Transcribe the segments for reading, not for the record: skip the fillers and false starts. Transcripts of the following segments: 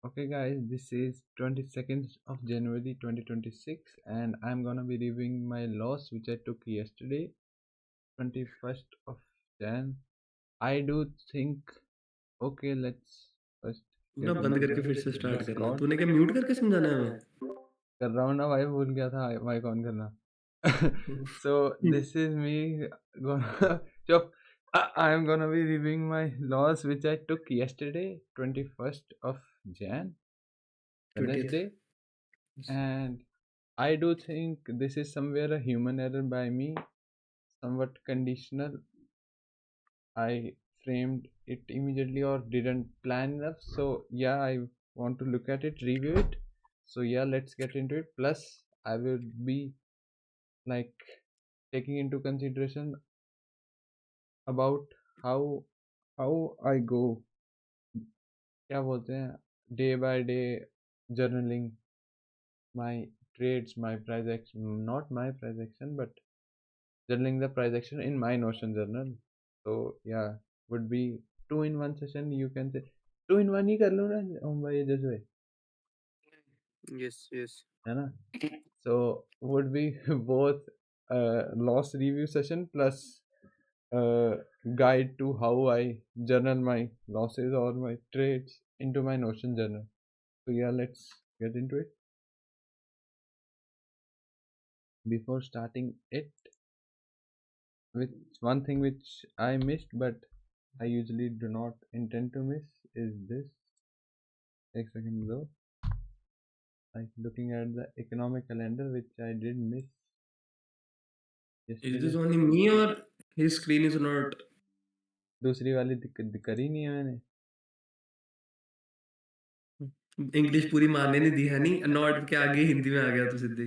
Okay, guys, this is 22nd of January 2026, and I'm gonna be reviewing my loss which I took yesterday, 21st of Jan. I do think, okay, let's first ना get बंद into करके the फिर से start करना। Discord. तूने क्या mute करके समझाना है हमें? कर रहा हूँ ना भाई, भूल गया था माइक ऑन करना. So this is me gonna chop. I am gonna be reviewing my loss which I took yesterday, 21st of Jan, 20th। Wednesday, and I do think this is somewhere a human error by me, somewhat conditional. I framed it immediately or didn't plan enough. So yeah, I want to look at it, review it. So yeah, let's get into it. Plus, I will be like taking into consideration about how how I go, क्या बोलते हैं, day by day journaling my trades, my price action, not my price action, but journaling the price action in my Notion journal. So yeah, would be two in one session. You can say two in one ही कर लो ना ओम भाई जैसे, yes yes. है ना. So would be both loss review session plus uh, guide to how I journal my losses or my trades into my Notion journal. So yeah, let's get into it. Before starting it, with one thing which I missed, but I usually do not intend to miss, is this. एक second though. Like looking at the economic calendar, which I did miss is yesterday. This only me और his screen is not? दूसरी वाली करी नहीं है मैंने. English पूरी मारने नहीं दी है, नहीं नॉट के आगे हिंदी में आ गया तो सीधे।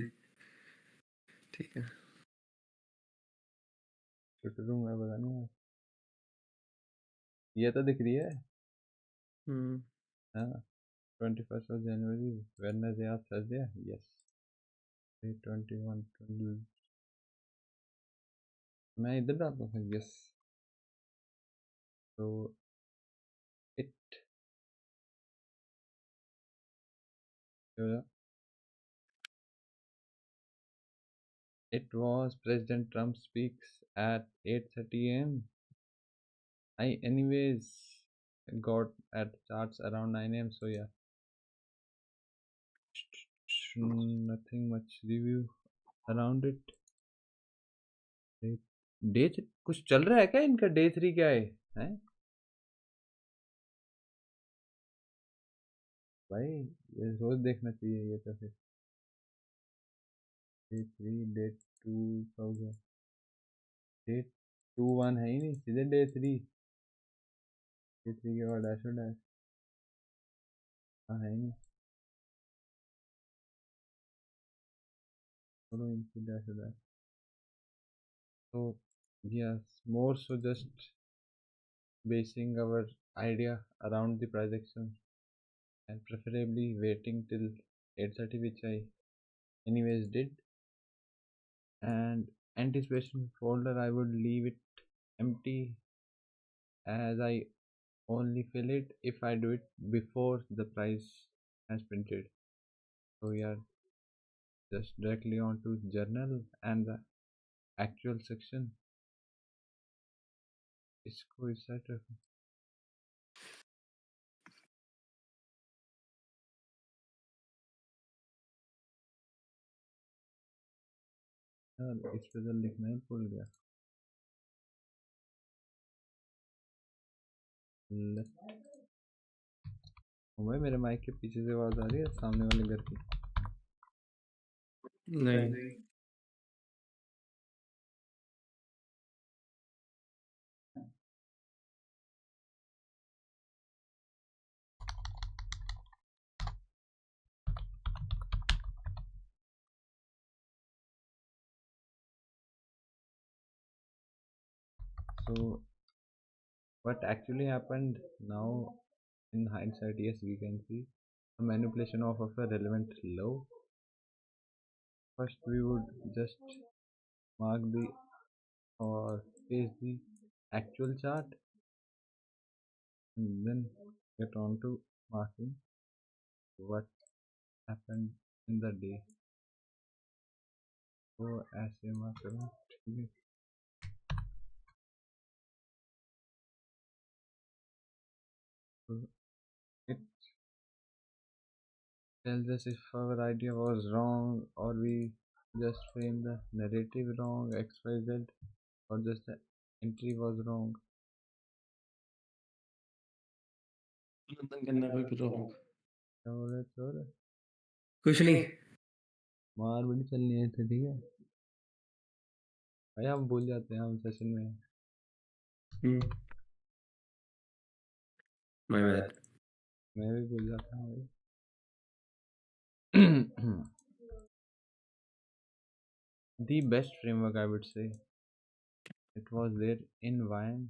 ठीक है। छुट दूंगा, पता नहीं. ये तो दिख रही है. हाँ, 21st of January, Wednesday or Thursday. Yes. 21, 20. मैं इधर डालता हूँ. Yes. So it it was President Trump speaks at 8:30 a.m. I anyways got at charts around 9 a.m. So yeah, nothing much review around it. Day कुछ चल रहा है क्या इनका? डे 3 क्या है हैं भाई? ये रोज देखना चाहिए ये तो. फिर डे 3, डे 2 का हो गया. डे 2 1 है ही नहीं, सीधे डे 3. डे 3 के बाद डैश और डैश. हाँ है ही नहीं. चलो इनकी डैश और dash. So yes, more so just basing our idea around the price action and preferably waiting till 8:30, which I anyways did. And anticipation folder, I would leave it empty as I only fill it if I do it before the price has printed. So yeah, just directly onto journal and the actual section. इसको इस side रखो. यार इस पे तो लिखना ही भूल गया. भाई मेरे माइक के पीछे से आवाज आ रही है, सामने वाले घर की. नहीं। So what actually happened now in hindsight, yes, we can see a manipulation of a relevant low. First we would just mark the or paste the actual chart and then get on to marking what happened in the day। तो ऐसे मत करो, ठीक है। तो it tells us if our idea was wrong or we just framed the narrative wrong, XYZ, or just the entry was wrong। London करना कोई wrong क्या बोल रहे चोर? कुछ नहीं। मार बड़ी चलनी है थे, ठीक है भाई, हम भूल जाते हैं हम सेशन में। My bad. मैं भी भूल जाता हूँ भाई। The best framework, I would say, it was there in YM.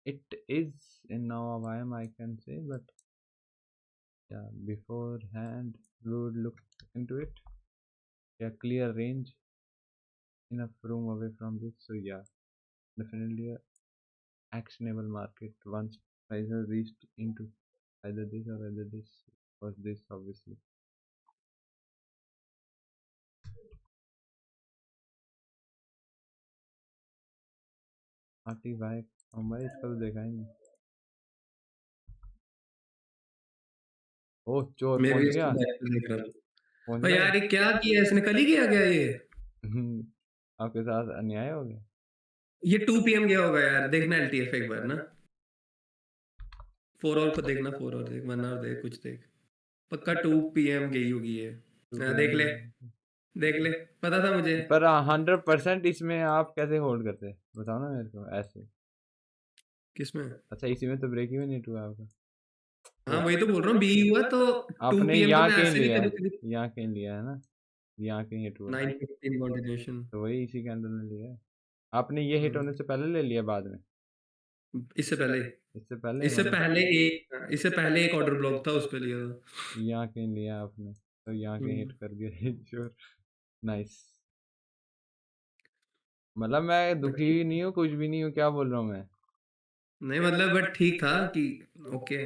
It is in now YM, I can say, but yeah, beforehand we would look into it. Yeah, clear range, enough room away from this. So yeah, definitely a actionable market once prices reached into either this or either this. Was this obviously? आती भाई, हम भाई इसका तो देखा ही नहीं। ओह चोर मैं भी पहुंच इसको गया, बैक पे देख रहा था। पहुंच और गया यार ये क्या किया इसने, कल ही किया क्या ये? आपके साथ अन्याय हो गया। ये 2 पीएम गया होगा यार, देखना एलटीएफ एक बार ना। 4 और को देखना, 4 और देख, 1 और देख, कुछ देख। पक्का 2 पीएम गई होगी ये। हाँ, देख ले, देख ले, पता था मुझे। पर 100% इसमें आप कैसे होल्ड करते, बताओ ना मेरे को ऐसे। किसमें? अच्छा, इसी में तो ब्रेक इवन हिट हुआ आपका। हाँ तो वही तो बोल रहा हूँ, बी हुआ तो 2 आपने पीएम तो यहाँ मैं कहीं ऐसे भी लिया है, कभी कभी यहाँ कहीं लिया है ना, यहाँ कहीं हिट हुआ है, 9:15 कंटिन्यूएशन। तो वही इसी कैंडल में लिया है। आपने ये हिट होने से पहले ले लिया बाद में? इससे पहले, इससे पहले इससे मतलब पहले एक, इससे पहले एक ऑर्डर ब्लॉक था, उस पे लिया था। यहाँ कहीं लिया आपने, तो यहाँ कहीं हिट कर दिया। Sure, nice. मतलब मैं तो दुखी ठीक, नहीं हूँ, कुछ भी नहीं हूँ, क्या बोल रहा हूँ मैं। नहीं मतलब बट ठीक था कि ओके।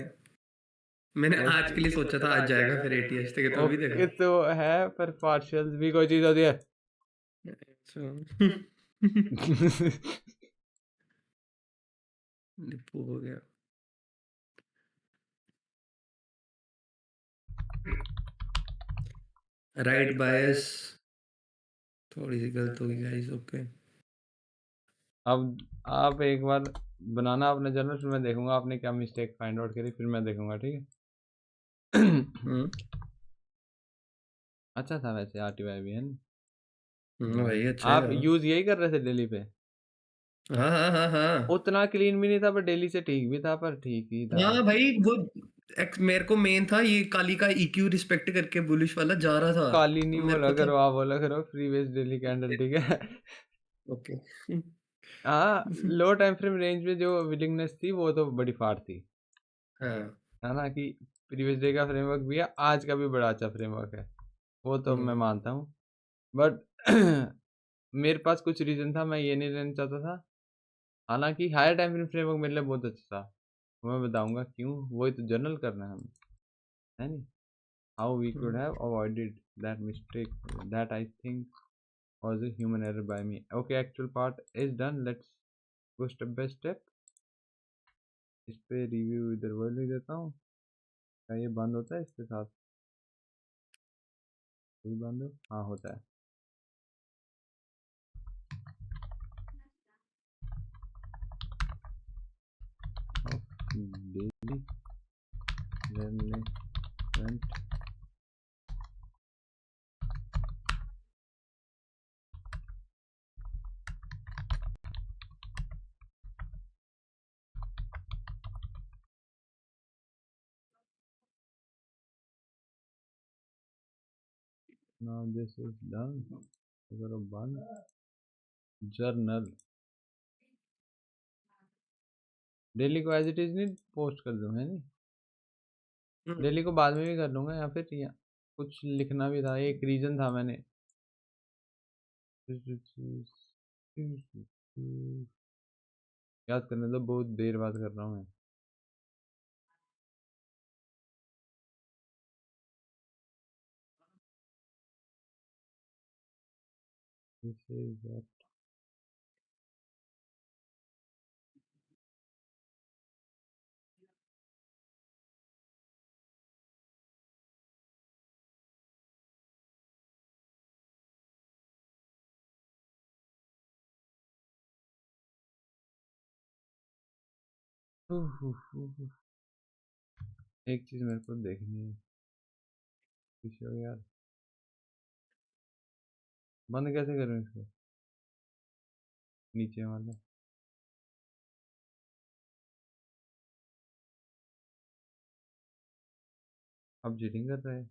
मैंने आज के लिए सोचा था आज जाएगा, फिर एटीएस तक तो अभी ओके देखा। तो है, पर पार्शियल भी कोई चीज होती है। लिपू हो गया। राइट बायस थोड़ी सी गलत होगी गाइस, ओके। अब आप एक बार बनाना अपना जर्नल, फिर मैं देखूंगा आपने क्या मिस्टेक फाइंड आउट करी, फिर मैं देखूंगा, ठीक है। अच्छा था वैसे RTY भी है ना। भाई अच्छा आप है। यूज यही कर रहे थे डेली पे? हाँ हाँ हाँ हाँ उतना क्लीन भी नहीं था, पर डेली से ठीक भी था, पर ठीक ही था। हाँ भाई वो मेरे को मेन था ये काली का ईक्यू रिस्पेक्ट करके बुलिश वाला जा रहा था, काली नहीं तो मेरे बोला को था करो, आप बोला करो फ्री बेस डेली कैंडल, ठीक है। ओके। हाँ, लो टाइम फ्रेम रेंज में जो विलिंगनेस थी वो तो बड़ी फाड़ थी, हाँ। है ना, कि प्रीवियस डे का फ्रेमवर्क भी है, आज का भी बड़ा अच्छा फ्रेमवर्क है, वो तो मैं मानता हूँ। बट मेरे पास कुछ रीज़न था, मैं ये नहीं लेना चाहता था। हालांकि हायर टाइम फ्रेम फ्रेमवर्क मेरे लिए बहुत अच्छा था, मैं बताऊंगा क्यों, वही तो जर्नल करना है हमें, है नहीं। How we could have avoided that mistake, that I think was a human error by me। Okay, actual part is done, let's go step by step। इस पे रिव्यू इधर वर्ड लिख देता हूँ। क्या ये बंद होता है इसके साथ? कोई बंद हो, हाँ होता है। Daily relevant। now this is done, करो बंद। जर्नल डेली को एज इट इज नहीं पोस्ट कर दूँ, है नहीं, डेली को बाद में भी कर लूँगा, या फिर या कुछ लिखना भी था, एक रीज़न था मैंने। याद करने दो, बहुत देर बाद कर रहा हूँ मैं। This is what. उफ, उफ, उफ, उफ। एक चीज मेरे को देखनी है, पीछे हो यार, बंद कैसे करूं इसको, नीचे वाला। अब चीटिंग कर रहा है।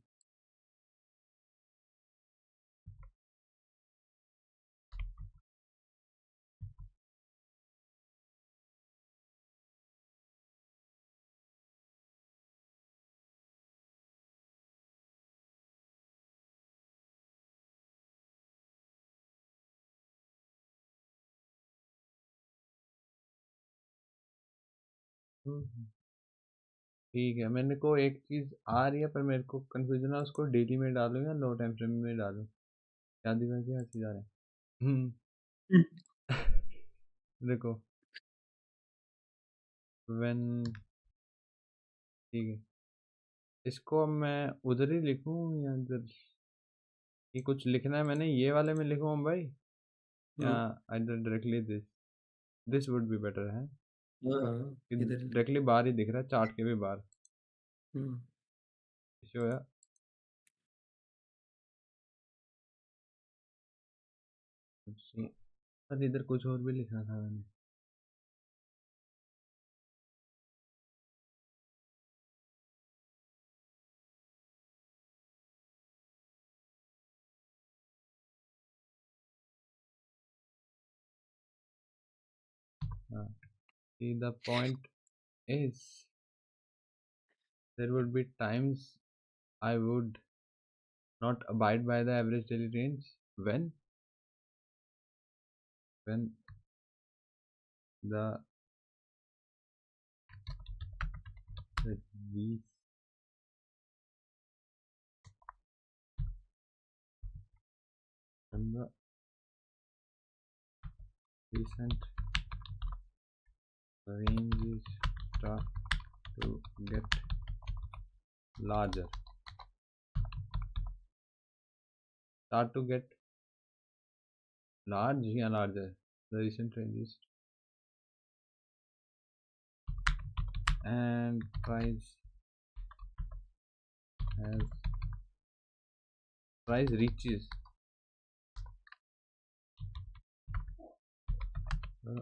हम्म, ठीक है, मेरे को एक चीज आ रही है पर मेरे को कंफ्यूजन है, उसको डेली में डालूं या लो टाइम फ्रेम में डालूं। क्या दिमाग क्या चीज आ रहा है। हम्म। देखो, व्हेन, ठीक है, इसको अब मैं उधर ही लिखूं या इधर, ये कुछ लिखना है मैंने ये वाले में लिखूं भाई, या इधर directly this would be better है, हाँ, कि इधर। डायरेक्टली बाहर ही दिख रहा है, चार्ट के भी बाहर। हम्म। इशू है। पर इधर कुछ और भी लिखा था मैंने। हाँ, see the point is there would be times I would not abide by the average daily range when the recent when the recent ranges start to get larger, start to get large या larger, the recent ranges and has price reaches the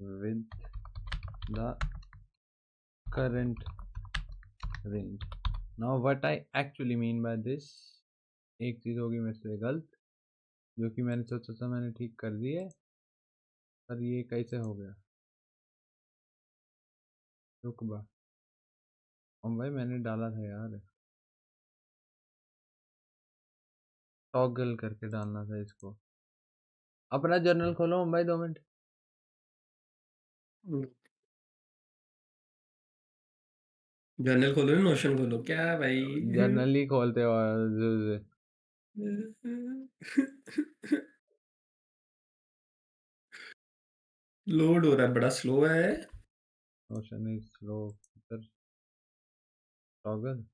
with the current range. Now what I actually mean by this, एक चीज होगी मेरे से गलत, जो कि मैंने सोचा था मैंने ठीक कर दी है, पर ये कैसे हो गया। रुक बा, भाई मैंने डाला था यार, टॉगल करके डालना था इसको। अपना जर्नल खोलो भाई 2 मिनट। जर्नल खोलो, नोशन खोलो, क्या भाई? जर्नल ही खोलते हो। लोड हो रहा है, बड़ा स्लो है। Notion is slow, toggle.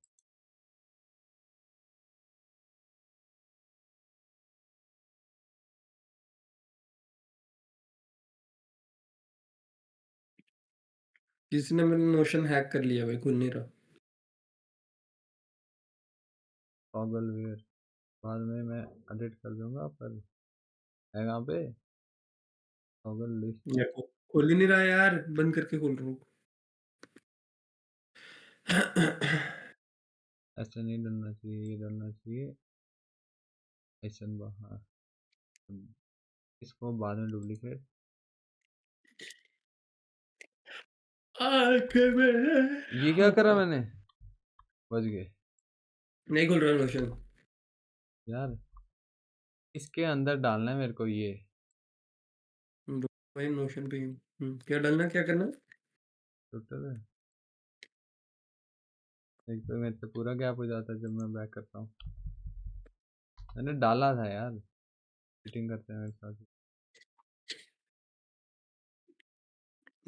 किसी ने मेरा नोशन हैक कर लिया भाई, खुल नहीं रहा। टॉगल वेयर, बाद में मैं एडिट कर दूंगा, पर है कहाँ पे टॉगल लिस्ट। या खोल ही नहीं रहा यार, बंद करके खोल रहा हूँ। ऐसा नहीं डलना चाहिए, ये डलना चाहिए ऐसा बाहर। इसको बाद में डुप्लीकेट। ये क्या करा मैंने? बच गए नहीं खुल रहा नोशन। यार। इसके अंदर डालना है मेरे को ये। भाई नोशन पे क्या डालना, क्या करना? टोटल है। एक तो मेरे से पूरा गैप हो जाता है जब मैं बैक करता हूँ। मैंने डाला था यार, चीटिंग करते हैं मेरे साथ।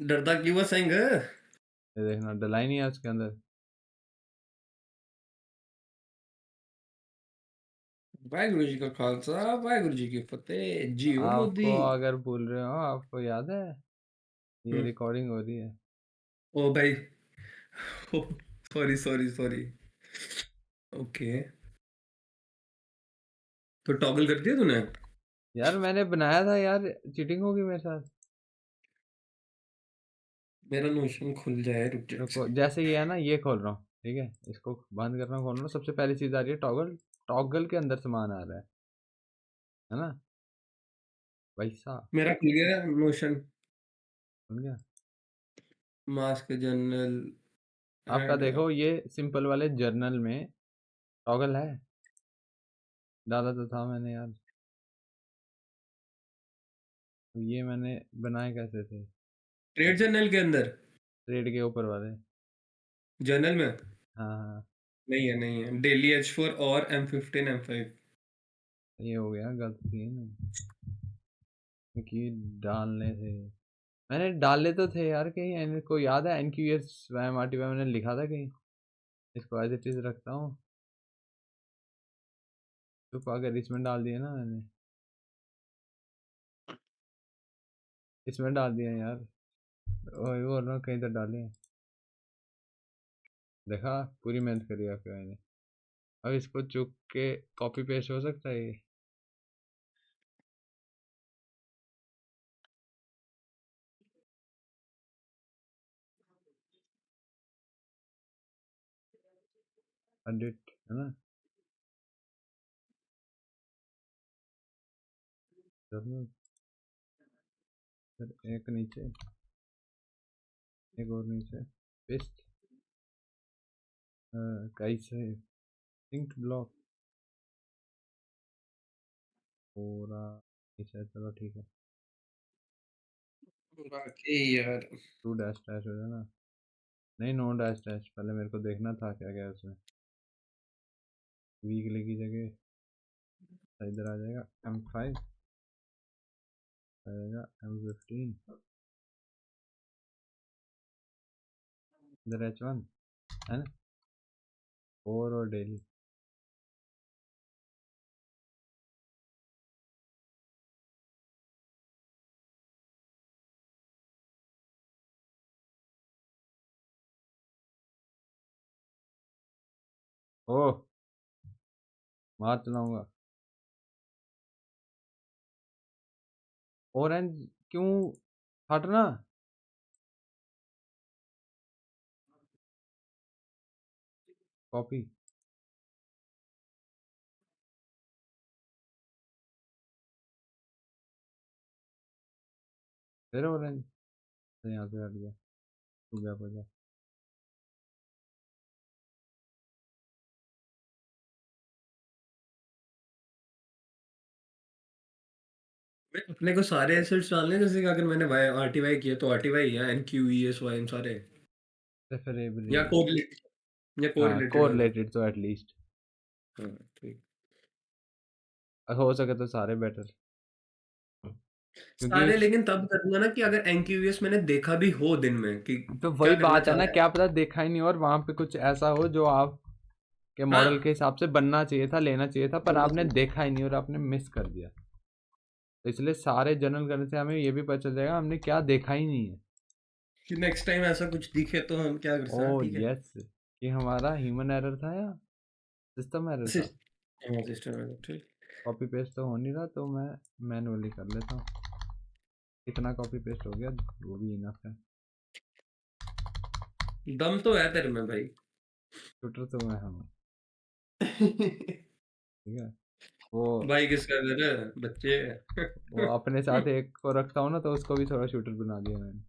डरता क्यों है सिंह? ये देखना, डला ही नहीं है उसके अंदर। वाहिगुरु जी का खालसा, वाहिगुरु जी की फतेह। जियो मोदी। आपको अगर भूल रहे हो, आपको याद है ये हम्म, रिकॉर्डिंग हो रही है। ओ भाई, सॉरी सॉरी सॉरी। ओके, तो टॉगल कर दिया तूने? यार मैंने बनाया था यार, चीटिंग होगी मेरे साथ। मेरा नोशन खुल जाए, रुक जा एक रुको, सेकंड। जैसे ये है ना, ये खोल रहा हूँ, ठीक है। इसको बंद करना, खोल रहा हूँ। सबसे पहली चीज आ रही है टॉगल। टॉगल के अंदर सामान आ रहा है ना वैसा। मेरा खुल गया नोशन। समझ गया? मास्क जनरल आपका एंड देखो, ये सिंपल वाले जर्नल में टॉगल है। डाला तो था मैंने यार। तो ये मैंने बनाए कैसे थे? ट्रेड जर्नल के अंदर, थ्रेड के ऊपर वाले। जर्नल में हाँ हाँ। नहीं है, नहीं है। डेली H4 और M15 M5। ये हो गया गलती ना, कि डालने थे। मैंने डाले तो थे यार कहीं, इनको याद है NQS YMRTY मैंने लिखा था कहीं। इसको एज इट इज रखता हूँ। तो अगर इसमें डाल दिया ना मैंने, इसमें डाल दिया यार। वही बोल रहा हूँ, कहीं तो डाले। देखा, पूरी मेहनत करी आपके मैंने। अब इसको चुक के कॉपी पेस्ट हो सकता है ये? एडिट है ना, जरूर। फिर एक नीचे, एक और नीचे, पेस्ट। कैसे इंक ब्लॉक पूरा नीचे, चलो ठीक है। बाकी यार, टू डैश डैश हो जाए ना। नहीं, नो डैश डैश, पहले मेरे को देखना था क्या क्या है उसमें। वीकली की जगह इधर आ जाएगा M5, आ जाएगा M15, इधर H1 है ना, 4 और डेली। ओह, मार चलाऊंगा। ऑरेंज क्यों हटना? कॉपी। फिर ऑरेंज तो यहाँ से हट गया, तू गया हो जा। अपने को सारे एसेट्स डालने हैं, जैसे कि अगर मैंने RTY किया तो RTY या NQESY सारे, प्रेफरेबली। या कोड, या कोड हाँ, रिलेटेड वाले। कोरिलेटेड तो एटलीस्ट हाँ ठीक। हो सके तो सारे बेटर। क्योंकि सारे लेकिन तब करना ना कि अगर NQES मैंने देखा भी हो दिन में कि तो क्या वही करना बात है चाह ना, रहा है। क्या पता देखा ही नहीं और वहां पे कुछ ऐसा हो जो आपके हाँ, मॉडल के हिसाब से बनना चाहिए था, लेना चाहिए था, पर बनना आपने चाहिए। देखा ही नहीं और आपने मिस कर दिया। तो इसलिए सारे जनरल करने से हमें ये भी पता चल जाएगा हमने क्या देखा ही नहीं है। कि नेक्स्ट टाइम ऐसा कुछ दिखे तो हम क्या कर सकते हैं। ओ ठीक है। यस, ये हमारा ह्यूमन एरर था या सिस्टम एरर था? सिस्टम है ठीक। कॉपी पेस्ट तो हो नहीं रहा, तो मैं मैनुअली कर लेता हूँ। कितना कॉपी पेस्ट हो गया, वो भी इनफ है। दम तो है तेरे में भाई। शूटर तो मैं हूँ, ठीक है। वो भाई किस कर रहे बच्चे। वो अपने साथ एक को रखता हूँ ना, तो उसको भी थोड़ा शूटर बना दिया मैंने।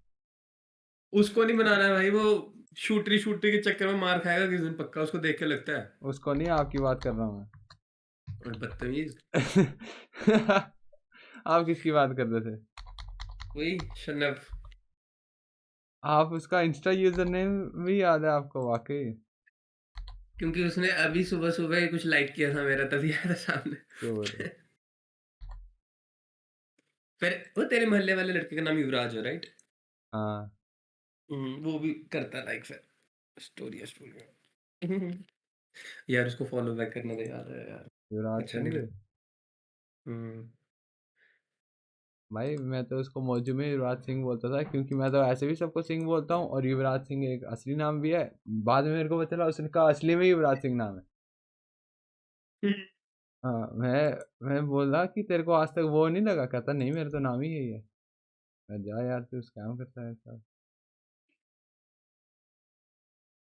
उसको नहीं बनाना है भाई, वो शूटरी शूटरी के चक्कर में मार खाएगा किस दिन पक्का, उसको देख के लगता है। उसको नहीं, आपकी बात कर रहा हूँ और बदतमीज। मैं। आप किसकी बात कर रहे थे? वही शनब। आप उसका इंस्टा यूजर नेम भी याद है आपको वाकई? क्योंकि उसने अभी सुबह सुबह ही कुछ लाइक किया था मेरा, तभी आया था श्योर। सामने। फिर वो तेरे मोहल्ले वाले लड़के का नाम युवराज है, राइट? हाँ, वो भी करता लाइक फिर स्टोरी स्टोरी। यार उसको फॉलो बैक करना दे यार, यार युवराज अच्छा नहीं सिंह। लगता। हम्म। भाई मैं तो उसको मौजू में युवराज सिंह बोलता था, क्योंकि मैं तो ऐसे भी सबको सिंह बोलता हूँ, और युवराज सिंह एक असली नाम भी है। बाद में मेरे को पता चला उसने कहा असली में युवराज सिंह नाम है। हाँ, मैं बोला कि तेरे को आज तक वो नहीं लगा? कहता नहीं, मेरा तो नाम ही यही है। मैं जा यार, तू स्कैम करता है सब।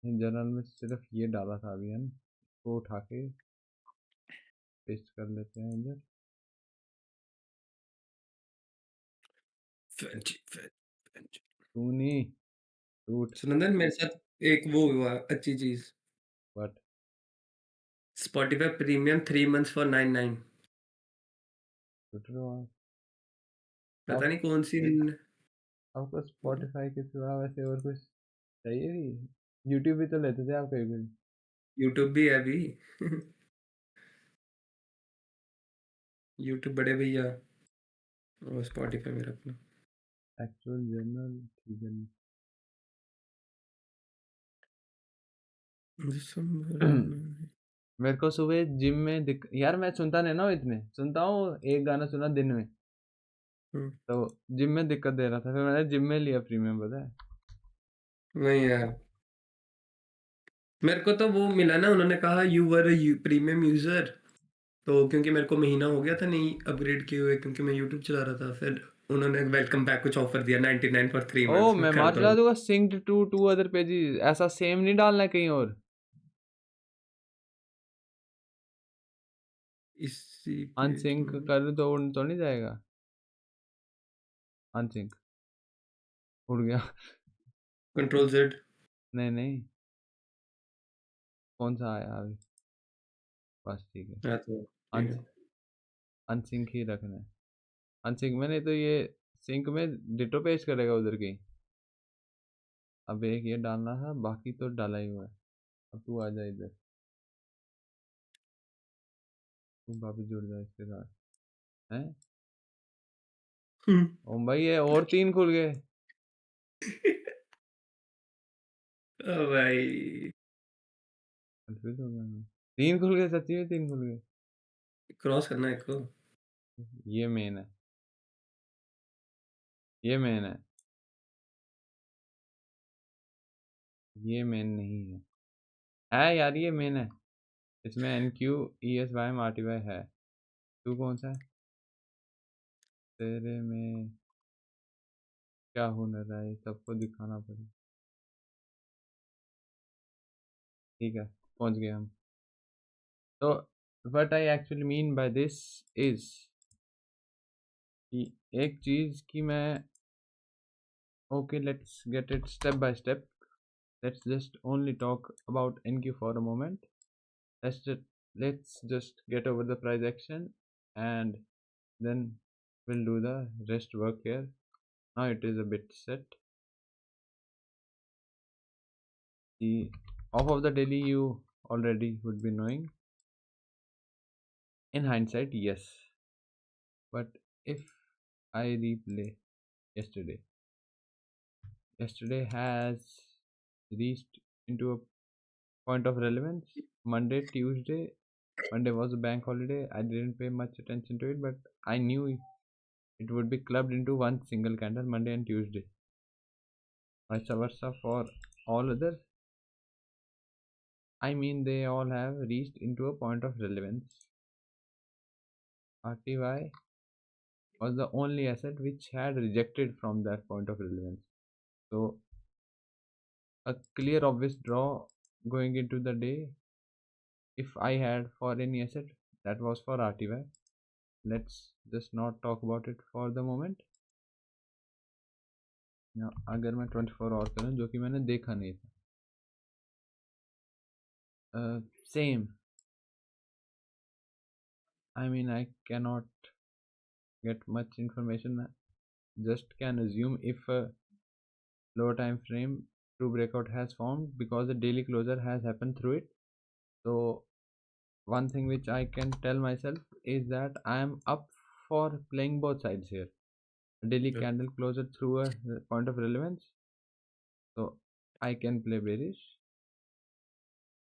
जनरल में सिर्फ ये डाला था अभी, है ना? वो उठा के पेस्ट कर लेते हैं इधर। फैंची फैंची। तू नहीं, टूट। सुनंदन मेरे साथ एक वो हुआ अच्छी चीज। But Spotify premium 3 months for 99। टूट रहा। पता आप नहीं कौन सी। आपको स्पॉटिफाई के सिवा वैसे और कुछ चाहिए भी? यूट्यूब भी तो लेते थे आप कभी कभी। यूट्यूब भी है अभी। यूट्यूब बड़े भैया। और स्पॉटिफाई मेरा अपना। एक्चुअल जर्नल, ठीक है। दिसंबर। मेरे को सुबह जिम में यार मैं सुनता नहीं ना हूँ, इतने सुनता हूँ, एक गाना सुना दिन में। तो जिम में दिक्कत दे रहा था, फिर मैंने जिम में लिया प्रीमियम, पता है? नहीं यार, मेरे को तो वो मिला ना, उन्होंने कहा यू वर प्रीमियम यूजर। तो क्योंकि मेरे को महीना हो गया था नहीं अपग्रेड किए हुए, क्योंकि मैं यूट्यूब चला रहा था, फिर उन्होंने वेलकम बैक कुछ ऑफर दिया 99 फॉर 3 ओ, मंथ्स। मैं मैं कर मार दो। चला दूंगा synced to to other pages, ऐसा सेम नहीं डालना है कहीं और। इसी पेज अनसिंक में कर तो उड़ तो नहीं जाएगा? अनसिंक उड़ गया। Control Z. नहीं नहीं, कौन सा आया अभी? बस ठीक है। हाँ तो ठीक अन है। अनसिंक ही रखना है। अनसिंक में नहीं तो ये सिंक में डिटो पेस्ट करेगा उधर की। अब एक ये डालना था, बाकी तो डाला ही हुआ है। अब तू आ जा इधर, तू वापस जुड़ जा इसके साथ। हैं? ओ भाई, ये और 3 खुल गए। ओ भाई, कंफ्यूज हो गया मैं। 3 खुल गए, सच्ची में 3 खुल गए। क्रॉस करना है इसको। ये मेन है, ये मेन है, ये मेन नहीं है। है यार, ये मेन है। इसमें NQES वाई RTY है। तू कौन सा है? तेरे में क्या हुनर है, ये सबको दिखाना पड़ेगा। ठीक है, पहुंच गए हम। तो what I actually mean by this is कि एक चीज की मैं, okay let's get it step by step. Let's just only talk about NQ for a moment. Let's just get over the price action, and then we'll do the rest work here. Now it is a bit set. The off of the daily you already would be knowing. In hindsight, yes. But if I replay yesterday, yesterday has reached into a point of relevance. Monday was a bank holiday. I didn't pay much attention to it, but I knew it would be clubbed into one single candle Monday and Tuesday. Vice versa for all others. I mean, they all have reached into a point of relevance. RTY was the only asset which had rejected from that point of relevance. So, a clear, obvious draw going into the day if I had for any asset that was for RTY. Let's just not talk about it for the moment. Now, अगर मैं 24 और करूँ जो कि मैंने देखा नहीं था, same. I mean, I cannot get much information. Just can assume if a lower time frame true breakout has formed because the daily closure has happened through it. So one thing which I can tell myself is that I am up for playing both sides here. Daily Yeah. candle closure through a point of relevance. So I can play bearish.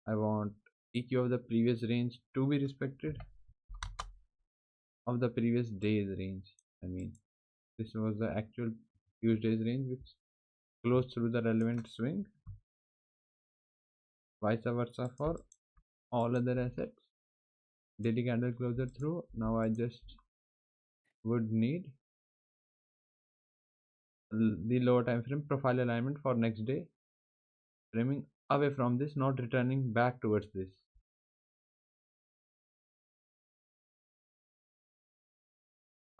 I want EQ of the previous range to be respected, of the previous day's range. I mean, this was the actual Tuesday's range which closed through the relevant swing. Vice versa for all other assets. Daily candle closure through. Now I just would need the lower time frame profile alignment for next day, framing away from this, not returning back towards this.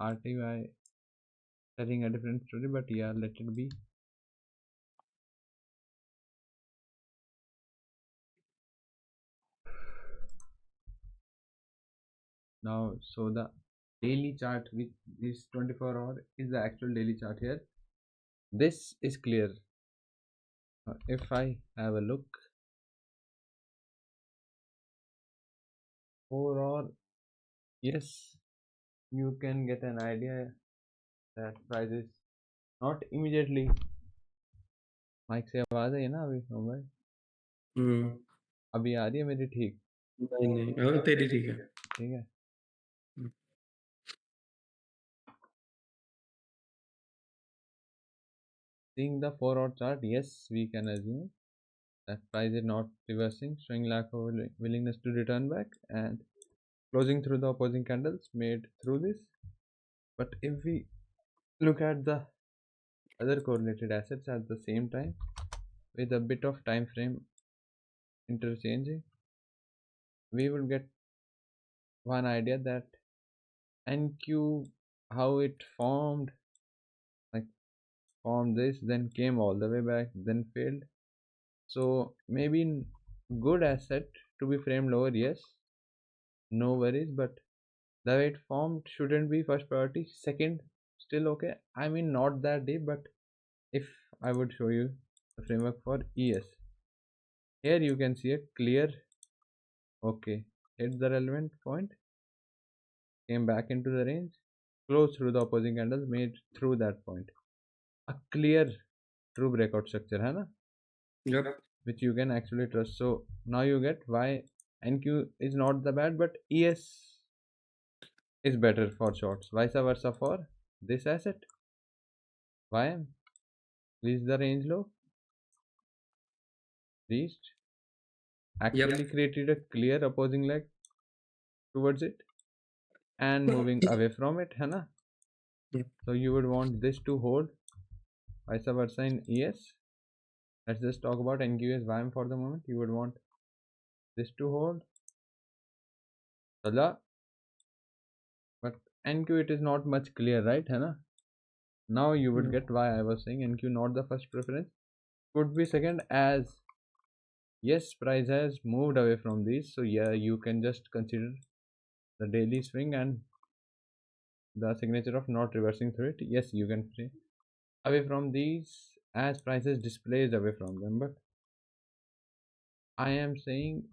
RTY telling a different story, but yeah, let it be. Now, so the daily chart with this 24-hour is the actual daily chart here. This is clear. If I have a look, 4-hour, yes, you can get an idea that prices not immediately. Mic से आवाज है ना अभी mobile अभी आ रही है मेरी ठीक नहीं तेरी ठीक है ठीक है seeing the 4-hour chart, yes, we can assume that price is not reversing, showing lack of willingness to return back and closing through the opposing candles made through this. But if we look at the other correlated assets at the same time with a bit of time frame interchanging, we will get one idea that NQ, how it formed, like formed this, then came all the way back, then failed. So maybe good asset to be framed lower, yes, no worries, but the way it formed shouldn't be first priority. Second, still okay. I mean, not that deep, but if I would show you the framework for ES, here you can see a clear, okay, hit the relevant point, came back into the range, closed through the opposing candles, made through that point. A clear true breakout structure, hai na? Yep. Which you can actually trust. So now you get why NQ is not the bad, but ES is better for shorts. Vice versa for this asset. Why? Reach the range low. Reached. Actually created a clear opposing leg towards it and moving away from it, है ना? Yep. So you would want this to hold. Vice versa in ES. Let's just talk about NQS YM for the moment. You would want this to hold. Chala. But NQ it is not much clear, right? है ना? Now you would get why I was saying NQ not the first preference. Could be second, as yes, price has moved away from these. So yeah, you can just consider the daily swing and the signature of not reversing through it. Yes, you can say away from these as prices displaced away from them, but I am saying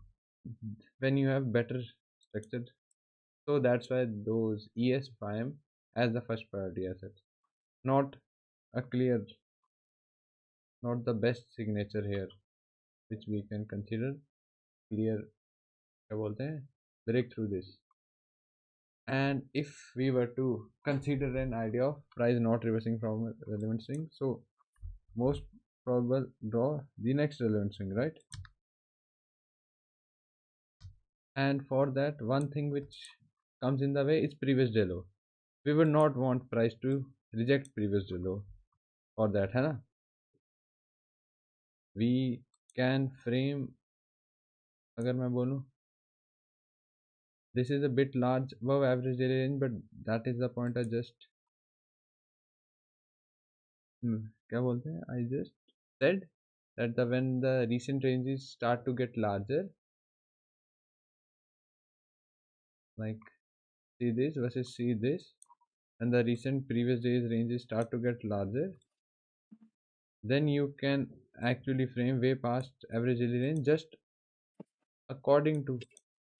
when you have better structured, so that's why those ES prime as the first priority assets, not a clear, not the best signature here which we can consider clear, क्या बोलते हैं, break through this. And if we were to consider an idea of price not reversing from a relevant swing, so most probable draw the next relevant swing, right? And for that, one thing which comes in the way is previous day low. We would not want price to reject previous day low for that, है ना? We can frame, अगर मैं बोलूँ This is a bit large above average daily range, but that is the point I just क्या बोलते हैं I just said that when the recent ranges start to get larger, like see this versus see this, and the recent previous days ranges start to get larger, then you can actually frame way past average daily range just according to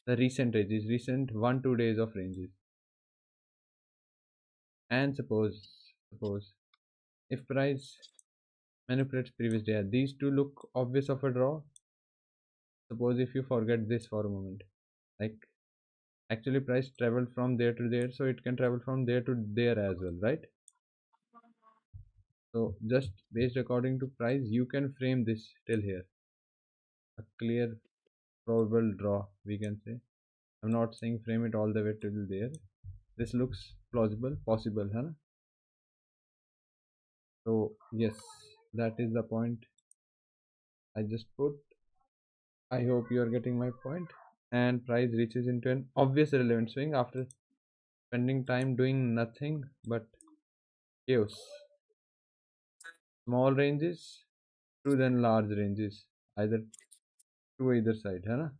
the recent ranges, recent 1-2 days of ranges. And suppose if price manipulates previous day, these two look obvious of a draw. Suppose if you forget this for a moment, like actually price traveled from there to there, so it can travel from there to there as well, right? So just based according to price, you can frame this till here, a clear probable draw, we can say. I'm not saying frame it all the way till there. This looks plausible, possible, huh? So yes, that is the point I just put. I hope you are getting my point. And price reaches into an obvious relevant swing after spending time doing nothing but chaos. Small ranges to then large ranges, either to either side, है ना?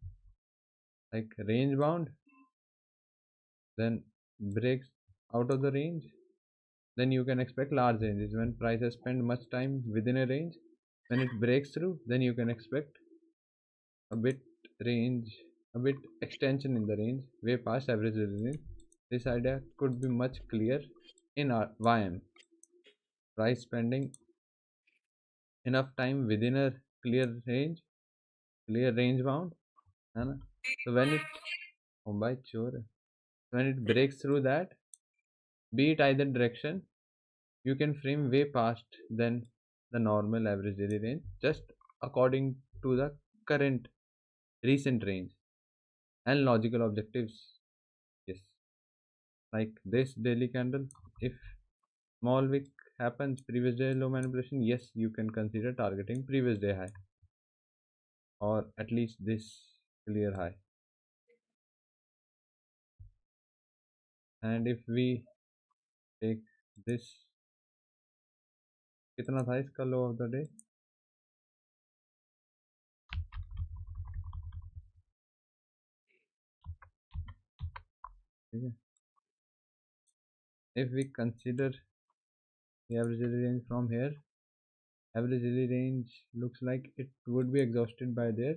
Like range bound, then breaks out of the range, then you can expect large ranges. When prices spend much time within a range, when it breaks through, then you can expect a bit range, a bit extension in the range, way past average range. This idea could be much clearer in our YM. Price spending enough time within a clear range bound, है ना? So when it breaks through that, be it either direction, you can frame way past than the normal average daily range, just according to the current recent range and logical objectives. Yes, like this daily candle, if small wick happens, previous day low manipulation, yes, you can consider targeting previous day high or at least this clear high. And if we take this, कितना था इसका लो of the day? ठीक है, if we consider the average daily range from here, average daily range looks like it would be exhausted by there,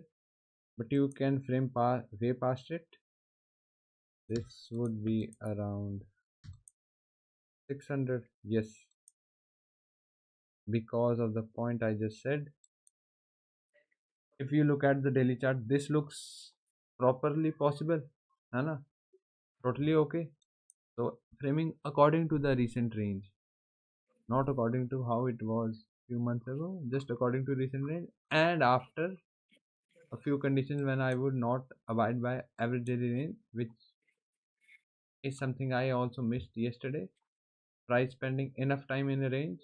but you can frame way past it. This would be around 600, yes, because of the point I just said. If you look at the daily chart, this looks properly possible, है ना? Totally okay. So framing according to the recent range, not according to how it was few months ago, just according to recent range, and after a few conditions when I would not abide by average daily range, which is something I also missed yesterday. Price spending enough time in a range.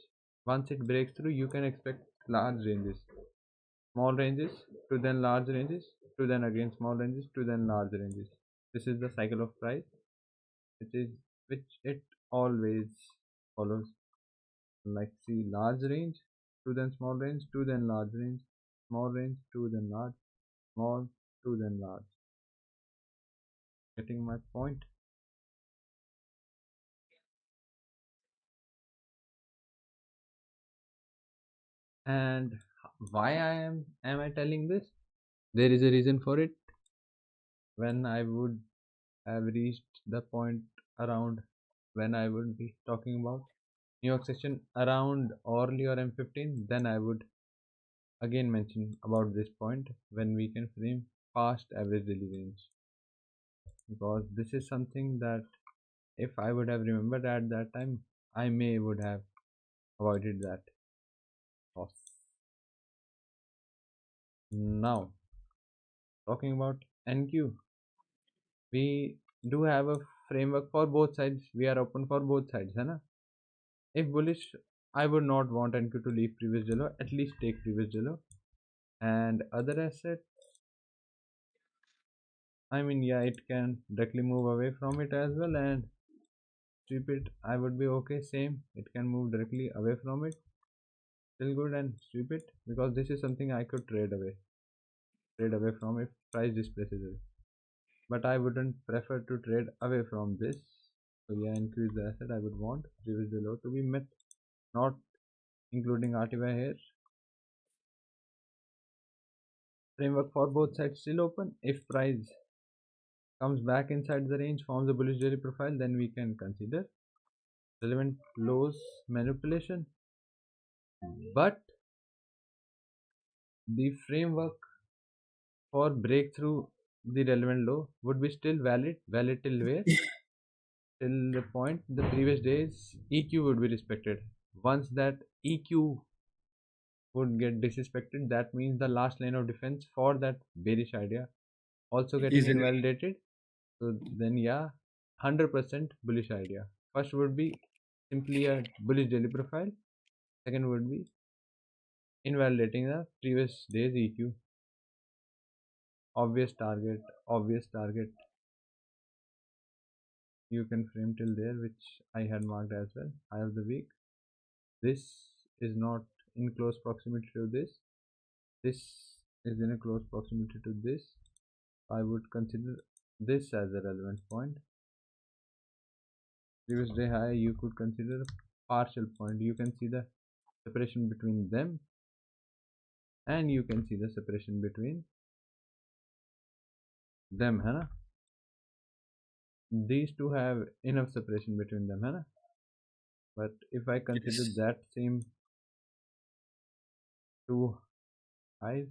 Once it breaks through, you can expect large ranges, small ranges to then large ranges to then again small ranges to then large ranges. This is the cycle of price, which it always follows. Like see large range to then small range to then large range, small range to then large, small to then large. Getting my point? And why am I telling this? There is a reason for it. When I would have reached the point around when I would be talking about New York session around Orly or M15, then I would again mention about this point when we can frame past average daily range, because this is something that if I would have remembered at that time, I may would have avoided that loss. Now talking about NQ, we do have a framework for both sides. We are open for both sides, है ना? If bullish, I would not want NQ to leave previous day low, at least take previous day low. And other asset, I mean, yeah, it can directly move away from it as well and sweep it. I would be okay. Same, it can move directly away from it, still good, and sweep it, because this is something I could trade away from if price displaces it. But I wouldn't prefer to trade away from this. So yeah, increase the asset I would want previous low to be met, not including RTY here. Framework for both sides still open. If price comes back inside the range, forms a bullish daily profile, then we can consider relevant lows manipulation. But the framework for breakthrough the relevant low would be still valid till where? Till the point the previous day's EQ would be respected. Once that EQ would get disrespected, that means the last line of defense for that bearish idea also getting Easily. invalidated. So then yeah, 100% bullish idea. First would be simply a bullish daily profile. Second would be invalidating the previous day's EQ. Obvious target. You can frame till there, which I had marked as well. High of the week. This is not in close proximity to this. This is in a close proximity to this. I would consider this as a relevant point. Previous day high, you could consider partial point. You can see the separation between them, and you can see the separation between them, है ना? These two have enough separation between them, है ना? But if I consider Yes. that same two highs,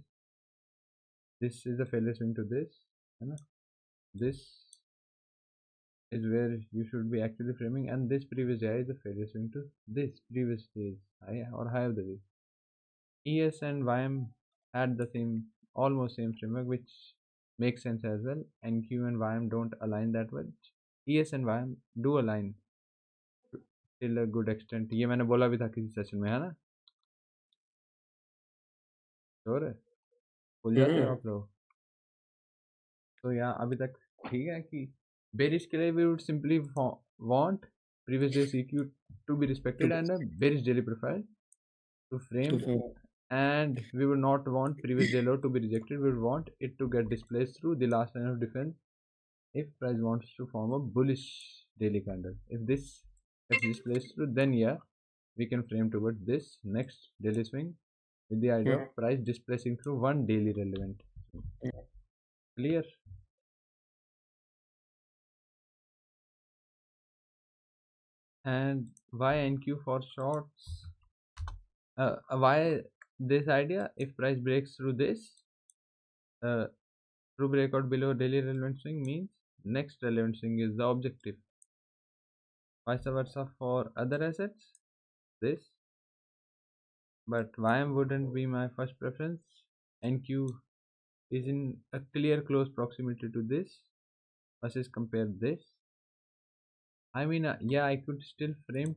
this is a failure swing to this, है ना? This is where you should be actually framing, and this previous high is a failure swing to this previous day's high or high of the week. ES and YM had the same, almost same framework, which makes sense as well. NQ and YM don't align that much. ES and YM do align till a good extent. ये मैंने बोला भी था किसी session में, है ना? Sure है? भूल जाते हो आप लोग? तो यहाँ अभी तक ठीक है कि bearish के लिए we would simply want previous day CQ to be respected and a bearish daily profile to frame, and we would not want previous day low to be rejected. We would want it to get displaced through the last line of defense if price wants to form a bullish daily candle. If this gets displaced through, then yeah, we can frame towards this next daily swing with the idea of price displacing through one daily relevant. Clear? And why NQ for shorts? Why this idea? If price breaks through this, true breakout below daily relevant swing means next relevant swing is the objective. Vice versa for other assets, this. But YM wouldn't be my first preference. NQ is in a clear close proximity to this versus compare this. I mean, yeah, I could still frame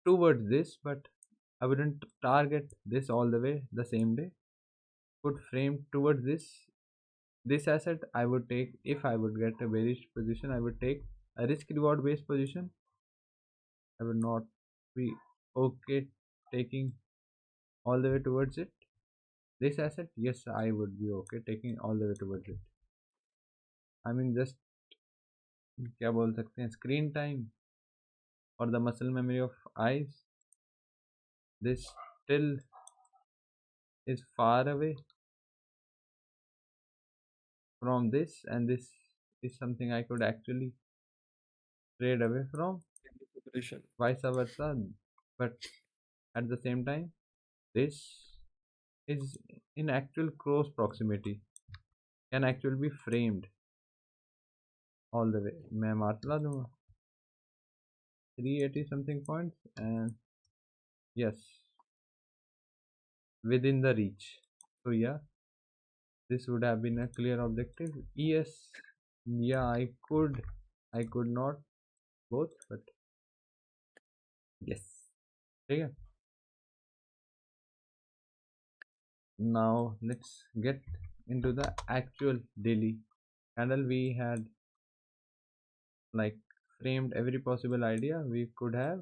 towards this, but I wouldn't target this all the way the same day. Could frame towards this asset. I would take, if I would get a bearish position, I would take a risk reward based position. I would not be okay taking all the way towards it. This asset, yes, I would be okay taking all the way towards it. I mean, just क्या बोल सकते हैं, screen time or the muscle memory of eyes, this still is far away from this, and this is something I could actually trade away from, vice versa. But at the same time, this is in actual close proximity, can actually be framed all the way. मैं मार चला दूंगा 380 something points, and yes, within the reach. So yeah, this would have been a clear objective. Yes, yeah, I could not both, but yes. Okay. Now let's get into the actual daily candle, we had like framed every possible idea we could have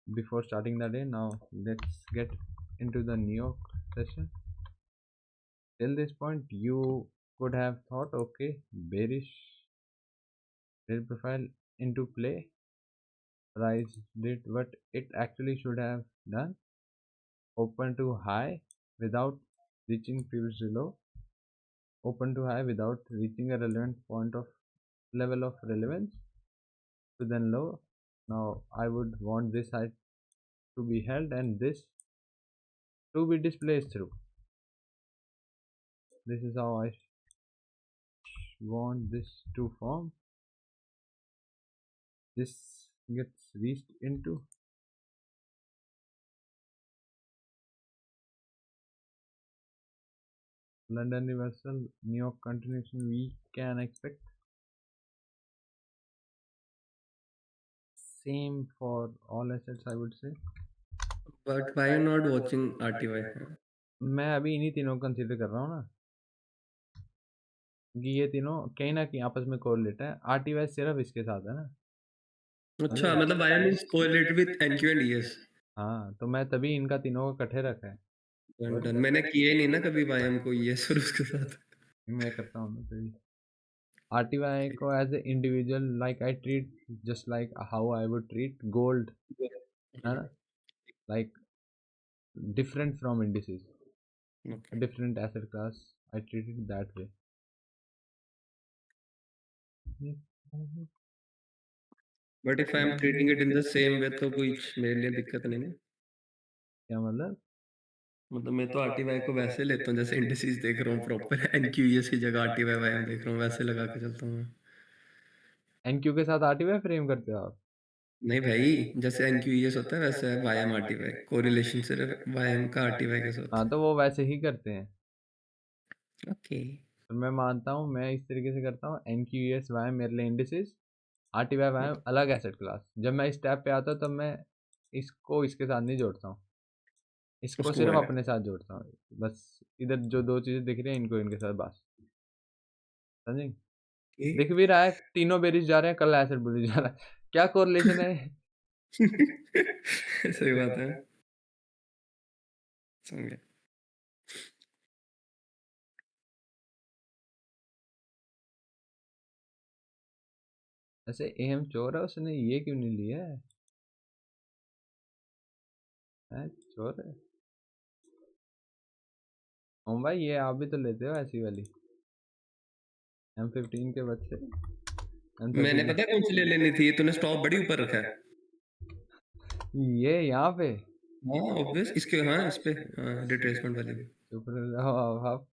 before starting the day. Now let's get into the New York session. Till this point, you could have thought, okay, bearish trade profile into play, price did what it actually should have done, open to high without reaching previous low, open to high without reaching a relevant point of level of relevance to then low. Now I would want this high to be held and this to be displaced through. This is how I want this to form. This gets reached into London reversal, New York continuation. We can expect same for all assets, I would say. But why you not watching RTY? मैं अभी इन्हीं तीनों को consider कर रहा हूँ ना, कि ये तीनों कहीं ना कहीं आपस में कोरिलेट है। आरटीवाई सिर्फ इसके साथ है ना। अच्छा, मतलब YM is correlated with NQ and ES. हाँ, तो मैं तभी इनका तीनों को इकट्ठे रखा है। डन। मैंने किया ही नहीं ना कभी YM को ES और उसके साथ। मैं करता हूँ ना तभी। आरटीवाई को as a individual like I treat just like how I would treat gold, है ना, like different from indices, Okay. different asset class. I treat it that way. But if I am treating it in the same way तो कुछ मेरे लिए दिक्कत नहीं है। क्या मतलब? मतलब मैं तो RTY को वैसे लेता हूँ जैसे इंडिसेस देख रहा हूँ प्रॉपर NQ ES की जगह RTY YM देख रहा हूँ वैसे लगा के चलता हूँ मैं। एनक्यू के साथ आरटीवाई फ्रेम करते हो आप? नहीं भाई, जैसे NQ ES होता है वैसे है YM RTY, कोरिलेशन सिर्फ YM का RTY के साथ। हाँ, तो वो वैसे ही करते हैं। ओके। तो मैं मानता हूँ, मैं इस तरीके से करता हूँ। एनक्यू एस वाई मेरे लिए इंडिसेस, आरटीवाई वाई अलग एसेट क्लास। जब मैं इस टैब पे आता हूँ तब मैं इसको इसके साथ नहीं जोड़ता हूँ, इसको उसको सिर्फ है। अपने साथ जोड़ता हूँ। बस इधर जो दो चीज़ें दिख रही हैं इनको इनके साथ बस, समझे? दिख भी रहा है तीनों बेरिश जा रहे हैं, कल एसिड बुलिश जा रहा है, क्या कोरिलेशन है? सही बात है। समझे। ऐसे एम चोर है, उसने ये क्यों नहीं लिया है? चोर है ओम भाई, ये आप भी तो लेते हो ऐसी वाली M15 के बच्चे। मैंने पता है कौन सी ले लेनी थी, तूने स्टॉप बड़ी ऊपर रखा है। ये यहाँ पे हाँ ऑब्वियस, इसके हाँ इस पे हाँ रिट्रेसमेंट वाले पे। चुप रहो आप।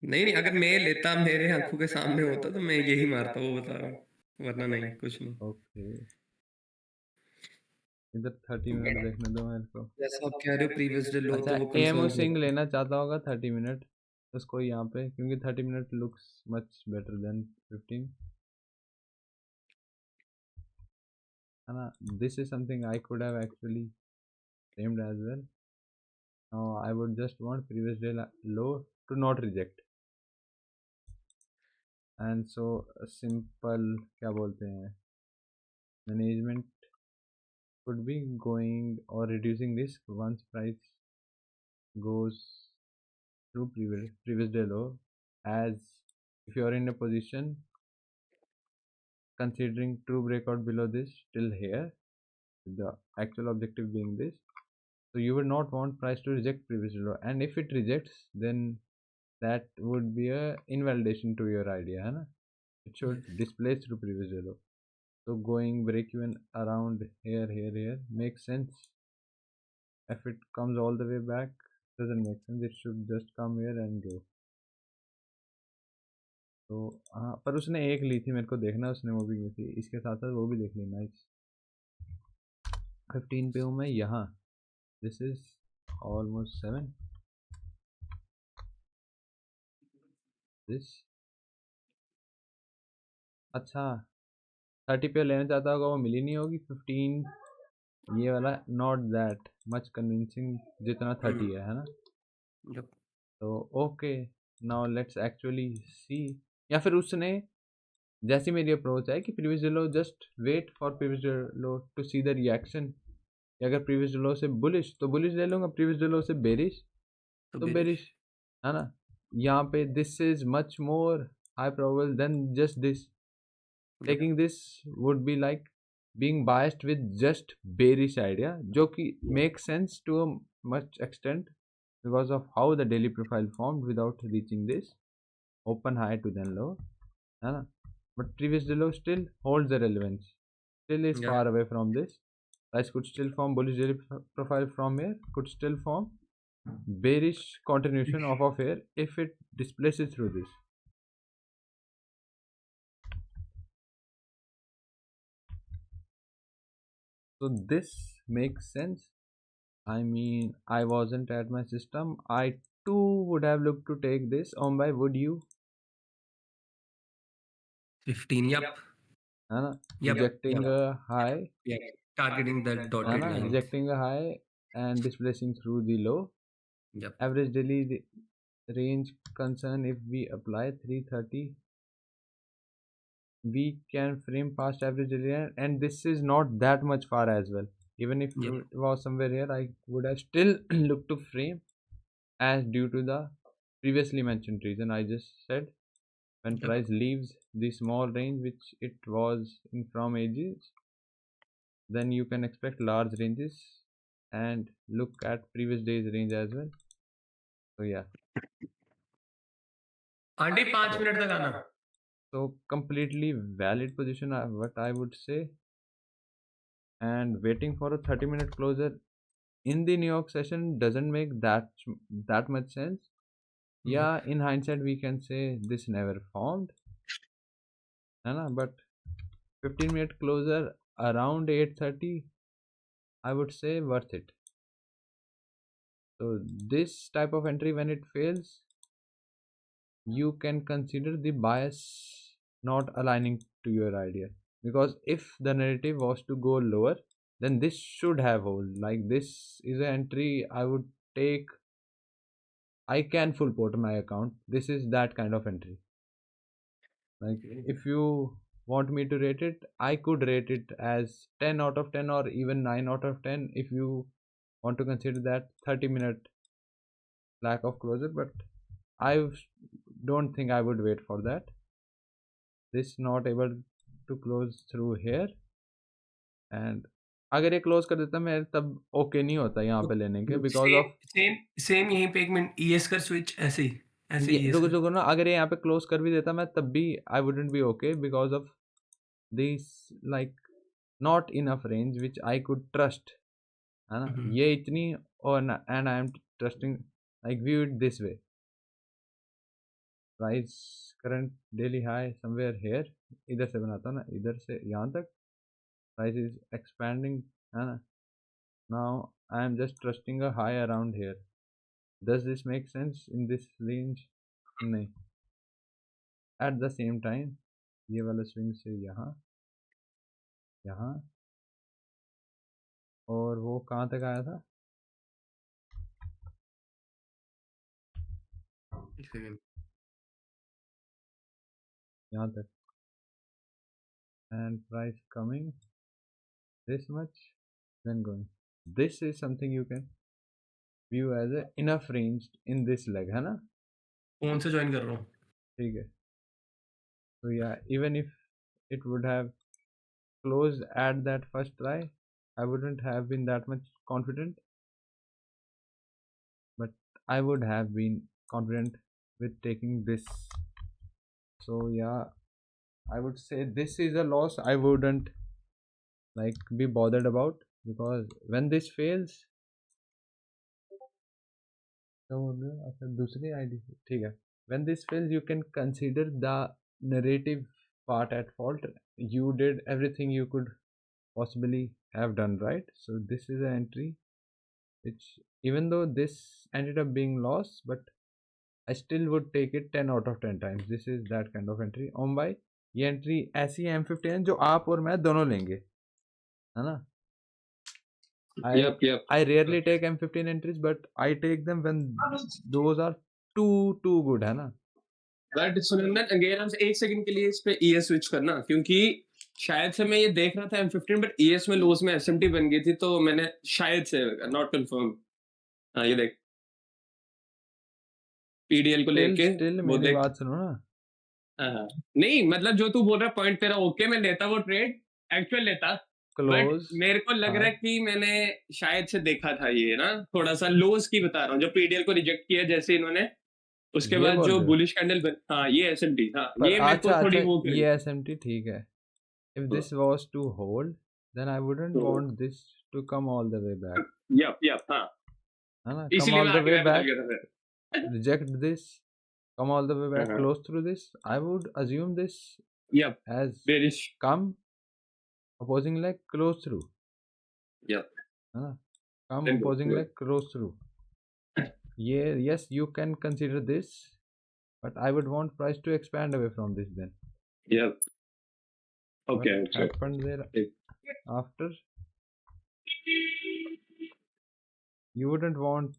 नहीं नहीं, अगर मैं लेता मेरे आंखों के सामने होता तो मैं यही मारता, वो बता रहा हूँ, वरना नहीं कुछ नहीं। ओके, इधर 30 मिनट देखने दो मेरे को। जैसा आप कह रहे हो प्रीवियस डे लो अच्छा, तो वो एमओ कंसर्न सिंह होता है। लेना चाहता होगा 30 मिनट उसको यहाँ पे, क्योंकि 30 minute looks much better than 15, है ना। This is something I could have actually framed as well. Now I would just want previous day low to not reject, and so simple क्या बोलते हैं, management could be going or reducing risk once price goes through previous day low. As if you are in a position considering true breakout below this till here, the actual objective being this, so you would not want price to reject previous low, and if it rejects then that would be a invalidation to your idea, है ना? It should displace through previous low. So going break even around here makes sense. If it comes all the way back, doesn't make sense. It should just come here and go. तो हाँ, पर उसने एक ली थी, मेरे को देखना उसने वो भी ली थी, इसके साथ साथ वो भी देख ली। नाइस। 15 पे हूँ मैं यहाँ। This is almost 7। दिस अच्छा 30 पे लेना चाहता होगा, वो मिली नहीं होगी 15, ये वाला नॉट दैट मच कन्विंसिंग जितना 30 है ना। Yep. तो okay, now let's actually see. या फिर उसने जैसी मेरी अप्रोच है कि previous low just wait for previous low to see the reaction, अगर प्रीवियस लो से बुलिश तो बुलिश ले लूँगा, प्रीवियस लो से बेरिश तो तो बेरिश बेरिश, है ना। यहाँ पे this is much more high probable then just this, taking this would be like being biased with just bearish idea, जो कि makes sense to a much extent because of how the daily profile formed without reaching this open high to then low, है ना। but previous low still holds the relevance, still is Yeah. far away from this. Price could still form bullish daily profile from here, could still form bearish continuation of here if it displaces through this. So this makes sense. I mean, I wasn't at my system. I too would have looked to take this. By would you? 15. Yep. है ना, Yep. rejecting Yep. a high, Yep. Targeting that है dotted ना, line. rejecting a high and displacing through the low. Yep. Average daily range concern, if we apply 330, we can frame past average daily range, and this is not that much far as well. Even if Yep. it was somewhere here, I would have still looked to frame as due to the previously mentioned reason I just said. When Yep. price leaves the small range which it was in from ages, then you can expect large ranges and look at previous days range as well. So yeah, aunty 5 minute तक आना. so completely valid position, what I would say. And waiting for a 30-minute closure in the New York session doesn't make that much sense. Yeah, in hindsight we can say this never formed, but 15-minute closure around 8:30, I would say worth it. So this type of entry, when it fails, you can consider the bias not aligning to your idea, because if the narrative was to go lower, then this should have hold. Like, this is an entry I would take. I can full port my account. This is that kind of entry. Like, if you want me to rate it, I could rate it as 10 out of 10 or even 9 out of 10 if you want to consider that 30-minute lack of closure, but I don't think I would wait for that. This not able to close through here, and अगर ये close कर देता मैं तब okay नहीं होता यहाँ पे लेने के, because same of same same यहीं पे 1 मिनट ईएस कर स्विच ऐसे ही ये ईएस रुको कर. रुको ना, अगर ये यहाँ पे क्लोज कर भी देता मैं तब भी I wouldn't be okay because of this, like not enough range which I could trust, है ना। ये इतनी, और and I am trusting, like view it this way, price current daily high somewhere here, इधर से बनाता हूँ ना, इधर से यहाँ तक प्राइस इज एक्सपैंडिंग, है ना। Now I am just trusting a high around hair. Does this make sense in this range? नहीं. एट द सेम टाइम ये वाला स्विंग से यहाँ यहाँ, और वो कहाँ तक आया था, यहाँ तक, and price coming this much, then going. This is something you can view as a enough range in this leg, है ना। फोन से ज्वाइन कर रहा हूँ. ठीक है. So yeah, even if it would have closed at that first try, I wouldn't have been that much confident, but I would have been confident with taking this. So yeah, I would say this is a loss I wouldn't like be bothered about, because when this fails, अच्छा दूसरी ID, ठीक है, when this fails you can consider the narrative part at fault. You did everything you could possibly have done right. So this is an entry which, even though this ended up being lost, but I still would take it 10 out of 10 times. This is that kind of entry. ओम भाई, ये entry ऐसी है M15 है जो आप और मैं दोनों लेंगे, है ना। I rarely take M15 entries, but I take them when those are too good है ना। बट सुनंदन अगेन हम 1 सेकंड के लिए इस पे ईएस स्विच करना, क्योंकि शायद से मैं ये देख रहा था M15 बट ईएस में लोस में एसएमटी बन गई थी, तो मैंने शायद से, नॉट कंफर्म। हाँ, ये देख पीडीएल को स्टिल लेके स्टिल वो मेरी देख। बात सुनो ना। हाँ, हाँ। नहीं मतलब जो तू बोल रहा है पॉइंट तेरा ओके, मैं लेता वो ट्रेड, एक्चुअल लेता। बट क्लोज मेरे को लग रहा है हाई कि मैंने शायद से देखा था ये ना, थोड़ा-सा लोज़ की बता रहा हूँ, जो पीडीएल को रिजेक्ट किया जैसे इन्होंने, उसके ये बाद बोल जो रहे हो। बुलिश कैंडल बन, हाँ, ये एसएमटी, हाँ, पर ये मेरे को अच्छा थोड़ी अच्छा वो ये करी। एसएमटी ठीक है। इफ हाँ, this was to hold then I wouldn't to want this to come all the way back, yup, हाँ, है ना। कम इसीलिए ऑल मैं द आगे वे मैं बदल बैक, गया था फिर। Reject this, come all the way हाँ, back हाँ, close through this. I would assume this yup, has bearish, come opposing leg close through, yup, है ना। Come then opposing good, leg close through. Yeah, yes, you can consider this, but I would want price to expand away from this then. Yup, What okay, okay, happened there ठीक, after? You wouldn't want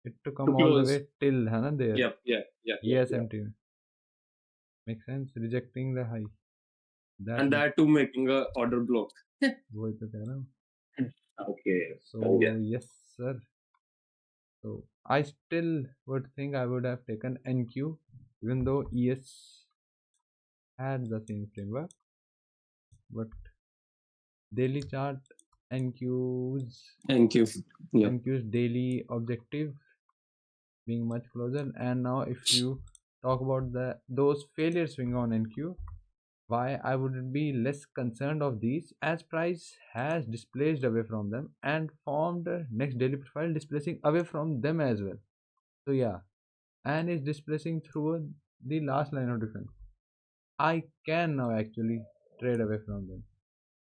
it to to come all the close, way till, है ना there. Yup, yup, yup, yup, Yes, yup, MT makes sense. Rejecting the high. That and makes that to making a order block. वही तो कह रहा हूँ. Okay, समझ गया। So yes, sir. So I still would think I would have taken NQ, even though ES had the same framework, but daily chart NQ's thank you, yup, NQ's daily objective being much closer. And now if you talk about the those failure swing on NQ, why I would be less concerned of these as price has displaced away from them and formed a next daily profile displacing away from them as well. So yeah, and is displacing through the last line of defense. I can now actually trade away from them.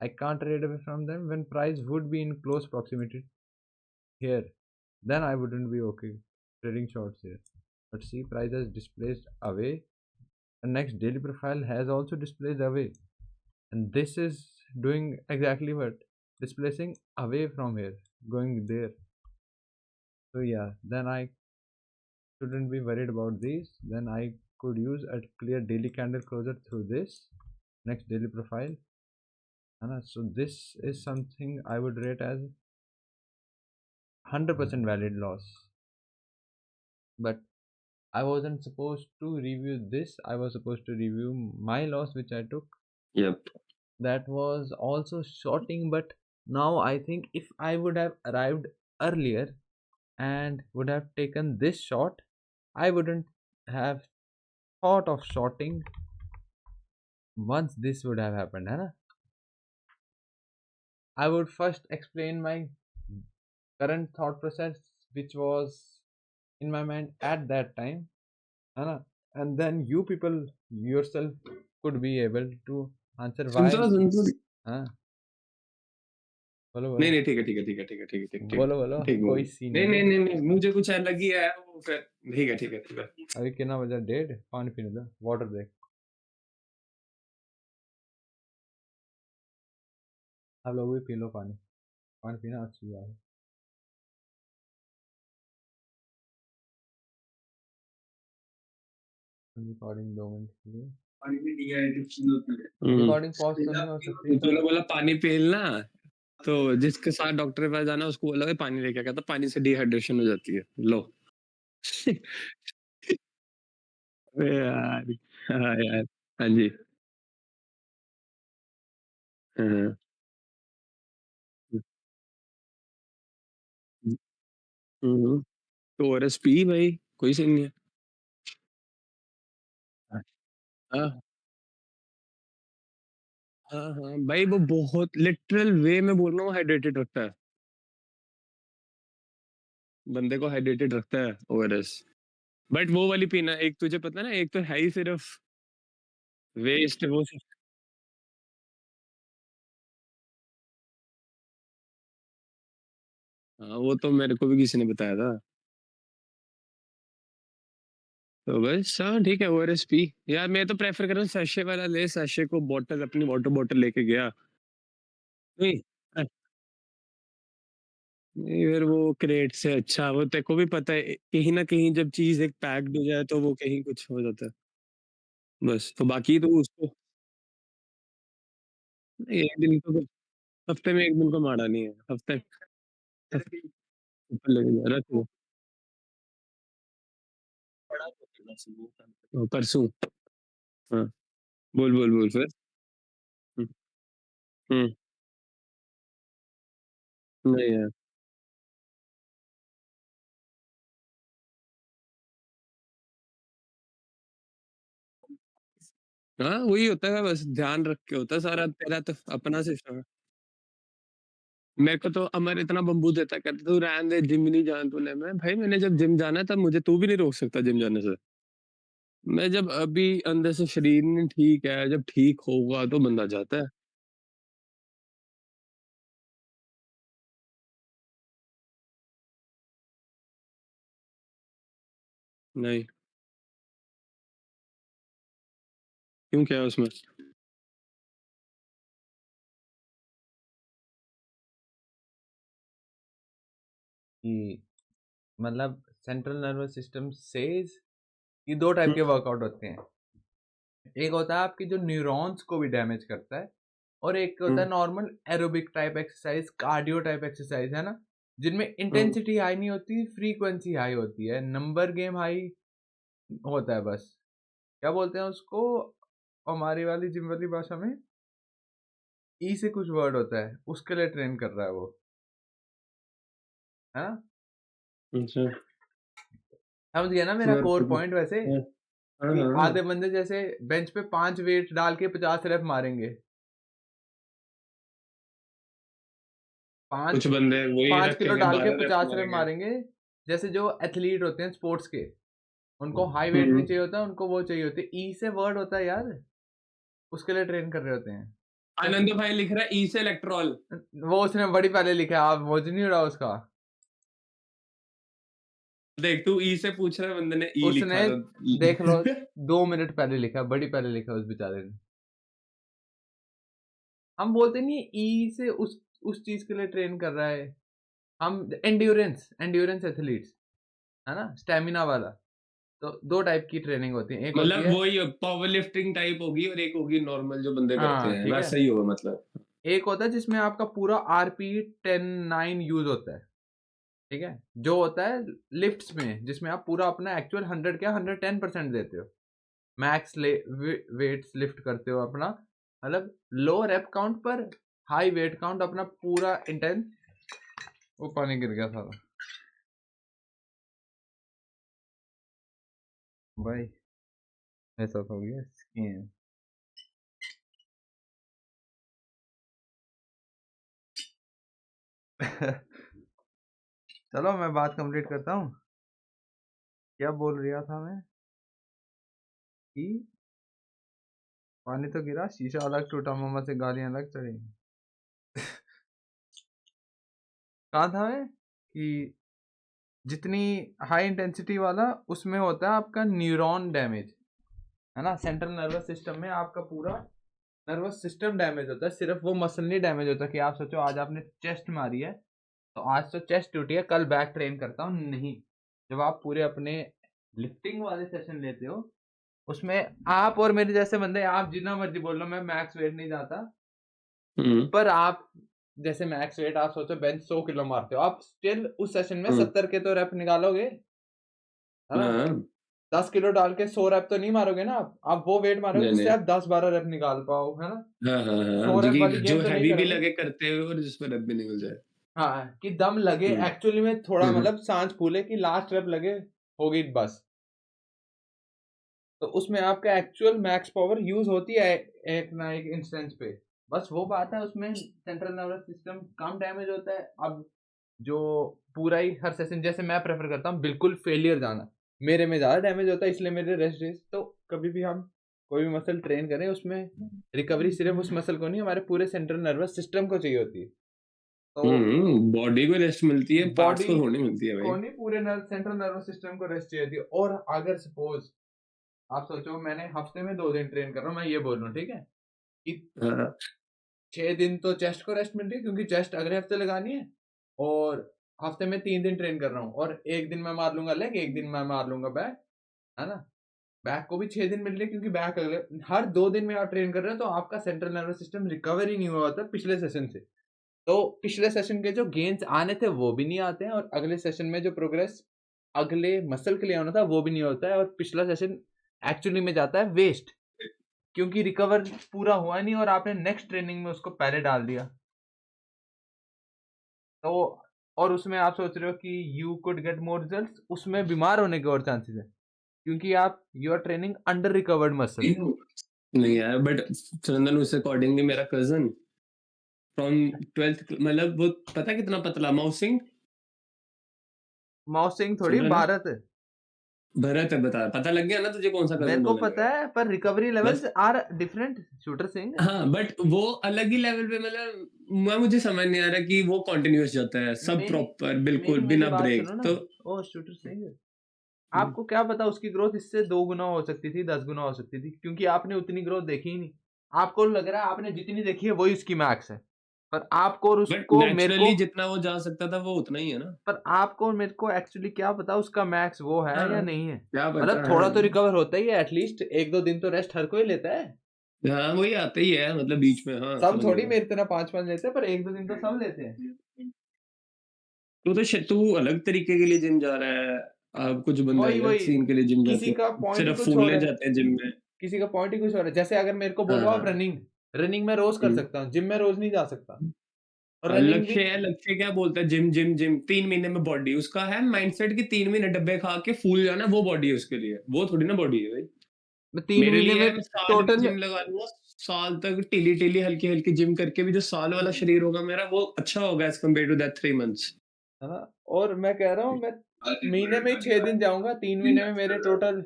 I can't trade away from them when price would be in close proximity here. Then I wouldn't be okay trading shorts here. But see, price has displaced away. The next daily profile has also displaced away. And this is doing exactly what? Displacing away from here, going there. So yeah, then I shouldn't be worried about these. Then I could use a clear daily candle closer through this next daily profile. So this is something I would rate as 100% valid loss. But I wasn't supposed to review this. I was supposed to review my loss which I took. Yup, That was also shorting, but now I think if I would have arrived earlier and would have taken this short, I wouldn't have thought of shorting once this would have happened, है ना. I would first explain my current thought process which was in my mind at that time, है ना. And then you people yourself could be able to answer why. सुन तो, हाँ, बोलो नहीं, बोलो नहीं, ठीक है, ठीक है, ठीक है, ठीक है, ठीक है, ठीक, ठीक, बोलो बोलो, ठीक बोल। कोई सीन नहीं, नहीं नहीं, है. नहीं, नहीं, मुझे कुछ अलग ही आया वो फिर, ठीक है, ठीक है, ठीक है। अभी कितना बजा, 1:30. पानी पीने दो, वाटर ब्रेक. आप लोग भी पी लो पानी. पानी पीना अच्छी बात है. रिकॉर्डिंग 2 मिनट के लिए. पानी भी डिहाइड्रेशन होती है। रिकॉर्डिंग पॉज तो नहीं हो सकती तो सर. तूने बोला पानी पीलना, तो जिसके साथ डॉक्टर के पास जाना उसको बोला पानी लेके आ, कहता पानी से डिहाइड्रेशन हो जाती है, लो। अरे यार, हाँ यार, हाँ जी, हाँ, हाँ, हम्म, तो ओआरएस पी भाई, कोई सीन नहीं है। हाँ, हाँ, हाँ, भाई वो बहुत लिटरल वे में बोल रहा हूँ, हाइड्रेटेड रखता है, बंदे को हाइड्रेटेड रखता है ओआरएस। बट वो वाली पीना, एक तुझे पता है ना, एक तो है ही सिर्फ वेस्ट वो हाँ, वो तो मेरे को भी किसी ने बताया था। तो बस हाँ ठीक है, ओआरएस पी। यार मैं तो प्रेफर कर रहा हूँ सैशे वाला ले, सैशे को बॉटल, अपनी वाटर बॉटल लेके गया। नहीं, नहीं, फिर वो क्रेट से अच्छा, वो तेरे को भी पता है, कहीं न कहीं जब चीज़ एक पैक्ड हो जाए तो वो कहीं कुछ हो जाता है। बस, तो बाकी तो उसको नहीं, 1 दिन को तो हफ्ते में 1 दिन को माड़ा नहीं है। हफ्ते ऊपर लगेगा, रख लो। परसों, हाँ, बोल फिर? हुँ, हुँ, नहीं यार। हाँ, वही होता है बस ध्यान रख के होता है सारा, तेरा तो अपना सिस्टम है। मेरे को तो अमर इतना बम्बू देता है, कहता तू रहने दे, जिम नहीं जाना तूने। मैं भाई मैंने जब जिम जाना है तब मुझे तू भी नहीं रोक सकता जिम जाने से। मैं जब अभी अंदर से शरीर नहीं ठीक है, जब ठीक होगा तो बंदा जाता है। नहीं, क्यों क्या है उसमें? कि मतलब सेंट्रल नर्वस सिस्टम सेज कि दो टाइप हुँ, के वर्कआउट होते हैं। एक होता है आपकी जो न्यूरॉन्स को भी डैमेज करता है, और एक हुँ, होता है normal aerobic type exercise, cardio type exercise, है ना, जिनमें हुँ। इंटेंसिटी हाई नहीं होती, फ्रीक्वेंसी हाई होती है, नंबर गेम हाई होता है बस। क्या बोलते हैं उसको हमारी वाली जिम वाली भाषा में? ई से कुछ वर्ड होता है, उसके लिए ट्रेन कर रहा है वो, है ना? अच्छा, समझ गया ना मेरा मेरे कोर को भी पॉइंट वैसे? हाँ, हाँ, कि हाँ। आधे बंदे जैसे बेंच पे 5 वेट डाल के 50 रेप मारेंगे। 5 कुछ बंदे वही 5 किलो रखेंगे डाल के 12 रेप्स 50 रेप मारेंगे। मारेंगे। जैसे जो एथलीट होते हैं स्पोर्ट्स के, उनको हाई वेट नहीं हुँ। चाहिए होता, उनको वो चाहिए होती है, ई से वर्ड होता है यार, उसके लिए ट्रेन कर रहे होते हैं। कैसे? आनंद भाई लिख रहा है ई से इलेक्ट्रॉल। वो उसने बड़ी पहले लिखा है, आप मुझे नहीं उड़ा उसका। देख तू ई से पूछ रहा है, बंदे ने ई उसने लिखा तो देख लो 2 मिनट पहले लिखा, बड़ी पहले लिखा उस बेचारे ने। हम बोलते नहीं ई से उस चीज के लिए ट्रेन कर रहा है। हम एंड्योरेंस एंड्योरेंस एथलीट्स, है ना, स्टेमिना वाला। तो दो टाइप की ट्रेनिंग होती है, एक होती मतलब है, वही पावर लिफ्टिंग टाइप होगी और एक होगी नॉर्मल जो बंदे करते हाँ हैं, ठीक है, वैसा ही होगा मतलब। एक होता है जिसमें आपका पूरा आरपी 10-9 यूज होता है, ठीक है, जो होता है लिफ्ट्स में, जिसमें आप पूरा अपना एक्चुअल 100 क्या 110% देते हो, मैक्स वेट्स लिफ्ट करते हो अपना, मतलब लो रेप काउंट पर हाई वेट काउंट अपना पूरा इंटेंस। वो पानी गिर गया सारा भाई, ऐसा तो हो गया स्कैम। चलो मैं बात कंप्लीट करता हूँ। क्या बोल रहा था मैं कि पानी तो गिरा, शीशा अलग टूटा, मम्मा से गालियां अलग चढ़ी। कहा था मैं कि जितनी हाई इंटेंसिटी वाला, उसमें होता है आपका न्यूरॉन डैमेज, है ना, सेंट्रल नर्वस सिस्टम में आपका पूरा नर्वस सिस्टम डैमेज होता है, सिर्फ वो मसल नहीं डैमेज होता। कि आप सोचो आज आपने चेस्ट मारी है, तो आज तो चेस्ट टूटी है, कल बैक ट्रेन करता हूँ, नहीं। जब आप पूरे अपने लिफ्टिंग वाले सेशन लेते हो, उसमें आप और मेरे जैसे बंदे, आप जितना मर्जी बोल लो मैं मैक्स वेट नहीं जाता, हुँ, पर आप जैसे मैक्स वेट आप सोचो बेंच 100 किलो मारते हो, आप स्टिल उस सेशन में हुँ, 70 के तो रेप निकालोगे, है ना। हाँ। 10 किलो डाल के 100 रेप तो नहीं मारोगे ना, आप वो वेट मारोगे नहीं, जिससे नहीं। आप 10-12 रेप निकाल पाओ, है ना। हाँ, हाँ, हाँ, 100 जो रेप कि वाली जो गेम तो नहीं हेवी भी करोगे। लगे करते हुए और जिसमें रब भी निकल जाए। हाँ, कि दम लगे हुँ, एक्चुअली में, थोड़ा हुँ, हुँ, मतलब सांस फूले कि लास्ट रेप लगे, होगी बस। तो उसमें आपका एक्चुअल मैक्स पावर यूज होती है एक ना एक इंस्टेंस पे। बस वो बात है, उसमें सेंट्रल नर्वस सिस्टम कम डैमेज होता है। अब जो पूरा ही हर सेशन, जैसे मैं प्रेफर करता हूँ बिल्कुल फेलियर जाना, मेरे में ज़्यादा डैमेज होता है, इसलिए मेरे रेस्ट डेज। तो कभी भी हम कोई भी मसल ट्रेन करें, उसमें रिकवरी सिर्फ उस मसल को नहीं, हमारे पूरे सेंट्रल नर्वस सिस्टम को चाहिए होती है। तो बॉडी को रेस्ट मिलती है, पार्ट्स बॉडी को थोड़ी मिलती है को भाई। नहीं, पूरे सेंट्रल नर्वस सिस्टम को रेस्ट चाहिए होती है। और अगर सपोज आप सोचो मैंने हफ्ते में 2 दिन ट्रेन कर रहा हूँ, मैं ये बोल रहा हूँ ठीक है, कि हाँ, 6 दिन तो चेस्ट को रेस्ट मिल रही है, क्योंकि चेस्ट अगले हफ्ते लगानी है, और हफ्ते में 3 दिन ट्रेन कर रहा हूँ और एक दिन मैं मार लूंगा लेग, एक दिन मैं मार लूंगा बैक, है ना। बैक को भी 6 दिन मिल रहे क्योंकि बैक अगले हर 2 दिन में आप ट्रेन कर रहे हो, तो आपका सेंट्रल नर्वस सिस्टम रिकवर ही नहीं हुआ होता पिछले सेशन से। तो पिछले सेशन के जो गेन्स आने थे वो भी नहीं आते हैं, और अगले सेशन में जो प्रोग्रेस अगले मसल के लिए होना था वो भी नहीं होता है, और पिछला सेशन एक्चुअली में जाता है वेस्ट, क्योंकि रिकवर पूरा हुआ नहीं और आपने नेक्स्ट ट्रेनिंग में उसको पहले डाल दिया। तो और उसमें आप सोच रहे हो कि you could get more results, उसमें बीमार होने के और चांसेस है, क्योंकि आप you are training under recovered muscle. नहीं यार, बट चंदन उस अकॉर्डिंगली मेरा कजन फ्रॉम 12th मतलब वो पता कितना पतला, माउसिंग माउसिंग थोड़ी सुन रहा है ना? भारत है, भरत है, बता, पता लग गया ना तुझे कौन सा मेरे कजन को बोला पता मेरा? है, पर रिकवरी लेवल्स बस आर डिफरेंट शूटर सिंह। हाँ, बट वो अलग ही लेवल पे, मतलब मुझे समझ नहीं आ रहा कि वो कंटिन्यूअस जाता है सब मेरी प्रॉपर बिल्कुल मेरी बिना बात ब्रेक सुनो ना। तो। ओ शूटर सिंह, आपको क्या पता उसकी ग्रोथ इससे 2 गुना हो सकती थी, 10 गुना हो सकती थी, क्योंकि आपने उतनी ग्रोथ देखी ही नहीं। आपको लग रहा है आपने जितनी देखी है वही उसकी मैक्स है, पर आपको और बट उसको मेरे को, नेचुरली जितना वो जा सकता था वो उतना ही है ना। पर आपको और मेरे को एक्चुअली क्या पता उसका मैक्स वो है या हाँ, नहीं है। क्या मतलब पता थोड़ा तो है। रिकवर होता ही है, एटलीस्ट 1-2 दिन तो रेस्ट हर कोई लेता है। हाँ, वही आता ही है मतलब बीच में, हाँ सब समझ थोड़ी गया। मेरी तरह 5-5 लेते हैं, पर 1-2 दिन तो सब लेते हैं। तू अलग तरीके के लिए जिम जा रहा है, आप कुछ बंदे वही अलग वही सीन के लिए जिम किसी जाते का हैं, पॉइंट ही सिर्फ कुछ और फूलने है, जाते हैं जिम में। किसी का पॉइंट ही कुछ और है। जैसे अगर मेरे को बोलो आप हाँ। रनिंग, रनिंग में रोज कर हम्म। सकता हूँ, जिम में रोज नहीं जा सकता। और और रनिंग भी लक्ष्य क्या बोलता है, जिम जिम जिम 3 महीने में बॉडी, उसका है माइंडसेट कि 3 महीने डब्बे खा के फूल जाना, वो बॉडी है उसके लिए, वो थोड़ी ना बॉडी है भाई। मैं 3 मेरे महीने लिए में है, मैं साल में टोटल, जिम लगा लूंगा, साल तक टीली टीली हल्की हल्की जिम करके भी जो साल वाला शरीर होगा मेरा वो अच्छा होगा as compare to that 3 months। है ना। और मैं कह रहा हूँ मैं महीने में ही 6 दिन जाऊंगा, 3 महीने में मेरे टोटल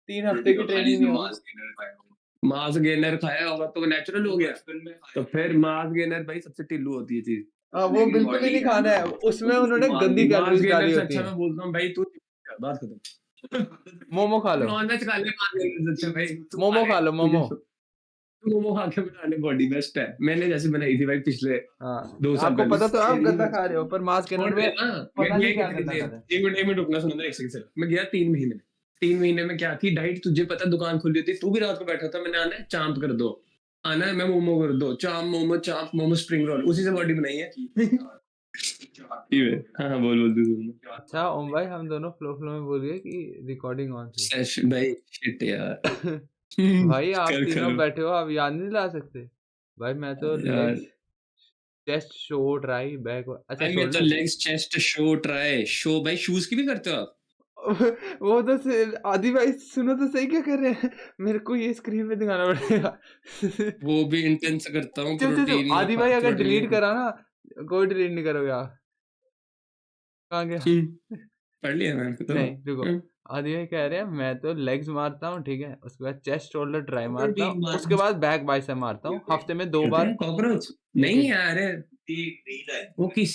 3 हफ्ते की ट्रेनिंग नहीं होगी। मास गेनर खाया होगा तो नेचुरल हो गया, तो फिर मास गेनर भाई सबसे टिल्लू होती है चीज। हाँ, वो बिल्कुल ही नहीं खाना है, उसमें उन्होंने गंदी मास कैलोरीज गेनर डाली से होती अच्छा हैं। मैं बोलता हूँ भाई, तू बात खत्म। मोमो खा लो, नॉन वेज खा ले, मास गेनर से अच्छा भाई तू खा मोमो ले। खा लो, तुझे मोमो। तू मोमो खा के बना ले, बॉडी बेस्ट है। मैंने जैसे बनाई थी भाई पिछले हाँ, 2 साल आपको पहले, पता तो है आप तेरी गंदा खा रहे हो, पर मास गेनर छोड़ में देना। मैं पता गया नहीं क्या कितनी गंदा देर, खा रहे हैं। 1 मिनट रुकना सुनो, एक सेकंड से। मैं गया 3 महीने, 3 महीने में क्या थी डाइट, तुझे पता, दुकान खुली होती, तू भी रात को बैठा था, मैंने आना है चांप कर दो, आना है मैं मोमो कर दो, चांप मोमो स्प्रिंग रोल, उसी से बॉडी बनाई है। हाँ हाँ, बोल बोल तू। अच्छा ओम भाई, हम दोनों फ्लो फ्लो में बोल गए कि रिकॉर्डिंग ऑन थी। भाई शिट यार। भाई आप कर तीनों करो बैठे हो, आप याद नहीं ला सकते। भाई मैं तो यार। Legs, chest, show, try, back, अच्छा भाई मैं तो shoulder. Legs chest show try show, भाई शूज की भी करते हो आप? वो तो आदि भाई सुनो तो सही, क्या कर रहे हैं, मेरे को ये स्क्रीन पे दिखाना पड़ेगा। वो भी इंटेंस करता हूँ, चुप चुप चुप, प्रोटीन आदि भाई अगर डिलीट प्रोटीन। करा ना, कोई डिलीट नहीं करोगे आप। कहाँ गया? पढ़ लिया मैंने तो। नहीं रुको, आदि भाई कह रहे हैं मैं तो लेग्स मारता हूँ, ठीक है, उसके बाद चेस्ट, शोल्डर, ट्राई मारता प्रोटीन हूँ, मार उसके बाद बैक बाइसेप मारता हूँ, हफ्ते में 2 कहते बार। हैं कॉकरोच। एक नहीं एक यार,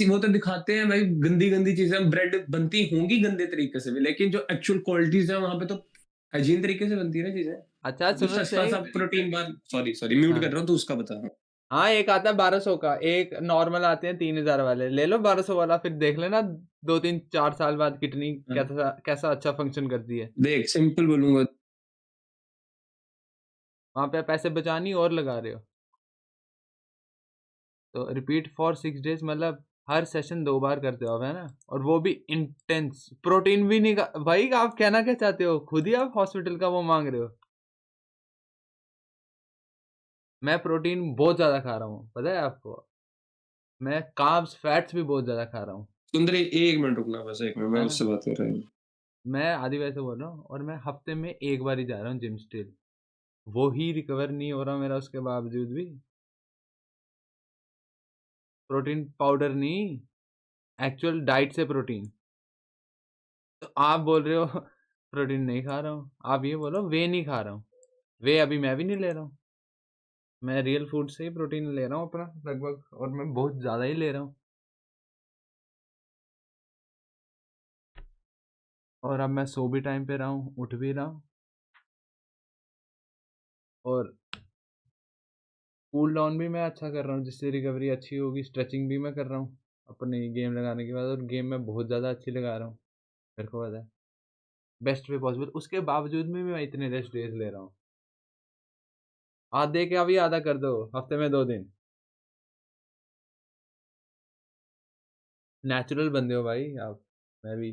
वो तो दिखाते हैं भाई, गंदी गंदी चीजें ब्रेड बनती होंगी गंदे तरीके से भी, लेकिन जो एक्चुअल क्वालिटीज है वहां पे तो हाइजीन तरीके से बनती है ना चीजें। अच्छा जो सुनो तो सस्ता सही। सा protein bar, sorry sorry mute हाँ कर रहा हूँ, तो उसका बता रहा हूँ। हाँ, एक आता है 1200 का, एक नॉर्मल आते हैं 3000 वाले, ले लो 1200 वाला, फिर देख लेना 2-3-4 साल बाद कितनी हाँ, कैसा कैसा अच्छा फंक्शन करती है। देख सिंपल बोलूंगा। वहां पे पैसे बचानी और लगा रहे हो। तो रिपीट फॉर 6 days, मतलब हर सेशन 2 बार करते हो आप, है ना, और वो भी इंटेंस, प्रोटीन भी नहीं भाई आप कहना क्या चाहते हो, खुद ही आप हॉस्पिटल का वो मांग रहे हो। मैं प्रोटीन बहुत ज्यादा खा रहा हूँ, पता है आपको, मैं कार्ब्स फैट्स भी बहुत ज्यादा खा रहा हूँ, सुंदर 1 मिनट रुकना, बस 1 मिनट, मैं है ना। उससे बात कर रहा हूँ। मैं आदि वैसे बोल रहा हूँ, और मैं हफ्ते में 1 बार ही जा रहा हूँ जिम स्टिल, वो ही रिकवर नहीं हो रहा मेरा उसके बावजूद भी। प्रोटीन पाउडर नहीं, एक्चुअल डाइट से प्रोटीन। तो आप बोल रहे हो प्रोटीन नहीं खा रहा हूँ, आप ये बोलो वे नहीं खा रहा हूँ, वे अभी मैं भी नहीं ले रहा हूँ, मैं रियल फूड से ही प्रोटीन ले रहा हूँ अपना लगभग, और मैं बहुत ज़्यादा ही ले रहा हूँ। और अब मैं सो भी टाइम पे रहा हूँ, उठ भी रहा हूँ, और कूल डाउन भी मैं अच्छा कर रहा हूँ, जिससे रिकवरी अच्छी होगी, स्ट्रेचिंग भी मैं कर रहा हूँ अपनी गेम लगाने के बाद, और गेम में बहुत ज़्यादा अच्छी लगा रहा हूँ, मेरे को पता है, बेस्ट वे पॉसिबल। उसके बावजूद में भी मैं इतने रेस्ट डेज ले रहा हूँ। आधे के अभी आधा कर दो, हफ्ते में 2 दिन। नेचुरल बंदे हो भाई आप, मैं भी।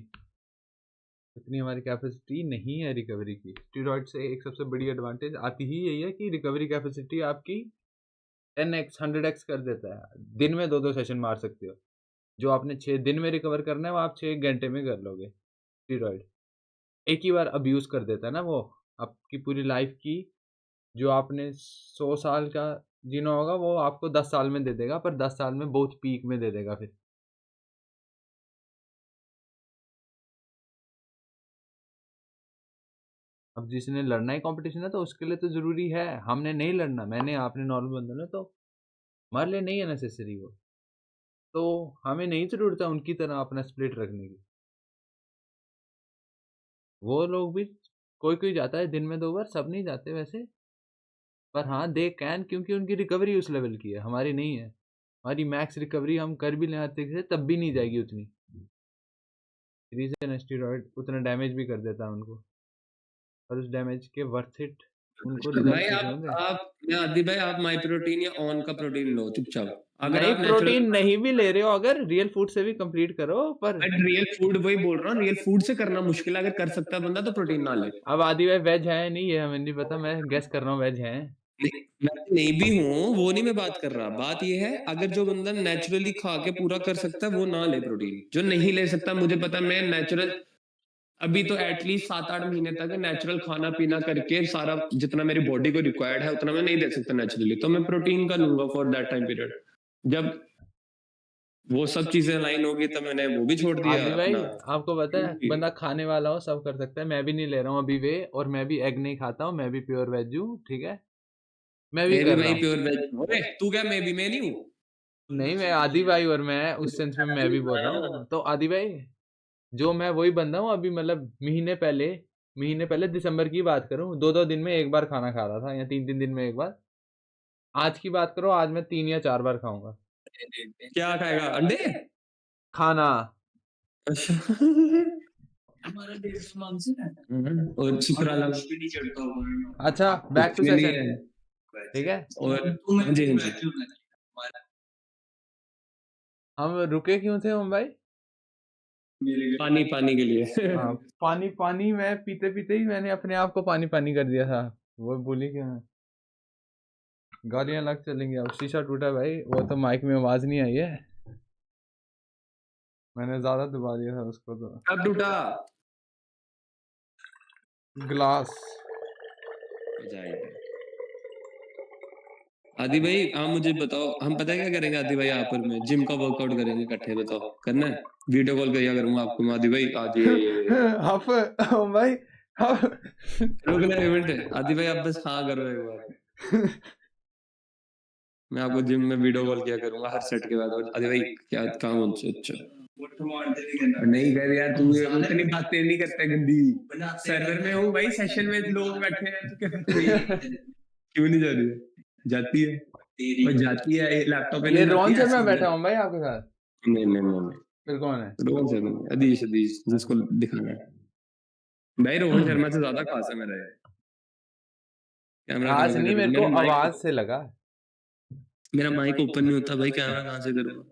इतनी हमारी कैपेसिटी नहीं है रिकवरी की। स्टेरॉइड से एक सबसे बड़ी एडवांटेज आती ही यही है कि रिकवरी कैपेसिटी आपकी 10x 100x कर देता है। दिन में 2-2 सेशन मार सकते हो। जो आपने 6 दिन में रिकवर करना है वो आप 6 घंटे में कर लोगे। स्टेरॉइड एक ही बार अब्यूज कर देता है ना, वो आपकी पूरी लाइफ की जो आपने 100 साल का जीना होगा वो आपको 10 साल में दे देगा, पर 10 साल में बहुत पीक में दे देगा फिर। अब जिसने लड़ना ही कंपटीशन है तो उसके लिए तो जरूरी है। हमने नहीं लड़ना, मैंने, आपने, नॉर्मल बंदों ने, तो हमारे लिए नहीं है नेसेसरी वो। तो हमें नहीं जरूरत है उनकी तरह अपना स्प्लिट रखने की। वो लोग भी कोई कोई जाता है दिन में 2 बार, सब नहीं जाते वैसे, पर हाँ दे कैन, क्योंकि उनकी रिकवरी उस लेवल की है, हमारी नहीं है। हमारी मैक्स रिकवरी हम कर भी लें से तब भी नहीं जाएगी उतनी। रीजन स्टेरॉइड उतना डैमेज भी कर देता है उनको, और उस डैमेज के वर्थ इट उनको भाई रिजल्ट आप दिखेंगे। आप मैं आदि भाई आप माई प्रोटीन या ऑन का प्रोटीन लो चुपचाप। अगर नहीं, आप प्रोटीन नेचुरल नहीं भी ले रहे हो अगर, रियल फूड से भी कंप्लीट करो। पर रियल फूड, वही बोल रहा हूँ, रियल फूड से करना मुश्किल है। अगर कर सकता है बंदा तो प्रोटीन ना ले। अब आदि भाई वेज है नहीं, है हमें नहीं पता, मैं गेस कर रहा हूँ वेज है। मैं नहीं भी हूँ, वो नहीं मैं बात कर रहा। बात ये है अगर जो बंदा नेचुरली खा के पूरा कर सकता है वो ना ले प्रोटीन। जो नहीं ले सकता, मुझे पता, मैं नेचुरल अभी तो एटलीस्ट 7-8 महीने तक नेचुरल खाना पीना करके सारा जितना मेरी बॉडी को रिक्वायर्ड है उतना मैं नहीं दे सकता नेचुरली, तो मैं प्रोटीन का लूंगा फॉर दैट टाइम पीरियड। जब वो सब चीजें अलाइन होगी तब मैंने वो भी छोड़ दिया आदि भाई अपना। आपको पता है, बंदा खाने वाला हो सब कर सकता है। मैं भी नहीं ले रहा हूँ अभी वे, और मैं भी एग नहीं खाता हूँ, मैं भी प्योर वेज हूँ, ठीक है, मैं भी मैं भी कर रहा भाई हूँ। Pure veg. तू क्या, मैं भी मैं नहीं हूँ। नहीं, मैं आदि भाई, और मैं उस सेंस में मैं भी बोल रहा हूँ। तो आदि भाई जो मैं वही बंदा हूँ अभी, मतलब महीने पहले दिसंबर की बात करूँ, 2-2 दिन में एक बार खाना खा रहा था, या 3-3 दिन में एक बार। आज की बात करो, आज मैं 3 या 4 बार खाऊंगा क्या खाएगा, अंडे? खाना। अच्छा। और शुक्राला अच्छा, बैक टू कुछ भी नहीं सेशन, है। ठीक है। और हाँ जी हाँ जी। हम रुके क्यों थे हम भाई? पानी पानी के लिए। हाँ, पानी पानी, मैं पीते पीते ही मैंने अपने आप को पानी पानी कर दिया था। वो भूली क्यों है? गालियां लग चलेंगी। अब शीशा टूटा भाई, वो तो माइक में आवाज नहीं आई है, मैंने ज्यादा दबा दिया था उसको। तो कब टूटा? ग्लास। आदि भाई आप मुझे बताओ, हम पता है क्या करेंगे आदि भाई? यहाँ पर में जिम का वर्कआउट करेंगे इकट्ठे। बताओ करना है? वीडियो कॉल करिया करूंगा आपको मैं आदि भाई आज ये। आप भाई आप रुक ना एक मिनट आदि भाई, आप बस हाँ करो एक बार। मैं आपको जिम में वीडियो कॉल किया करूंगा हर सेट के बाद। और आदि भाई क्या काम हो? अच्छा नहीं कर यार, तू उतनी बातें नहीं करते गंदी। सर्वर में हूँ भाई, सेशन में लोग बैठे हैं, तो क्या क्यों नहीं जा रही है? जाती है और जाती है, लैपटॉप पे ये नहीं जाती रोहन है से ऐसे मैं ही बैठा जाती हूँ भाई आपके साथ। है। नहीं नहीं नहीं नहीं, फिर कौन है? रोहन शर्मा नहीं, अदीश अदीश जिसको दिखाना है। भाई रोहन शर्मा से ज्यादा खास है मेरा ये। कैमरा कहाँ खास से नहीं, करूँ? मेरे को आवाज से लगा। मेरा माइक ओपन नहीं होता भाई, कैमरा कहाँ से करूँ?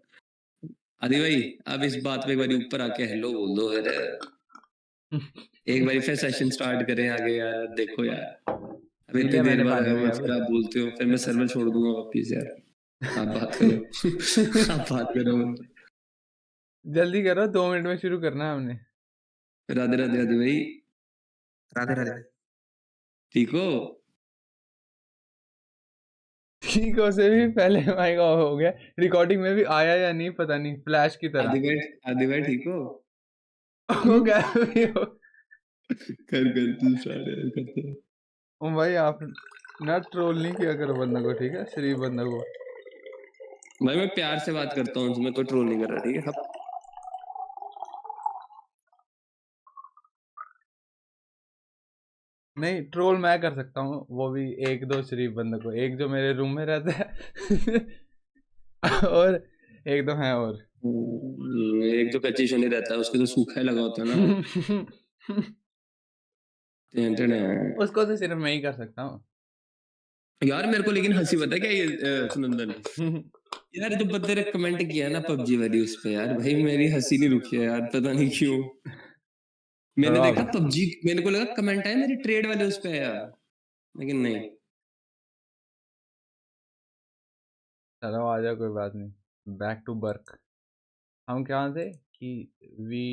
आदि भाई अब इस बात पे एक बार ऊपर आके हेलो बोल दो फिर। एक बार फिर सेशन स्टार्ट करें आगे यार। देखो यार अब इतनी देर बाद आया हूँ, फिर आप बोलते हो, फिर मैं सर्वर छोड़ दूंगा वापिस यार। आप बात करो। आप बात करो। जल्दी करो, 2 मिनट में शुरू करना है हमने। राधे राधे आदि भाई। राधे राधे। ठीक हो? ठीक हो से भी पहले माइक ऑफ हो गया। रिकॉर्डिंग में भी आया या नहीं पता नहीं, फ्लैश की तरह। आदि भाई ठीक हो? हो गया भी हो। कर कर तू स्टार्ट करते। ओ भाई आप ना ट्रोल नहीं किया करो बंदा को, ठीक है, शरीफ बंदा को। भाई मैं प्यार से बात करता हूँ, मैं कोई ट्रोल नहीं कर रहा, ठीक है सब। नहीं, ट्रोल मैं कर सकता हूँ, वो भी 1-2 शरीफ बंदे को, एक जो मेरे रूम में रहता है और 1-2 हैं और। एक जो कच्ची शनि रहता है उसके तो सूखा ही लगा होता है ना। उसको तो सिर्फ मैं ही कर सकता हूँ। यार मेरे को लेकिन हंसी पता है क्या ये सुनंदन यार जो बंदे ने कमेंट किया ना पबजी वाली उस पे यार भाई मेरी हंसी नहीं रुकी है यार पता नहीं क्यों। मैंने देखा पबजी मेरे को लगा कमेंट आया मेरी ट्रेड वाले उस पे है यार लेकिन नहीं। चलो आ जाओ, कोई बात नहीं, बैक टू वर्क। हम क्या थे कि we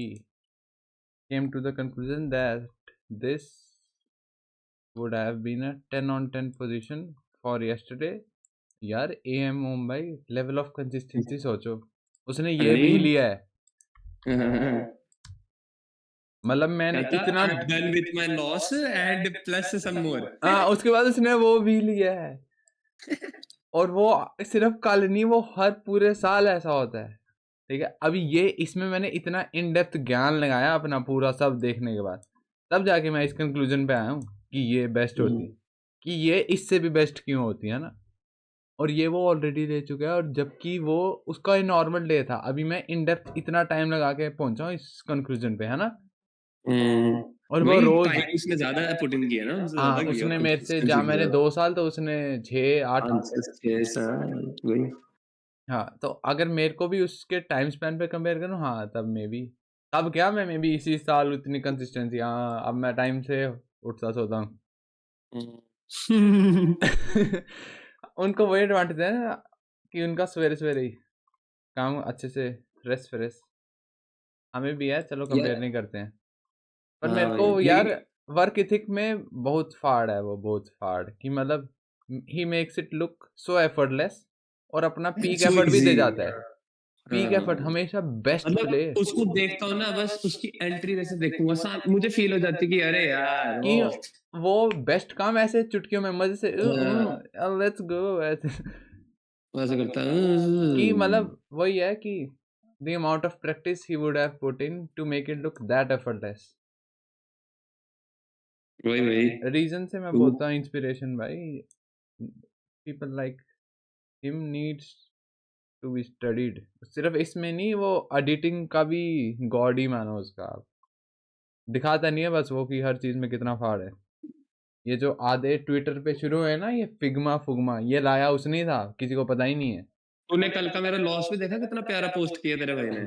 came to the conclusion that this would have been a 10 on 10 position for yesterday। यार AM Mumbai level of consistency सोचो, उसने ये भी लिया है। मतलब मैंने इतना done with my loss and plus some more। उसके बाद उसने वो भी लिया है। और वो सिर्फ कल नहीं, वो हर पूरे साल ऐसा होता है। ठीक है, अभी ये इसमें मैंने इतना इन डेप्थ ज्ञान लगाया अपना पूरा सब देखने के बाद, तब जाके मैं इस कंक्लूजन पे आया हूँ कि ये बेस्ट होती, कि ये इससे भी बेस्ट क्यों होती है ना। और ये वो ऑलरेडी ले चुका है, और जबकि वो उसका नॉर्मल डे था। अभी मैं इन डेप्थ इतना टाइम लगा के पहुंचा हूँ इस कंक्लूजन पे, है ना। और वो रोज उसने ज्यादा पुट इन किया ना उनसे हाँ, ज्यादा किया उसने मेरे से मैंने 2 साल तो उसने 6-8 वही। हाँ, तो अगर मेरे को भी उसके टाइम स्पैन पे कंपेयर करूँ, हाँ तब मे बी, तब क्या मैं मे बी इसी साल उतनी कंसिस्टेंसी, हाँ अब मैं टाइम से उठता सोता हूँ। उनको वही एडवांटेज है ना कि उनका सवेरे सवेरे ही काम अच्छे से फ्रेश फ्रेश, हमें भी है, चलो कंपेयर नहीं करते हैं। पर हाँ मेरे भाई, को यार वर्क इथिक में बहुत फाड़ है वो, बहुत फाड़ कि मतलब he makes it look so effortless, और अपना पीक so एफर्ट भी दे easy। जाता है। पीक एफर्ट हमेशा बेस्ट प्ले, मतलब उसको देखता हूँ ना बस उसकी एंट्री वैसे देखूंगा मुझे फील हो जाती है कि अरे यार कि वो बेस्ट काम ऐसे चुटकियों में मजे से लेट्स गो ऐसे वैसे करता कि मतलब वही है कि the amount of practice he would have put in to make it look that effortless। वही रीजन से मैं बोलता हूँ इंस्पिरेशन भाई, people like him needs to be studied। सिर्फ इसमें नहीं, वो एडिटिंग का भी गॉड ही मानो उसका। दिखाता नहीं है बस वो कि हर चीज में कितना फाड़ है। ये जो आधे ट्विटर पे शुरू है ना, ये फिग्मा फुग्मा, ये लाया उसने ही था, किसी को पता ही नहीं है। तूने कल का मेरा लॉस भी देखा कितना प्यारा पोस्ट किया तेरे भाई ने।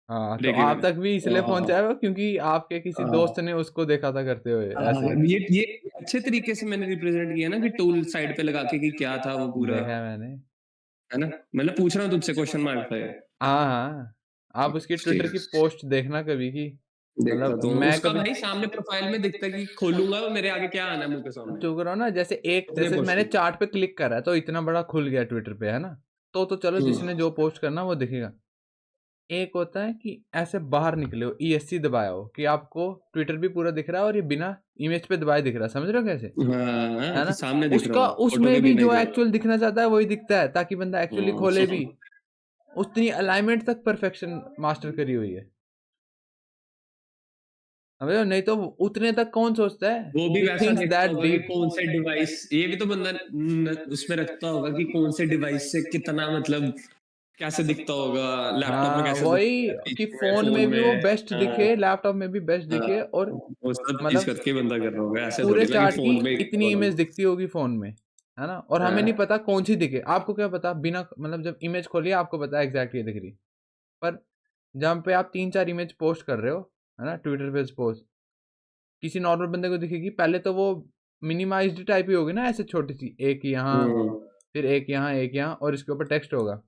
हाँ, तो आप तक भी इसलिए पहुंचा है वो क्योंकि आपके किसी दोस्त ने उसको देखा था करते हुए ऐसे। ये अच्छे तरीके से मैंने रिप्रेजेंट किया ना कि टूल साइड पे लगा के कि क्या था वो पूरा, देखा है मैंने, है ना। मतलब पूछ रहा हूँ तुझसे क्वेश्चन मार्क था। हाँ हाँ, आप उसकी ट्विटर की पोस्ट देखना कभी की, मतलब मैं उसका कभी भाई सामने प्रोफाइल में दिखता है कि खोलूंगा वो मेरे आगे क्या आना है मुंह के सामने। जो करो ना, जैसे जैसे मैंने चार्ट पे क्लिक करा तो इतना बड़ा खुल गया ट्विटर पे, है ना। तो चलो जिसने जो पोस्ट करना वो दिखेगा। एक होता है कि ऐसे बाहर निकले हो, ESC दबाया हो कि आपको ट्विटर भी पूरा दिख रहा है और ये बिना इमेज पे दबाए दिख रहा है, समझ रहे हो कैसे, है ना। सामने दिख उसका उसमें भी जो एक्चुअल दिखना चाहता है वही दिखता है, ताकि बंदा एक्चुअली खोले भी। उतनी अलाइनमेंट तक परफेक्शन मास्टर करी हुई है, समझ नहीं तो उतने तक कौन सोचता है। वो भी वैसा देखता दैट होगा कि डीप, कौन से डिवाइस, ये भी तो बंदा उसमें रखता होगा कि कौन से डिवाइस से कितना मतलब कैसे दिखता होगा, लैपटॉप में कैसे वही कि फोन में भी वो बेस्ट दिखे, लैपटॉप में भी बेस्ट दिखे, और वो सब चीज मतलब करके बंदा कर रहा होगा ऐसे पूरे थोड़ी ना कि चार्ट की फोन में इतनी इमेज दिखती होगी फोन में, है ना। और हमें नहीं पता कौन सी दिखे, आपको क्या पता, बिना मतलब जब इमेज खोलिए आपको पता है एग्जैक्ट ये दिख रही। पर जहाँ पे आप 3-4 इमेज पोस्ट कर रहे हो, है ना, ट्विटर पे पोस्ट, किसी नॉर्मल बंदे को दिखेगी पहले तो वो मिनिमाइज्ड टाइप ही होगी ना, ऐसे छोटी सी, एक यहाँ फिर एक यहाँ एक यहाँ, और इसके ऊपर टेक्स्ट होगा।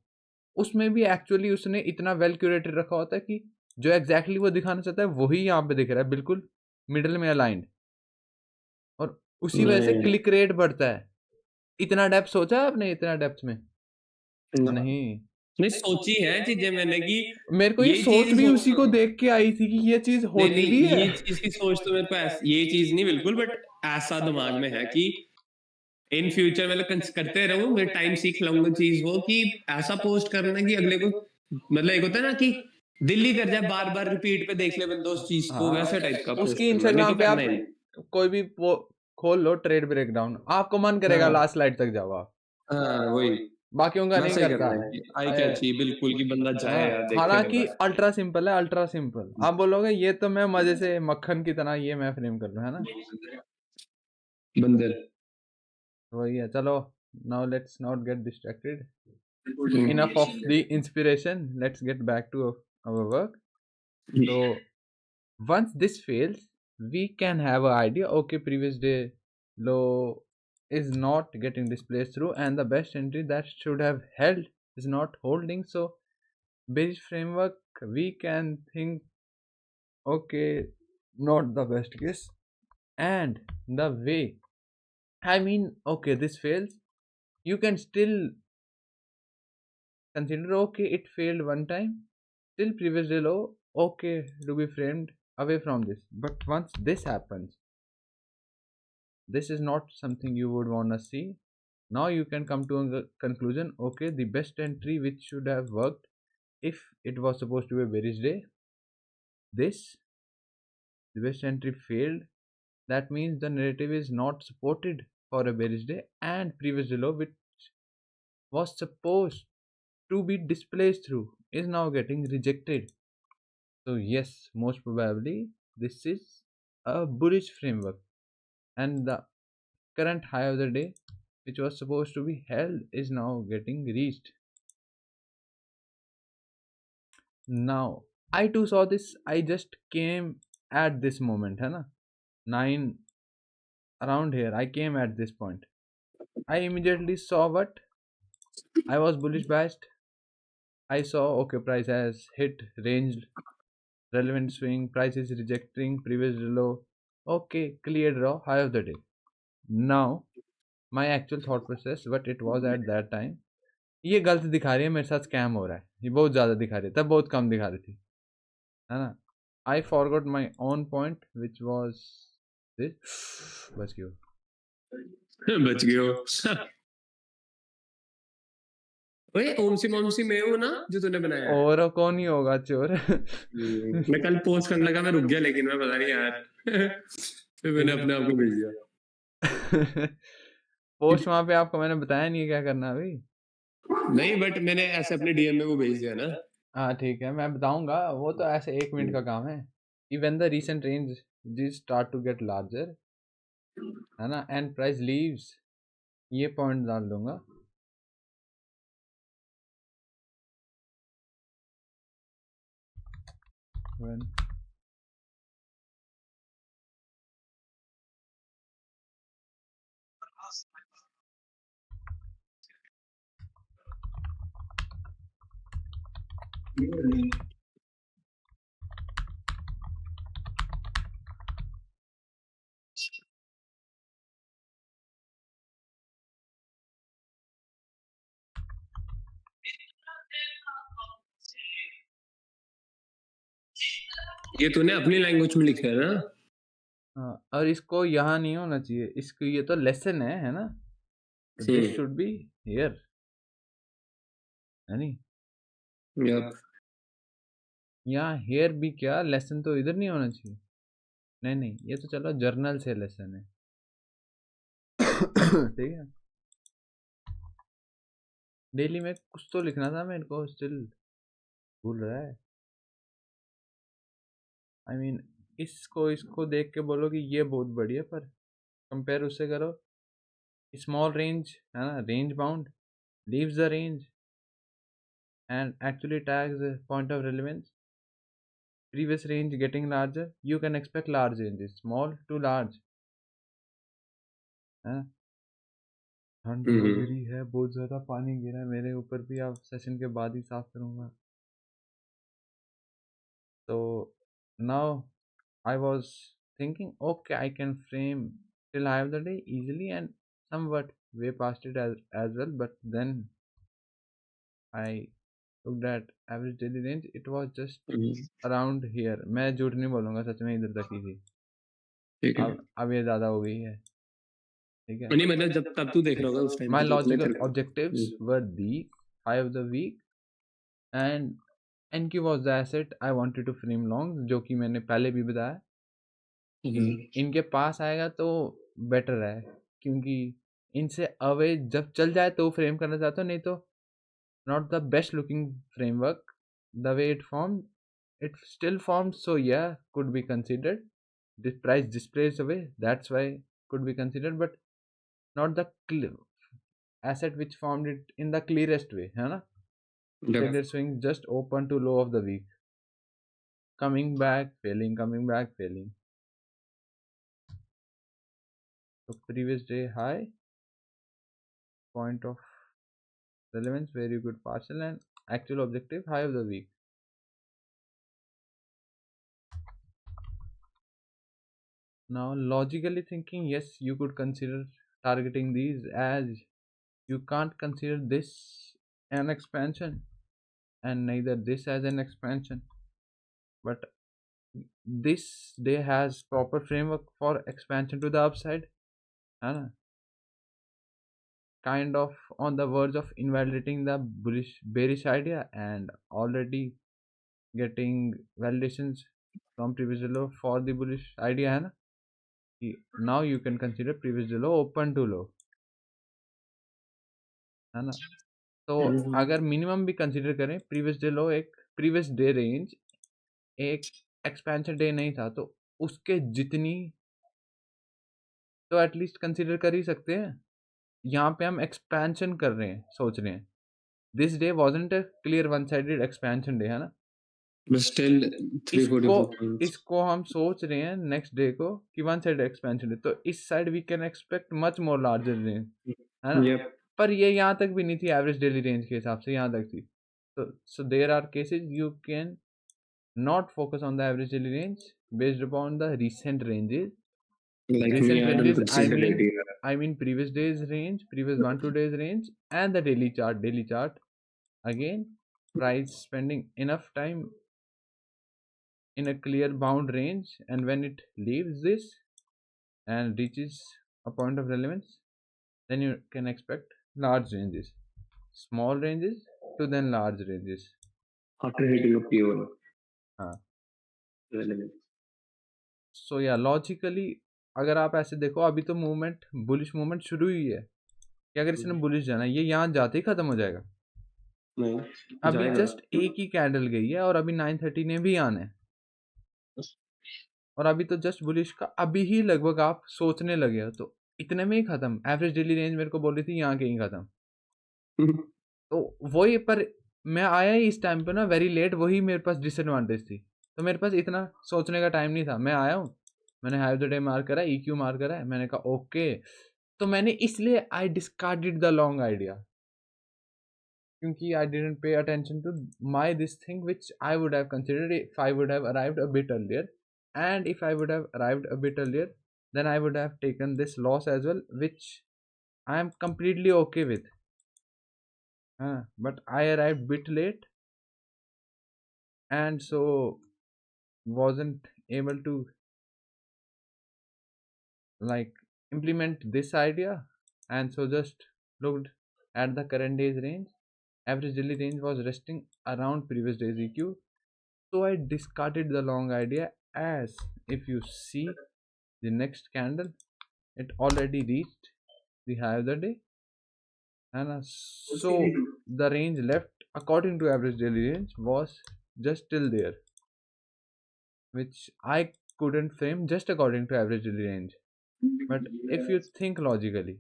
उसमें भी एक्चुअली उसने इतना वेल क्यूरेटेड रखा होता है कि जो एग्जैक्टली वो दिखाना चाहता है वही यहाँ पे दिख रहा है, बिल्कुल मिडिल में अलाइंड, और उसी वजह से क्लिक रेट बढ़ता है। इतना डेप्थ सोचा है आपने, इतना डेप्थ में नहीं सोची है चीजें मैंने कि मेरे को ये सोच भी उसी को देख के आई थी कि ये चीज होती भी है। ये चीज की सोच तो मेरे को ये चीज नहीं बिल्कुल, बट ऐसा दिमाग में है कि इन फ्यूचर मतलब करते रहूं, मैं टाइम सीख लूंगा चीज वो कि ऐसा पोस्ट करना कि अगले को मतलब एक होता है ना कि दिल्ली कर जाए, बार बार रिपीट पे देख ले बंदा उस चीज को, वैसे टाइप का उसकी इंस्टाग्राम पे आप कोई भी खोल लो ट्रेड ब्रेकडाउन, आपको मन करेगा लास्ट स्लाइड तक जाओ आप। हाँ वही बाकियों का ना नहीं सही कर करता रहा है कि आई कैची बिल्कुल कि बंदा जाए हाँ, यार देखे हालांकि बस अल्ट्रा सिंपल है, अल्ट्रा सिंपल। आप बोलोगे ये तो मैं मजे से मक्खन की तरह ये मैं फ्रेम कर लूं, है ना? बंदर वही है। चलो, now let's not get distracted. Hmm, Enough of the inspiration. Let's get back to our work. So once this fails, we can have an idea. Okay, previous day low is not getting displaced through, and the best entry that should have held is not holding. So bearish framework, we can think, okay, not the best case. And the way, I mean, okay, this fails, you can still consider, okay, it failed one time, still previous day low, okay, to be framed away from this. But once this happens, this is not something you would want to see. Now you can come to a conclusion, okay, the best entry which should have worked if it was supposed to be a bearish day, this, the best entry failed. That means the narrative is not supported for a bearish day, and previous day low which was supposed to be displaced through is now getting rejected. So yes, most probably this is a bullish framework, and the current high of the day which was supposed to be held is now getting reached. Now I too saw this. I just came at this moment, है ना? 9 around here. I came at this point. I immediately saw what I was bullish biased. I saw, okay, price has hit range relevant swing, price is rejecting previous low, okay, clear draw, high of the day. Now my actual thought process what it was at that time, ये गलत दिखा रही है, मेरे साथ scam हो रहा है, ये बहुत ज़्यादा दिखा रही है, तब बहुत कम दिखा रही थी, है ना? I forgot my own point which was this. बच गया। बच गए हो ओए ओम सी मैं हूँ ना जो तूने बनाया है और कौन ही होगा चोर? मैं कल पोस्ट करने लगा मैं रुक गया लेकिन मैं पता नहीं यार फिर मैंने अपने आप को भेज दिया पोस्ट वहां पे आपको मैंने बताया नहीं है क्या करना अभी। नहीं बट मैंने ऐसे अपने डीएम में वो भेज दिया ना हाँ ठीक है, मैं बताऊंगा, वो तो ऐसे 1 मिनट का काम है। Even the recent range this start to get larger, है ना, एंड प्राइस लीव्स, ये पॉइंट डाल दूंगा। When ये तूने अपनी लैंग्वेज में लिखा है ना हाँ, और इसको यहाँ नहीं होना चाहिए, इसको, ये तो लेसन है ना, दिस शुड बी हियर, है नहीं? यप यहाँ हेयर भी क्या, लेसन तो इधर नहीं होना चाहिए। नहीं नहीं, ये तो चलो जर्नल से लेसन है। ठीक है, डेली में कुछ तो लिखना था मेरे को, स्टिल भूल रहा है। आई मीन इसको देख के बोलो कि ये बहुत बढ़िया, पर कंपेयर उससे करो, स्मॉल रेंज है ना, range bound, leaves the range and actually tags point of relevance, previous range getting larger, you can expect large ranges, small to large, है? ठंड लग रही है, बहुत ज़्यादा पानी गिरा है मेरे ऊपर भी, अब सेशन के बाद ही साफ करूँगा। तो now I was thinking, okay, I can frame till high of the day easily and somewhat way past it as well, but then I looked at average daily range, it was just around here. मैं झूठ नहीं बोलूँगा, सच में इधर तक ही थी। ठीक है अब ये ज़्यादा हो गई है, ठीक है? नहीं मतलब जब तब तू देख रहा होगा उस टाइम My पे तो तूने logical तेरे objectives were these: high of the week and NQ was the asset I wanted to frame long, जो कि मैंने पहले भी बताया। इनके पास आएगा तो बेटर है, क्योंकि इनसे अवे जब चल जाए तो फ्रेम करना चाहते हो, नहीं तो not the best looking framework. The way it formed, it still formed, so yeah, could be considered. This price displays away, that's why could be considered, but not the asset which formed it in the clearest way, है ना? Yep. Failure swing just open to low of the week, coming back, failing, coming back, failing. So previous day high, point of relevance, very good partial, and actual objective high of the week. Now logically thinking, yes, you could consider targeting these, as you can't consider this an expansion and neither this as an expansion, but this day has proper framework for expansion to the upside, and kind of on the verge of invalidating the bearish idea and already getting validations from previous low for the bullish idea, है ना? Now you can consider previous low open to low, है ना? तो अगर minimum भी consider करें, previous day लो एक previous day range एक एक्सपेंशन डे नहीं था, तो उसके जितनी तो एटलीस्ट कंसीडर कर ही सकते हैं। यहाँ पे हम एक्सपेंशन कर रहे हैं, सोच रहे हैं this day wasn't a clear one sided expansion day, है ना? But still 344 points. इसको हम सोच रहे हैं नेक्स्ट डे को कि वन साइड एक्सपेंशन डे, तो इस side we can expect much more larger range, है ना? Yep. पर ये यहाँ तक भी नहीं थी, एवरेज डेली रेंज के हिसाब से यहाँ तक थी। तो so there are cases you can not focus on the average daily range based upon the recent ranges. Like Recent me, I don't ranges, consider it either. I mean previous days range, previous 1-2 days range, and the daily chart. Again, price spending enough time in a clear bound range, and when it leaves this and reaches a point of relevance, then you can expect large ranges, small ranges to then large ranges. After hitting a pure हाँ, relevance. सो या logically अगर आप ऐसे देखो, अभी तो movement bullish movement शुरू ही है कि अगर इसने बुलिश जाना है, ये यहाँ जाते ही खत्म हो जाएगा। नहीं, अभी जाएगा। जस्ट एक ही कैंडल गई है और अभी 930 ने भी आना है, और अभी तो जस्ट बुलिश का अभी ही लगभग आप सोचने लगे हो, तो इतने में ही खत्म। एवरेज डेली रेंज मेरे को बोल रही थी यहाँ कहीं खत्म, तो वही, पर मैं आया ही इस टाइम पे ना वेरी लेट, वही मेरे पास डिसएडवांटेज थी। तो मेरे पास इतना सोचने का टाइम नहीं था, मैं आया हूँ, मैंने high of the day mark करा, EQ मार्क करा है, मैंने कहा ओके, तो मैंने इसलिए I discarded the long idea, क्योंकि I didn't pay attention to my this thing which I would have considered if I would have arrived a bit earlier, and if I would have arrived a bit earlier then I would have taken this loss as well, which I am completely okay with. But I arrived bit late and so wasn't able to like implement this idea, and so just looked at the current day's range. Average daily range was resting around previous day's EQ, so I discarded the long idea, as if you see the next candle, it already reached the high of the day, and so the range left according to average daily range was just till there, which I couldn't frame just according to average daily range. But if you think logically,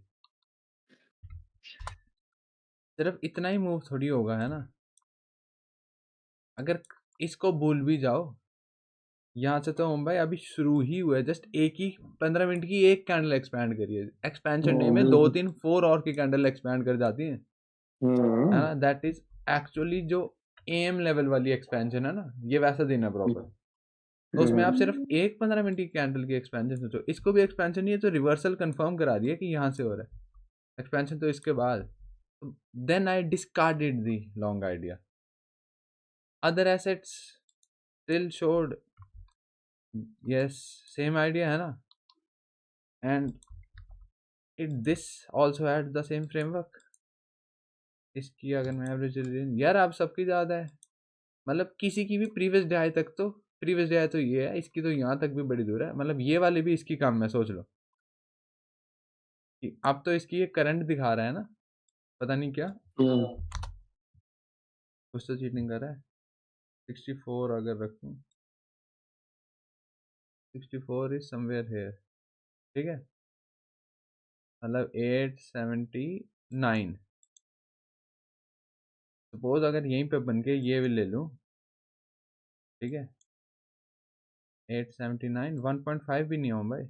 सिर्फ इतना ही move थोड़ी होगा, है ना? अगर इसको भूल भी जाओ, यहाँ से तो मुंबई अभी शुरू ही हुआ है, जस्ट एक ही 15 मिनट की एक कैंडल एक्सपैंड करी है। एक्सपेंशन डे में 2-3 4 और की कैंडल एक्सपैंड कर जाती है, है ना? दैट इज एक्चुअली जो AM लेवल वाली एक्सपेंशन है ना, ये वैसा देना प्रॉपर, तो उसमें आप सिर्फ एक 15 मिनट की कैंडल की एक्सपेंशन सोचो, इसको भी एक्सपेंशन नहीं है तो रिवर्सल कंफर्म करा दिया कि यहाँ से हो रहा है एक्सपेंशन, तो इसके बाद then I discarded the long idea. Other assets still showed yes same idea, है ना? and this also had the same framework. इसकी अगर मैं एवरेज रेंज, यार आप सबकी ज़्यादा है, मतलब किसी की भी प्रीवियस डे हाई तक, तो प्रीवियस डे हाई तो ये है, इसकी तो यहाँ तक भी बड़ी दूर है, मतलब ये वाली भी इसकी कम है। सोच लो कि अब तो इसकी ये करंट दिखा रहा है ना, पता नहीं क्या कुछ तो चीटिंग कर रहा है। 64 अगर रखूं, 64 इज समवेयर हेयर, ठीक है, मतलब 879। सपोज अगर यहीं पे बन के ये भी ले लूं, ठीक है, 879 1.5 भी नहीं हो भाई,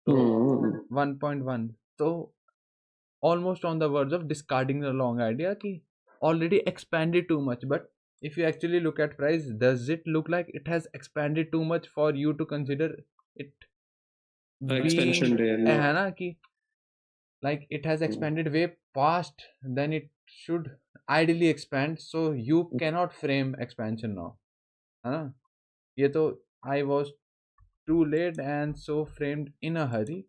1.1, तो almost on the verge of discarding the long idea कि already expanded too much. But if you actually look at price, does it look like it has expanded too much for you to consider it being expansion day, no. है ना, कि like it has expanded way past than it should ideally expand, so you cannot frame expansion now, है ना। ये तो I was too late and so framed in a hurry,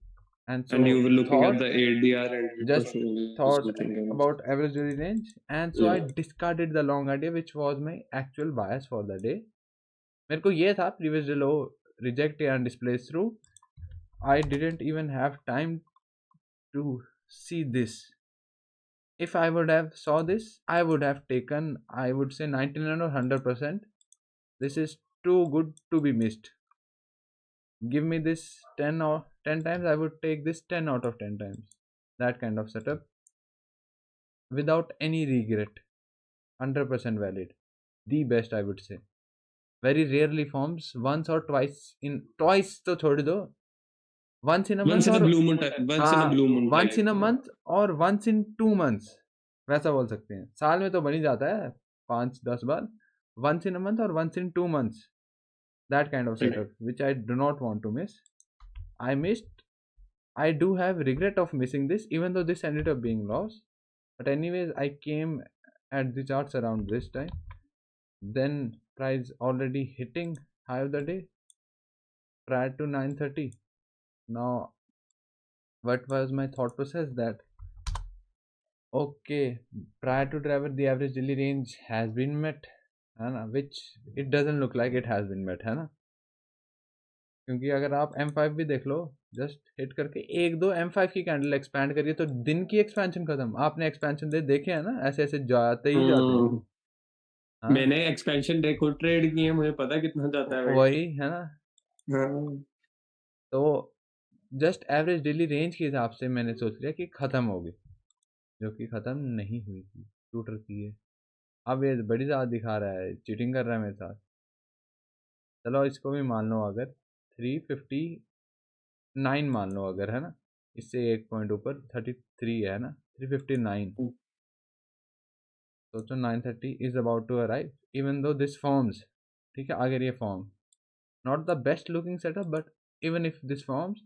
and so And you were looking at thought the ADR and it was just showing you thought something else. about average daily range, and so I Yeah. discarded the long idea which was my actual bias for the day. मेरे को ये था previous day low reject and displace through. I didn't even have time to see this. If I would have saw this, I would have taken, I would say 99 or 100%. This is too good to be missed. Give me this 10 or 10 times, I would take this 10 out of 10 times. That kind of setup without any regret. 100% valid. The best, I would say. Very rarely forms once or twice in twice तो छोड़ दो, once in a Once month in a or blue moon type. Once in a blue moon once type. in a month और once in 2 months, वैसा बोल सकते हैं। साल में तो बन ही जाता है 5-10 बार, once in a month or once in 2 months, that kind of setup which I do not want to miss. I missed, I do have regret of missing this, even though this ended up being lost, but anyways I came at the charts around this time, then price already hitting high of the day prior to 9:30. Now what was my thought process? That okay, prior to driver the average daily range has been met, है ना, which it doesn't look like it has been met, है ना, क्योंकि अगर आप M5 भी देख लो, just hit करके एक दो M5 की कैंडल एक्सपैंड करिए तो दिन की एक्सपेंशन खत्म। आपने एक्सपेंशन दे देखे हैं ना, ऐसे ऐसे जाते ही जाते हैं। हाँ, मैंने एक्सपेंशन डे खुद ट्रेड किए, मुझे पता है कितना जाता है भाई। वही है ना, हाँ। तो जस्ट एवरेज डेली रेंज के हिसाब से मैंने सोच लिया कि ख़त्म होगी, जो कि ख़त्म नहीं हुई थी, टूट रखी है। अब ये बड़ी ज़्यादा दिखा रहा है, चीटिंग कर रहा है मेरे साथ। चलो इसको भी मान लो, अगर 359 मान लो अगर, है ना, इससे एक पॉइंट ऊपर 33 है ना, 359, सोचो 9:30 is about to arrive, even though this forms, ठीक है, अगर ये form not the best looking setup, but even if this forms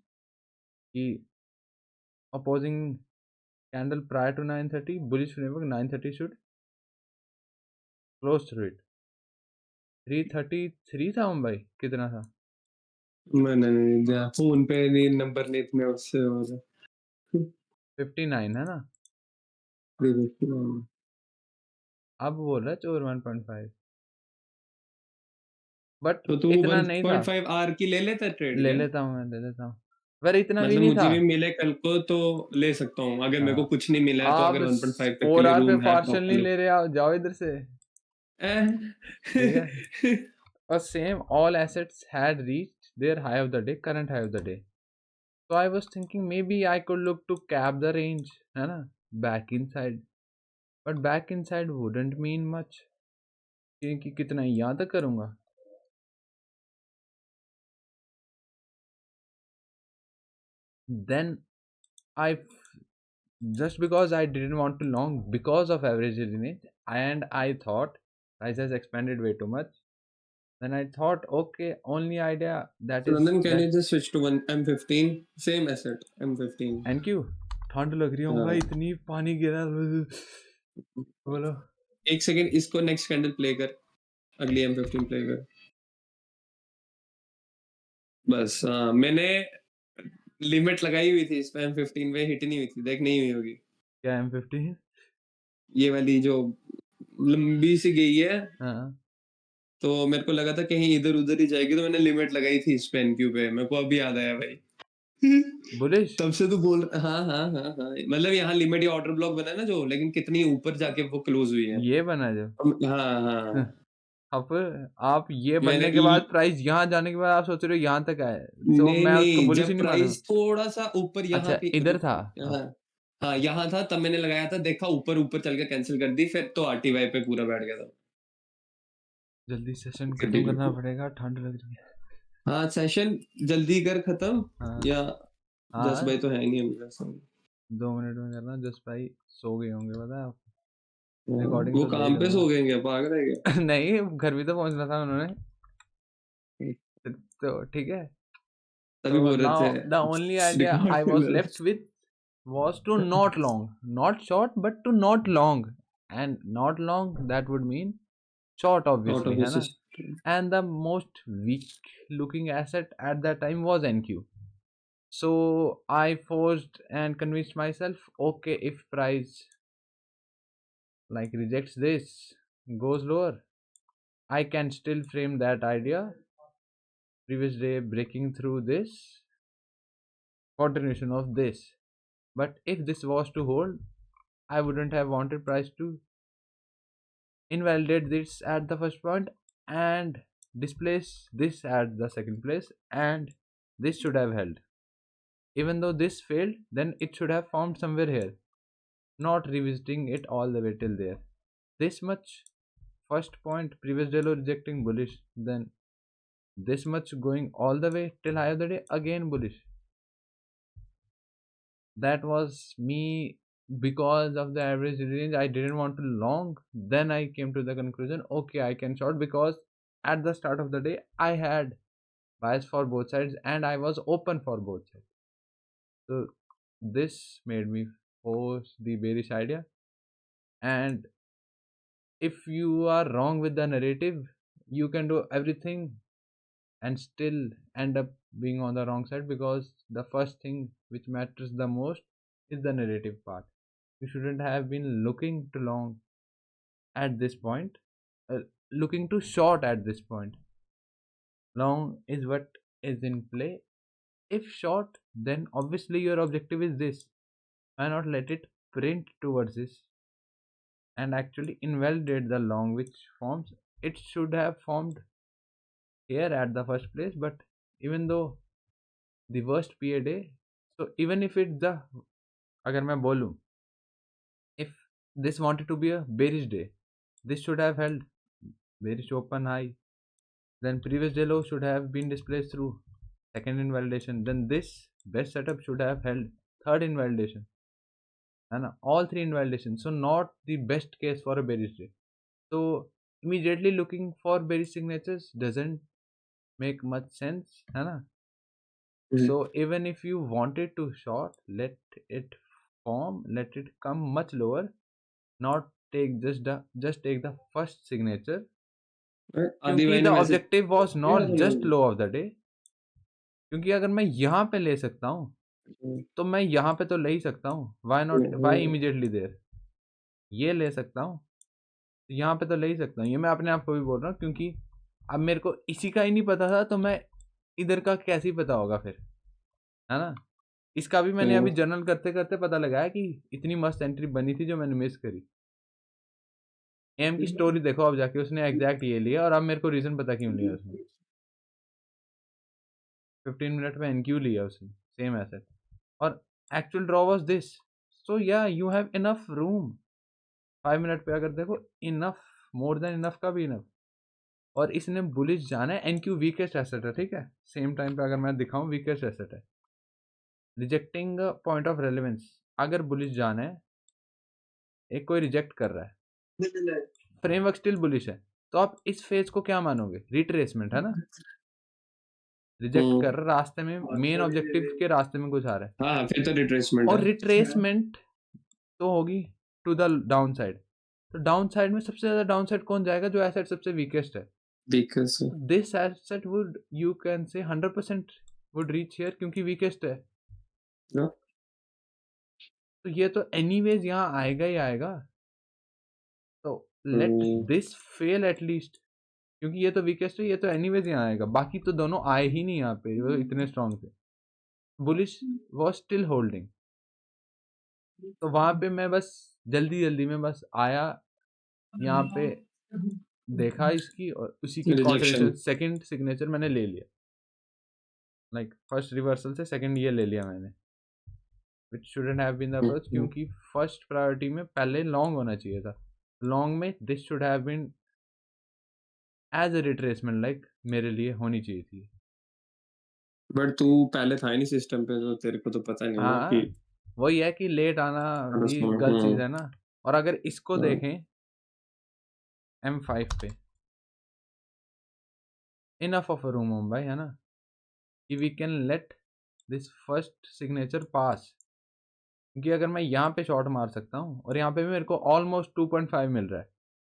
की opposing candle prior to 9:30 bullish framework, 9:30 should close through it. 333 था मुंबई, कितना था? मैंने नहीं दिया, फोन पे नहीं, नंबर नहीं इतने उससे हो रहा। 59 है ना, अब बोल रहा है 1.5, बट तो तू इतना नहीं था। 1.5 आर की ले लेता ट्रेड? ले लेता हूँ, मैं ले लेता हूँ, पर इतना भी मतलब नहीं मुझे था। भी मिले कल को तो ले सकता हूँ, अगर मेरे को हाँ, कुछ नहीं मिला है तो आप अगर 1.5 तक के 4 लिए आवर पे रूम है पार्शल नहीं प्रॉपर्ली। ले रहे, आओ जाओ इधर से, ठीक है। और same all assets had reached their high of the day, current high of the day, so I was thinking maybe I could look to cap the range, है ना, back inside, but back inside wouldn't mean much, क्योंकि कितना ही यहाँ तक करूँगा। Then I just because I didn't want to long because of average range, and I thought price has expanded way too much, then I thought okay, only idea that is Randan, can that, you just switch to one M15? Same asset, M15. thank you। ठंड लग रही है भाई, इतनी पानी गिरा, बोलो। एक सेकंड, इसको नेक्स्ट कैंडल प्ले कर, अगली M15 प्ले कर बस। हाँ, मैंने लिमिट लगाई हुई थी इस पे, M15 पे हिट नहीं हुई थी, देख नहीं हुई होगी। क्या M15? ये वाली जो लंबी सी गई है, हाँ, तो मेरे को लगा था कहीं इधर उधर ही जाएगी, तो मैंने लिमिट लगाई थी इस पे NQ पे। मेरे को अभी याद आया भाई। बुलिश तब से तू बोल हाँ मतलब यहाँ लिमिट या ऑर्डर ब्लॉक बना है ना जो, लेकिन कितनी ऊपर जाके वो क्लोज हुई है। ये बना जो हाँ अब आप ये मैंने बनने के बाद प्राइस यहाँ जाने के बाद आप सोच रहे हो यहाँ तक आए, तो नहीं मैं उसको नहीं, बुलिश ही जब नहीं मानूंगा। प्राइस थोड़ा सा ऊपर यहाँ अच्छा पे इधर था। हाँ यहाँ था, तब मैंने लगाया था, देखा ऊपर ऊपर चल के कैंसिल कर दी, फिर तो आरटीवाई पे पूरा बैठ गया था। जल्दी सेशन खत्म करना पड़ेगा, ठंड लग रही है। हाँ सेशन जल्दी कर खत्म, हाँ या हाँ 10 भाई तो है नहीं मेरा सब। 2 मिनट में करना, 10 भाई सो गए होंगे पता है आप। रिकॉर्डिंग वो तो काम देख पे रहा सो गए क्या, पागल है क्या? था। नहीं घर भी तो पहुंचना था उन्होंने, तो ठीक है। तभी So बोल रहे now थे the only idea I record was कर left with was to not long, not short, but to not long, and not long that would mean short out obviously, of है ना? And the most weak looking asset at that time was NQ. So I forced and convinced myself, okay, if price like rejects this, goes lower, I can still frame that idea. Previous day breaking through this, continuation of this. But if this was to hold, I wouldn't have wanted price to invalidate this at the first point and displace this at the second place, and this should have held. Even though this failed, then it should have formed somewhere here, not revisiting it all the way till there. This much first point, previous day low rejecting bullish, then this much going all the way till high of the day, again bullish. That was me. Because of the average range I didn't want to long, then I came to the conclusion, okay, I can short, because at the start of the day I had bias for both sides and I was open for both sides. So this made me force the bearish idea. And if you are wrong with the narrative, you can do everything and still end up being on the wrong side, because the first thing which matters the most is the narrative part. You shouldn't have been looking too long at this point, looking too short at this point. Long is what is in play. If short, then obviously your objective is this. Why not let it print towards this and actually invalidate the long which forms? It should have formed here at the first place, but even though the worst PA day, so even if it's the, agar मैं बोलूं, if this wanted to be a bearish day, this should have held bearish open high, then previous day low should have been displaced through second invalidation, then this best setup should have held third invalidation, and all three invalidations. So not the best case for a bearish day. So immediately looking for bearish signatures doesn't make much sense, है ना? So even if you wanted to short, let it form, let it come much lower, not take just take the first signature, क्योंकि the objective was not just low of the day. क्योंकि अगर मैं यहाँ पे ले सकता हूँ तो मैं यहाँ पे तो ले ही सकता हूँ, why not, why immediately there, ये ले सकता हूँ यहाँ पे तो ले ही सकता हूँ, ये मैं अपने आप को भी बोल रहा हूँ, क्योंकि अब मेरे को इसी का ही नहीं पता था तो मैं इधर का कैसे ही पता होगा फिर, है ना? इसका भी मैंने अभी जर्नल करते करते पता लगाया कि इतनी मस्त एंट्री बनी थी जो मैंने मिस करी। एम की स्टोरी देखो अब जाके, उसने एग्जैक्ट ये लिया और अब मेरे को रीजन पता क्यों लिया उसने। 15 मिनट में एनक्यू लिया उसने सेम एसेट, और एक्चुअल ड्रॉ वाज दिस। सो या you have enough room 5 minute पे अगर देखो, इनफ, मोर देन इनफ का भी इनफ। और इसने बुलिश जाना है, एनक्यू वीकेस्ट एसेट है, ठीक है, सेम टाइम पे अगर मैं दिखाऊं वीकेस्ट एसेट है, रिजेक्टिंग पॉइंट ऑफ रेलेवेंस। अगर बुलिश जाना है, एक कोई रिजेक्ट कर रहा है, फ्रेमवर्क स्टिल बुलिश है, तो आप इस फेज को क्या मानोगे? रिट्रेसमेंट है ना, रिजेक्ट कर रहा रास्ते में, मेन ऑब्जेक्टिव के रास्ते में कुछ आ रहा है, हाँ फिर तो रिट्रेसमेंट और है। रिट्रेसमेंट तो होगी टू द डाउन साइड। तो डाउन साइड में सबसे ज्यादा डाउन साइड कौन जाएगा? जो एसेट सबसे वीकेस्ट है। Because this asset would, you can से 100% वुड रीच हियर, क्योंकि वीकेस्ट है। Yeah. तो ये तो एनीवेज यहाँ आएगा ही आएगा, तो लेट दिस फेल एटलीस्ट, क्योंकि ये तो वीकेस्ट है, ये तो एनीवेज यहाँ आएगा, बाकी तो दोनों आए ही नहीं यहाँ पे, वो इतने स्ट्रॉन्ग थे। Bullish was still holding. तो वहां पे मैं बस जल्दी में बस आया, यहाँ पे देखा इसकी और उसी की Rejection. कॉन्फिडेंशियल सेकंड सिग्नेचर मैंने ले लिया, लाइक फर्स्ट रिवर्सल से सेकंड ये ले लिया मैंने, which shouldn't have been the approach, क्योंकि फर्स्ट प्रायोरिटी में पहले लॉन्ग होना चाहिए था। लॉन्ग में this should have been as a retracement, like मेरे लिए होनी चाहिए थी। बट तू पहले था ही नहीं सिस्टम पे, तो तेरे को तो पता नहीं ना कि हाँ वही है कि लेट आना भी गलत चीज है ना। और अगर इसको देखें M5 पे, enough of a room home भाई, है ना, कि we can let this first signature pass, क्योंकि अगर मैं यहाँ पे शॉट मार सकता हूँ और यहाँ पे भी मेरे को ऑलमोस्ट 2.5 मिल रहा है,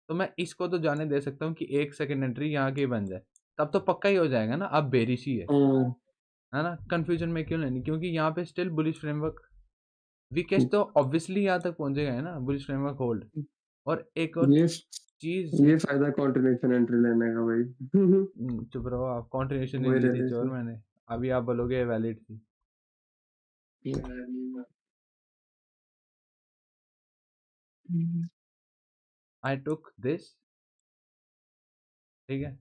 तो मैं इसको तो जाने दे सकता हूँ कि एक सेकेंड एंट्री यहाँ की बन जाए, तब तो पक्का ही हो जाएगा ना। अब बेरिश ही है ना, कंफ्यूजन में क्यों लेनी, क्योंकि यहाँ पे स्टिल बुलिश फ्रेमवर्क वीकेस्ट तो ऑब्वियसली यहाँ तक पहुंचेगा है ना, बुलिश फ्रेमवर्क होल्ड। और एक और चीज, ये फायदा कंटिन्यूएशन एंट्री लेने का भाई। चुप रहो आप, कॉन्ट्रीब्यूशन नहीं वही ली रहते थी चोर इसमें। मैंने, अभी आप बोलोगे वैलिड थी। आई टुक दिस, ठीक है,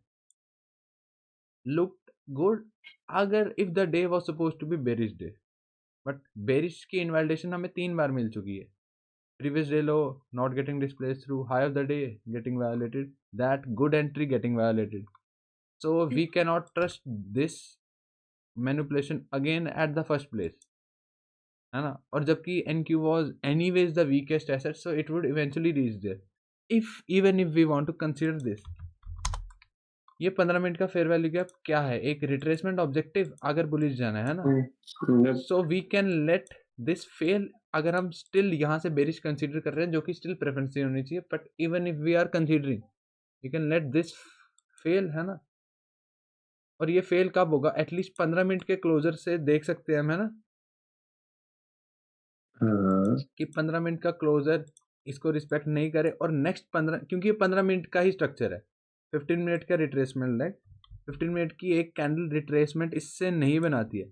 लुक्ड गुड। अगर if the day was supposed to be bearish day, but bearish की इनवैलिडेशन हमें 3 बार मिल चुकी है। Previous day low not getting displaced through, high of the day getting violated, that good entry getting violated. So we cannot trust this manipulation again at the first place, है ना। और जबकि NQ was anyways the weakest asset, so it would eventually reach there. Even if we want to consider this, ये 15 minute का fair value gap क्या है, एक retracement objective अगर बुलिश जाना है ना, so we can let this fail. अगर हम स्टिल यहाँ से बेरिश कंसीडर कर रहे हैं, जो कि स्टिल प्रेफरेंस होनी चाहिए, but even if we are considering, we can let this fail, है ना। और ये फेल कब होगा, एटलीस्ट 15 मिनट के क्लोजर से देख सकते हैं हम, है ना, कि 15 मिनट का क्लोजर इसको रिस्पेक्ट नहीं करे और नेक्स्ट 15, क्योंकि ये 15 मिनट का ही स्ट्रक्चर है, 15 मिनट का रिट्रेसमेंट, लाइक 15 मिनट की एक कैंडल रिट्रेसमेंट इससे नहीं बनाती है,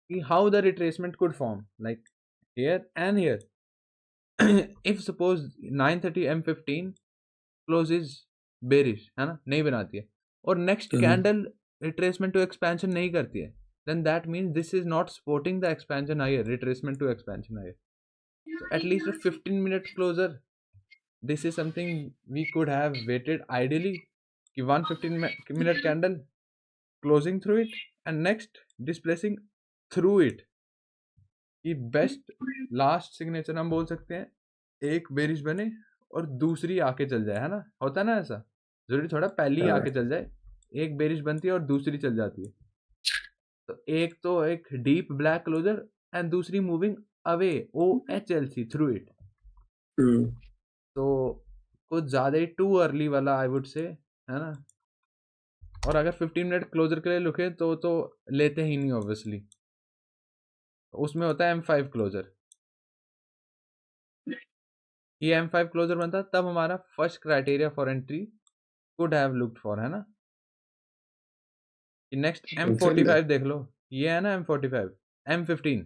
कि how the retracement could form like here and here. If suppose 9:30 M15 close is bearish, है ना, नहीं बनाती है, और next candle retracement to expansion नहीं करती है, then that means this is not supporting the expansion higher, retracement to expansion higher. So at least a 15-minute closer, this is something we could have waited ideally, कि 115-minute candle closing through it and next displacing through it, कि best last signature हम बोल सकते हैं, एक bearish बने और दूसरी आके चल जाए, है ना, होता है ना ऐसा, जरूरी थोड़ा पहली आके चल जाए, एक बेरिश बनती है और दूसरी चल जाती है। तो एक डीप ब्लैक क्लोजर एंड दूसरी moving away OHLC through it, तो कुछ ज्यादा ही टू अर्ली वाला आई वुड से, है ना। और अगर 15 मिनट क्लोजर के लिए लुके तो लेते ही नहीं ऑब्वियसली, उसमें होता है M5 क्लोजर। ये M5 क्लोजर बनता तब हमारा first criteria for entry could have looked for, है ना। नेक्स्ट M45 देख लो, ये है ना M45, M15,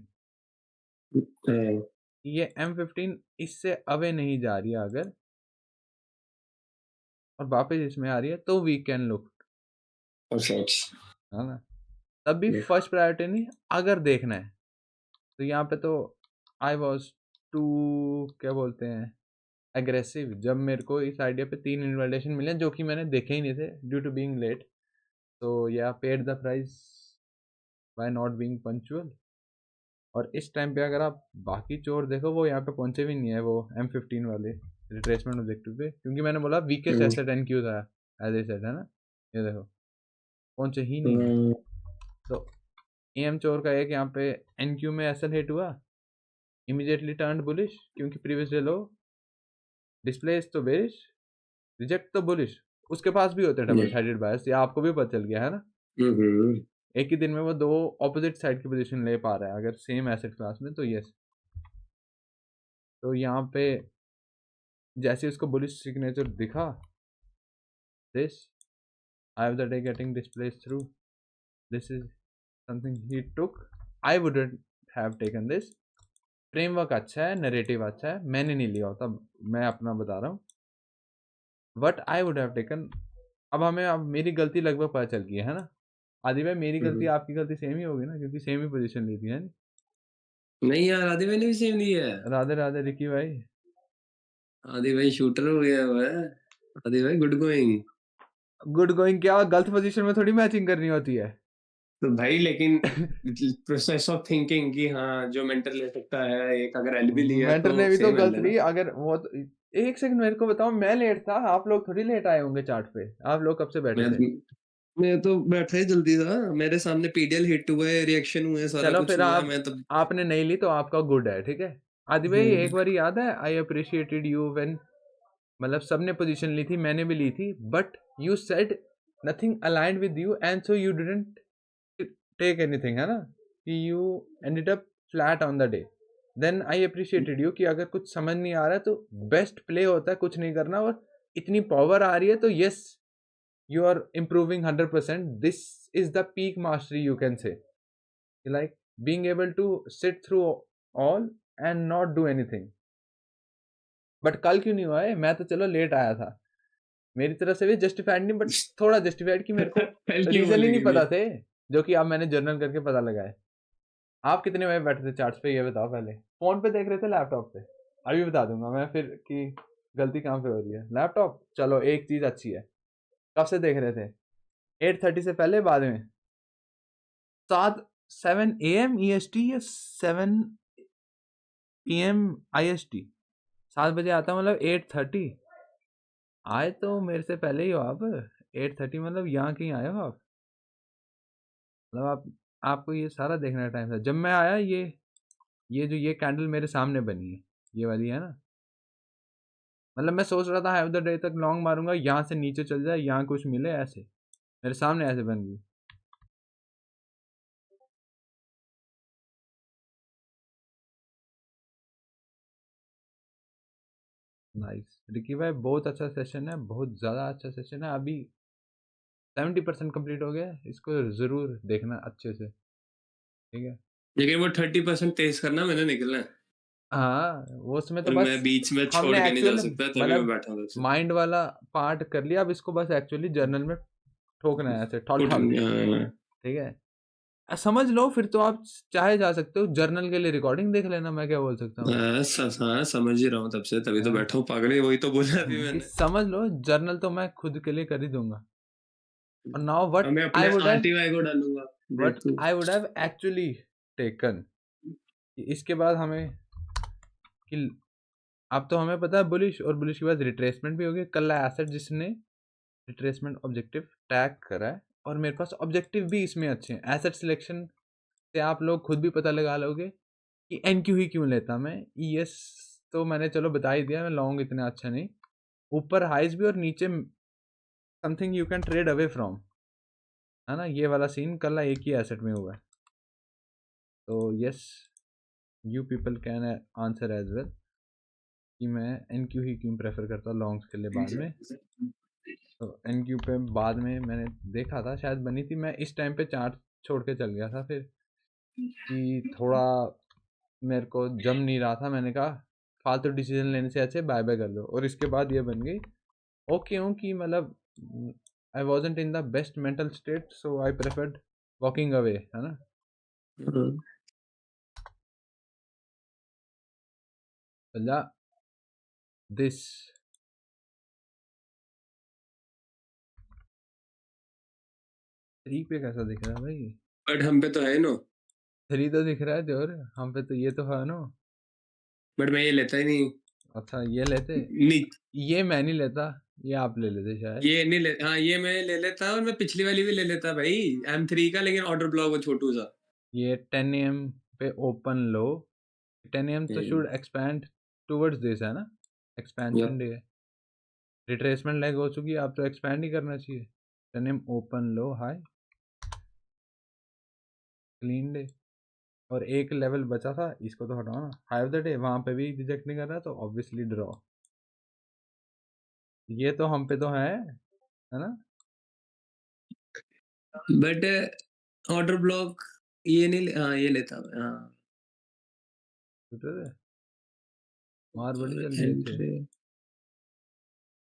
ये M15 इससे अवे नहीं जा रही है अगर, और वापस इसमें आ रही है, तो वी कैन लुक, है ना। तब भी फर्स्ट प्रायोरिटी नहीं, अगर देखना है तो यहाँ पे तो आई वॉज टू, क्या बोलते हैं, एग्रेसिव, जब मेरे को इस आइडिया पे 3 इन्विटेशन मिले जो कि मैंने देखे ही नहीं थे ड्यू टू बीइंग लेट, तो या paid the price by not being punctual. और इस टाइम पे अगर आप बाकी चोर देखो, वो यहाँ पे पहुंचे भी नहीं है, वो M15 वाले रिट्रेसमेंट ऑब्जेक्टिव पे, क्योंकि मैंने बोला वीकेस्ट एसेट NQ था एज ए सेट, है ना, ये देखो पहुंचे ही नहीं है। तो EM चोर का एक यहाँ पे NQ में SL हिट हुआ, इमीडिएटली टर्न बुलिश, क्योंकि प्रीवियस डे लो, डिस्प्लेस तो बेरिश, रिजेक्ट तो बुलिश, उसके पास भी होते हैं डबल साइडेड बायस, या आपको भी पता चल गया है ना। एक ही दिन में वो 2 ऑपोजिट साइड की पोजीशन ले पा रहा है अगर सेम एसेट क्लास में, तो यस। तो यहाँ पे जैसे उसको बुलिश सिग्नेचर दिखा, this I have the day getting displace through, this is something he took I wouldn't have taken this. Framework अच्छा है, नरेटिव अच्छा है, मैंने नहीं लिया होता, मैं अपना बता रहा हूँ। But I would have taken. अब मेरी गलती लगभग पता चल गई है ना आदि भाई, मेरी गलती आपकी गलती सेम ही होगी ना, क्योंकि सेम ही पोजीशन ली थी है नहीं यार, आदि भाई ने भी सेम लिया है। राधे राधे रिकी भाई। आदि भाई शूटर हो गया हुआ है। आदि भाई गुड गोइंग। गुड गोइंग क्या, गलत पोजीशन में थोड़ी मैचिंग करनी होती है। तो भाई लेकिन प्रोसेस ऑफ थिंकिंग कि हाँ जो मेंटर ले सकता है, एक अगर एल भी लिया मेंटर तो ने भी तो सेम एल गलत है ली, ना। अगर वो तो, एक सेकंड मेरे को बताओ, मैं लेट था, आप लोग थोड़ी लेट आए होंगे चार्ट पे, आप लोग कब से बैठे थे? मैं तो बैठा ही जल्दी था, मेरे सामने पीडीएल हिट हुआ है, रिएक्शन हुए, सारा चलो कुछ फिर हुआ है, मैं तो आपने नहीं ली तो आपका गुड है, ठीक है। आदि भाई एक बार याद है, आई अप्रिशिएटेड यू व्हेन, मतलब सबने पोजीशन ली थी, मैंने भी ली थी, but you said nothing aligned with you and so you didn't take anything, है ना, कि you ended up flat on the day. Then I appreciated you कि अगर कुछ समझ नहीं आ रहा है तो बेस्ट प्ले होता है कुछ नहीं करना, और इतनी पावर आ रही है तो yes you are improving 100%, this is the peak mastery you can say, like being able to sit through all and not do anything। But कल क्यों नहीं हुआ है? मैं तो चलो लेट आया था, मेरी तरफ से भी जस्टिफाइड नहीं, बट थोड़ा जस्टिफाइड कि मेरे को कल क्यों रीजन ही नहीं बोलेंगे पता फिर? थे, जो कि अब मैंने जर्नल करके पता लगाए। आप कितने बजे बैठे थे चार्ट्स पे, ये बताओ पहले। फोन पे देख रहे थे, लैपटॉप पे? अभी बता दूंगा मैं फिर कि गलती कहाँ पे हो रही है। लैपटॉप, चलो एक चीज अच्छी है। कब से देख रहे थे? 8:30 से पहले, बाद में? 7 AM EST या 7 PM IST? 7 बजे आता, मतलब 8:30 आए तो मेरे से पहले ही हो आप। 8:30 मतलब यहाँ कहीं आए हो आप, मतलब आपको ये सारा देखने का टाइम था। जब मैं आया, ये कैंडल मेरे सामने बनी है, ये वाली है ना, मतलब मैं सोच रहा था हैव द डे तक लॉन्ग मारूंगा, यहाँ से नीचे चल जाए, यहाँ कुछ मिले, ऐसे मेरे सामने ऐसे बन गई। नाइस रिकी भाई, बहुत अच्छा सेशन है, बहुत ज़्यादा अच्छा सेशन है। अभी 70% कंप्लीट हो गया है, इसको ज़रूर देखना अच्छे से, ठीक है। लेकिन वो 30% तेज करना, मैंने निकलना है हाँ, वो उसमें तो और बस मैं बीच में छोड़ हमने के नहीं जा एक्चुअल सकता, तभी मैं मतलब बैठा था सिर्फ। माइंड वाला पार्ट कर लिया, अब इसको बस एक्चुअली जर्नल में ठोकना है, ऐसे ठॉल ठॉल, हाँ, ठीक है। समझ लो फिर तो आप चाहे जा सकते हो जर्नल के लिए, रिकॉर्डिंग देख लेना, मैं क्या बोल सकता हूँ। हाँ, समझ ही रहा हूँ तब से, तभी तो हाँ। बैठा हूँ पागल, वही तो बोला अभी कि मैंने। समझ लो जर्नल तो मैं खुद के लिए कर ही दूंगा। और नाउ अब मैं आई अपने वुड हैव आरटीआई को डालूंगा, व्हाट देखो। आई वुड हैव एक्चुअली टेकन, इसके बाद हमें कि अब तो हमें पता है बुलिश, और बुलिश के बाद रिट्रेसमेंट भी होगी। कल एसेट जिसने रिट्रेसमेंट ऑब्जेक्टिव टैग करा है, और मेरे पास ऑब्जेक्टिव भी इसमें अच्छे हैं। एसेट सिलेक्शन से आप लोग खुद भी पता लगा लोगे कि एनक्यू ही क्यों लेता मैं। ईएस तो मैंने चलो बता ही दिया, मैं लॉन्ग इतना अच्छा नहीं, ऊपर हाइज भी और नीचे something you can trade away from, है ना, ये वाला सीन कल एक ही एसेट में हुआ है। तो yes, you people can answer as well कि मैं एनक्यू ही क्यों प्रेफर करता हूँ लॉन्ग्स के लिए बाद में। तो एनक्यू पे बाद में मैंने देखा था, शायद बनी थी, मैं इस टाइम पे चार्ट छोड़ के चल गया था, फिर कि थोड़ा मेरे को जम नहीं रहा था, मैंने कहा फालतू डिसीजन लेने से अच्छे बाय बाय कर दो, और इसके बाद ये बन गई। ओके हूँ कि मतलब I wasn't in the best mental state, so I preferred walking away, है ना। भला दिस 3 पे कैसा दिख रहा है भाई? बट हम पे तो है नो। 3 तो दिख रहा है जोर, हम पे तो ये तो है ना। बट मैं ये लेता ही नहीं। अच्छा ये लेते, नहीं, ये मैं नहीं लेता, ये आप ले लेते शायद। ये नहीं ले, हाँ ये मैं ले लेता, और मैं पिछली वाली भी ले लेता भाई, M3 का, लेकिन ऑर्डर ब्लॉक वो छोटू सा। ये 10 AM पे ओपन लो, 10 AM तो शुड एक्सपैंड टूवर्ड्स दिस, है ना, एक्सपेंशन डे है। रिट्रेसमेंट लेग हो चुकी है, आप तो एक्सपैंड ही करना चाहिए। 10 AM open low high, clean day, और एक लेवल बचा था, इसको तो हटाओ ना। हाई ऑफ द डे वहां पे भी रिजेक्ट नहीं कर रहा, तो ऑब्वियसली ड्रॉ। ये तो हम पे तो है ना। बट ऑर्डर ब्लॉक ये नहीं हाँ ये लेता मैं हाँ शूटर है, मार बड़ी चल रही थे। एंट्री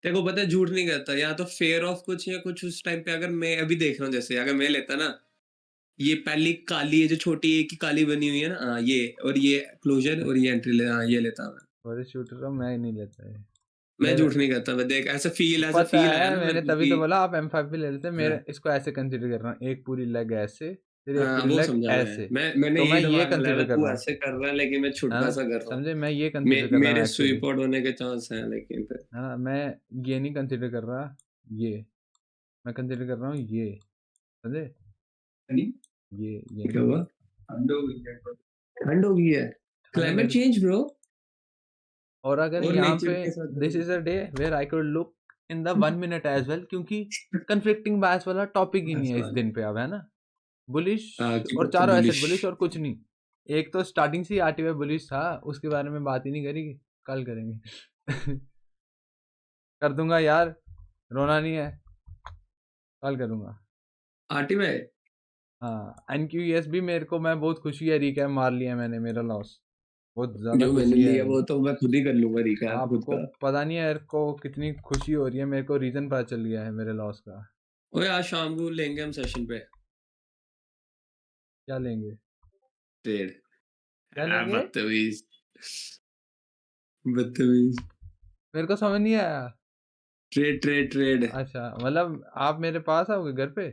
तेरे को पता है झूठ नहीं कहता या तो फेयर ऑफ कुछ या कुछ उस टाइम पे अगर मैं अभी देख रहा हूँ जैसे अगर मैं लेता ना ये पहली काली है जो छोटी एक ही काली बनी हुई है ना हाँ ये और ये क्लोजर और ये एंट्री ले हाँ ये लेता मैं बड़े शूटर हो, मैं नहीं लेता है मैं मेरे। झूठ नहीं कहता मैं देख ऐसा पता फील आया है, ना मैंने मेरे को तभी कि तो बोला आप M5 भी ले लेते। हाँ मेरे इसको ऐसे कंसीडर कर रहा हूँ, एक पूरी लेग ऐसे, फिर एक हाँ, पूरी वो लेग समझा ऐसे, मैंने तो ये मैं ये दिमाग में लगाया कंसीडर कर तू रहा हूँ, ऐसे कर रहा है लेकिन मैं है छुटका ना? सा कर रहा हूँ समझे, मैं ये कंसीडर कर रहा हूँ मेरे एक्चुअली, स्वीप आउट होने के चांस हैं लेकिन फिर है ना? मैं ये नहीं कंसीडर कर रहा, ये मैं कंसीडर कर रहा हूँ ये, समझे? ये क्या नहीं। हुआ ठंड हो गई है ठंड क्लाइमेट मेरे, चेंज ब्रो और अगर और यहाँ नेचर पे के साथ this is a day where I could look in the 1 minute as well, क्योंकि कन्फ्लिक्टिंग बायस वाला टॉपिक ही नहीं है इस दिन पे अब, है ना? बुलिश और चारों एसेट बुलिश बुलिश और कुछ नहीं। एक तो स्टार्टिंग से ही आरटीआई बुलिश था, उसके बारे में बात ही नहीं करी, कल करेंगे। कर दूंगा यार, रोना नहीं है, कल करूंगा। आरटी में हाँ, एनक्यूएस भी मेरे को, मैं बहुत खुशी है, रिकैप मार लिया मैंने, मेरा लॉस बहुत ज्यादा जो मैंने खुशी है। लिया वो तो मैं खुद ही कर लूंगा रिकैप खुद आपको का पता नहीं है मेरे को कितनी खुशी हो रही है, मेरे को रीजन पता चल गया है मेरे लॉस का। ओए आज शाम को लेंगे हम सेशन पे क्या लेंगे? ट्रेड क्या लेंगे? बदतमीज बदतमीज मेरे को समझ नहीं आया। ट्रेड ट्रेड ट्रेड अच्छा, मतलब आप मेरे पास आओगे घर पे?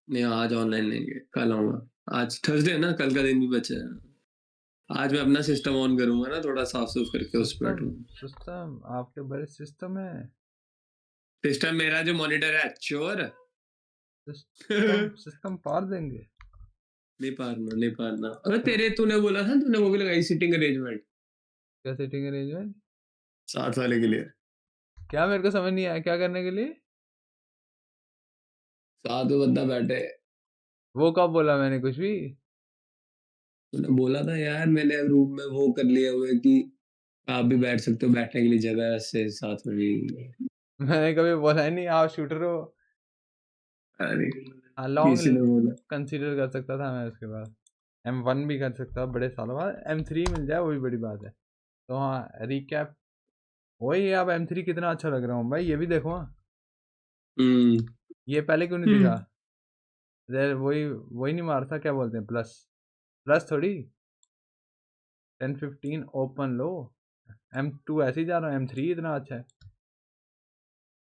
नहीं आज ऑनलाइन लेंगे कल आऊंगा आज थर्सडे है ना कल का दिन भी बचा है आज मैं अपना सिस्टम ऑन करूंगा ना थोड़ा साफ सुफ करके उस पर सिस्टम, सिस्टम आपके बड़े सिस्टम है। सिस्टम मेरा जो मॉनिटर है चोर सिस्टम सिस्टम पार देंगे। नहीं पारना अरे तेरे तूने बोला था तूने वो भी लगाई सीटिंग अरेंजमेंट क्या सेटिंग अरेंजमेंट? 7 वाले के लिए क्या, मेरे को समझ नहीं आया, क्या करने के लिए? 7 में बंदा बैठे वो कब बोला मैंने कुछ भी? तूने बोला था यार मैंने रूम में वो कर लिया हुआ है कि आप भी बैठ सकते हो बैठने के लिए जगह है ऐसे साथ में भी मैंने कभी बोला ही नहीं, आप शूटर हो। अरे हाँ, किसी ने लॉन्ग बोला कंसीडर कर सकता था मैं उसके बाद, M1 भी कर सकता था बड़े सालों बाद, M3 मिल जाए वो भी बड़ी बात है। तो हाँ, रिकैप वही, अब M3 कितना अच्छा लग रहा हूँ भाई, ये भी देखो। हाँ, ये पहले क्यों नहीं दिखा? वही नहीं मारता, क्या बोलते हैं, प्लस प्लस थोड़ी। 10-15 ओपन लो, M2 ऐसे ही जा रहा हूँ, M3 इतना अच्छा है,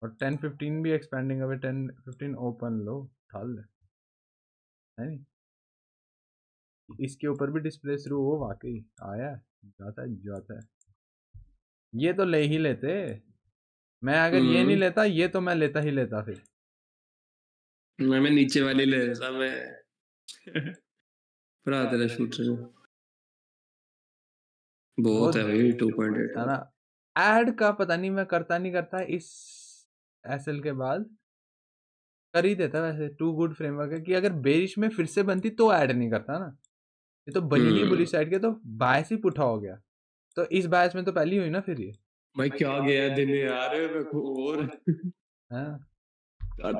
और 10-15 भी एक्सपेंडिंग, अभी 10-15 ओपन लो, थल है नहीं? इसके ऊपर भी डिस्प्ले थ्रू हो, वाकई आया है, जाता है। ये तो ले ही लेते, मैं अगर ये नहीं लेता, ये तो मैं लेता ही लेता फिर। मैं नीचे वाली ले रहा मैं पूरा तेरा शूटर बहुत है भाई 2.8 है ना? ऐड का पता नहीं, मैं करता नहीं करता इस एसएल के बाद, कर ही देता वैसे। टू गुड फ्रेमवर्क है कि अगर बेरिश में फिर से बनती तो ऐड नहीं करता ना, ये तो बनी नहीं बुलिश साइड के, तो बायस ही पुठा हो गया, तो इस बायस में तो पहली हुई ना फिर ये। भाई क्या गया दिन यार मेरे को और है तो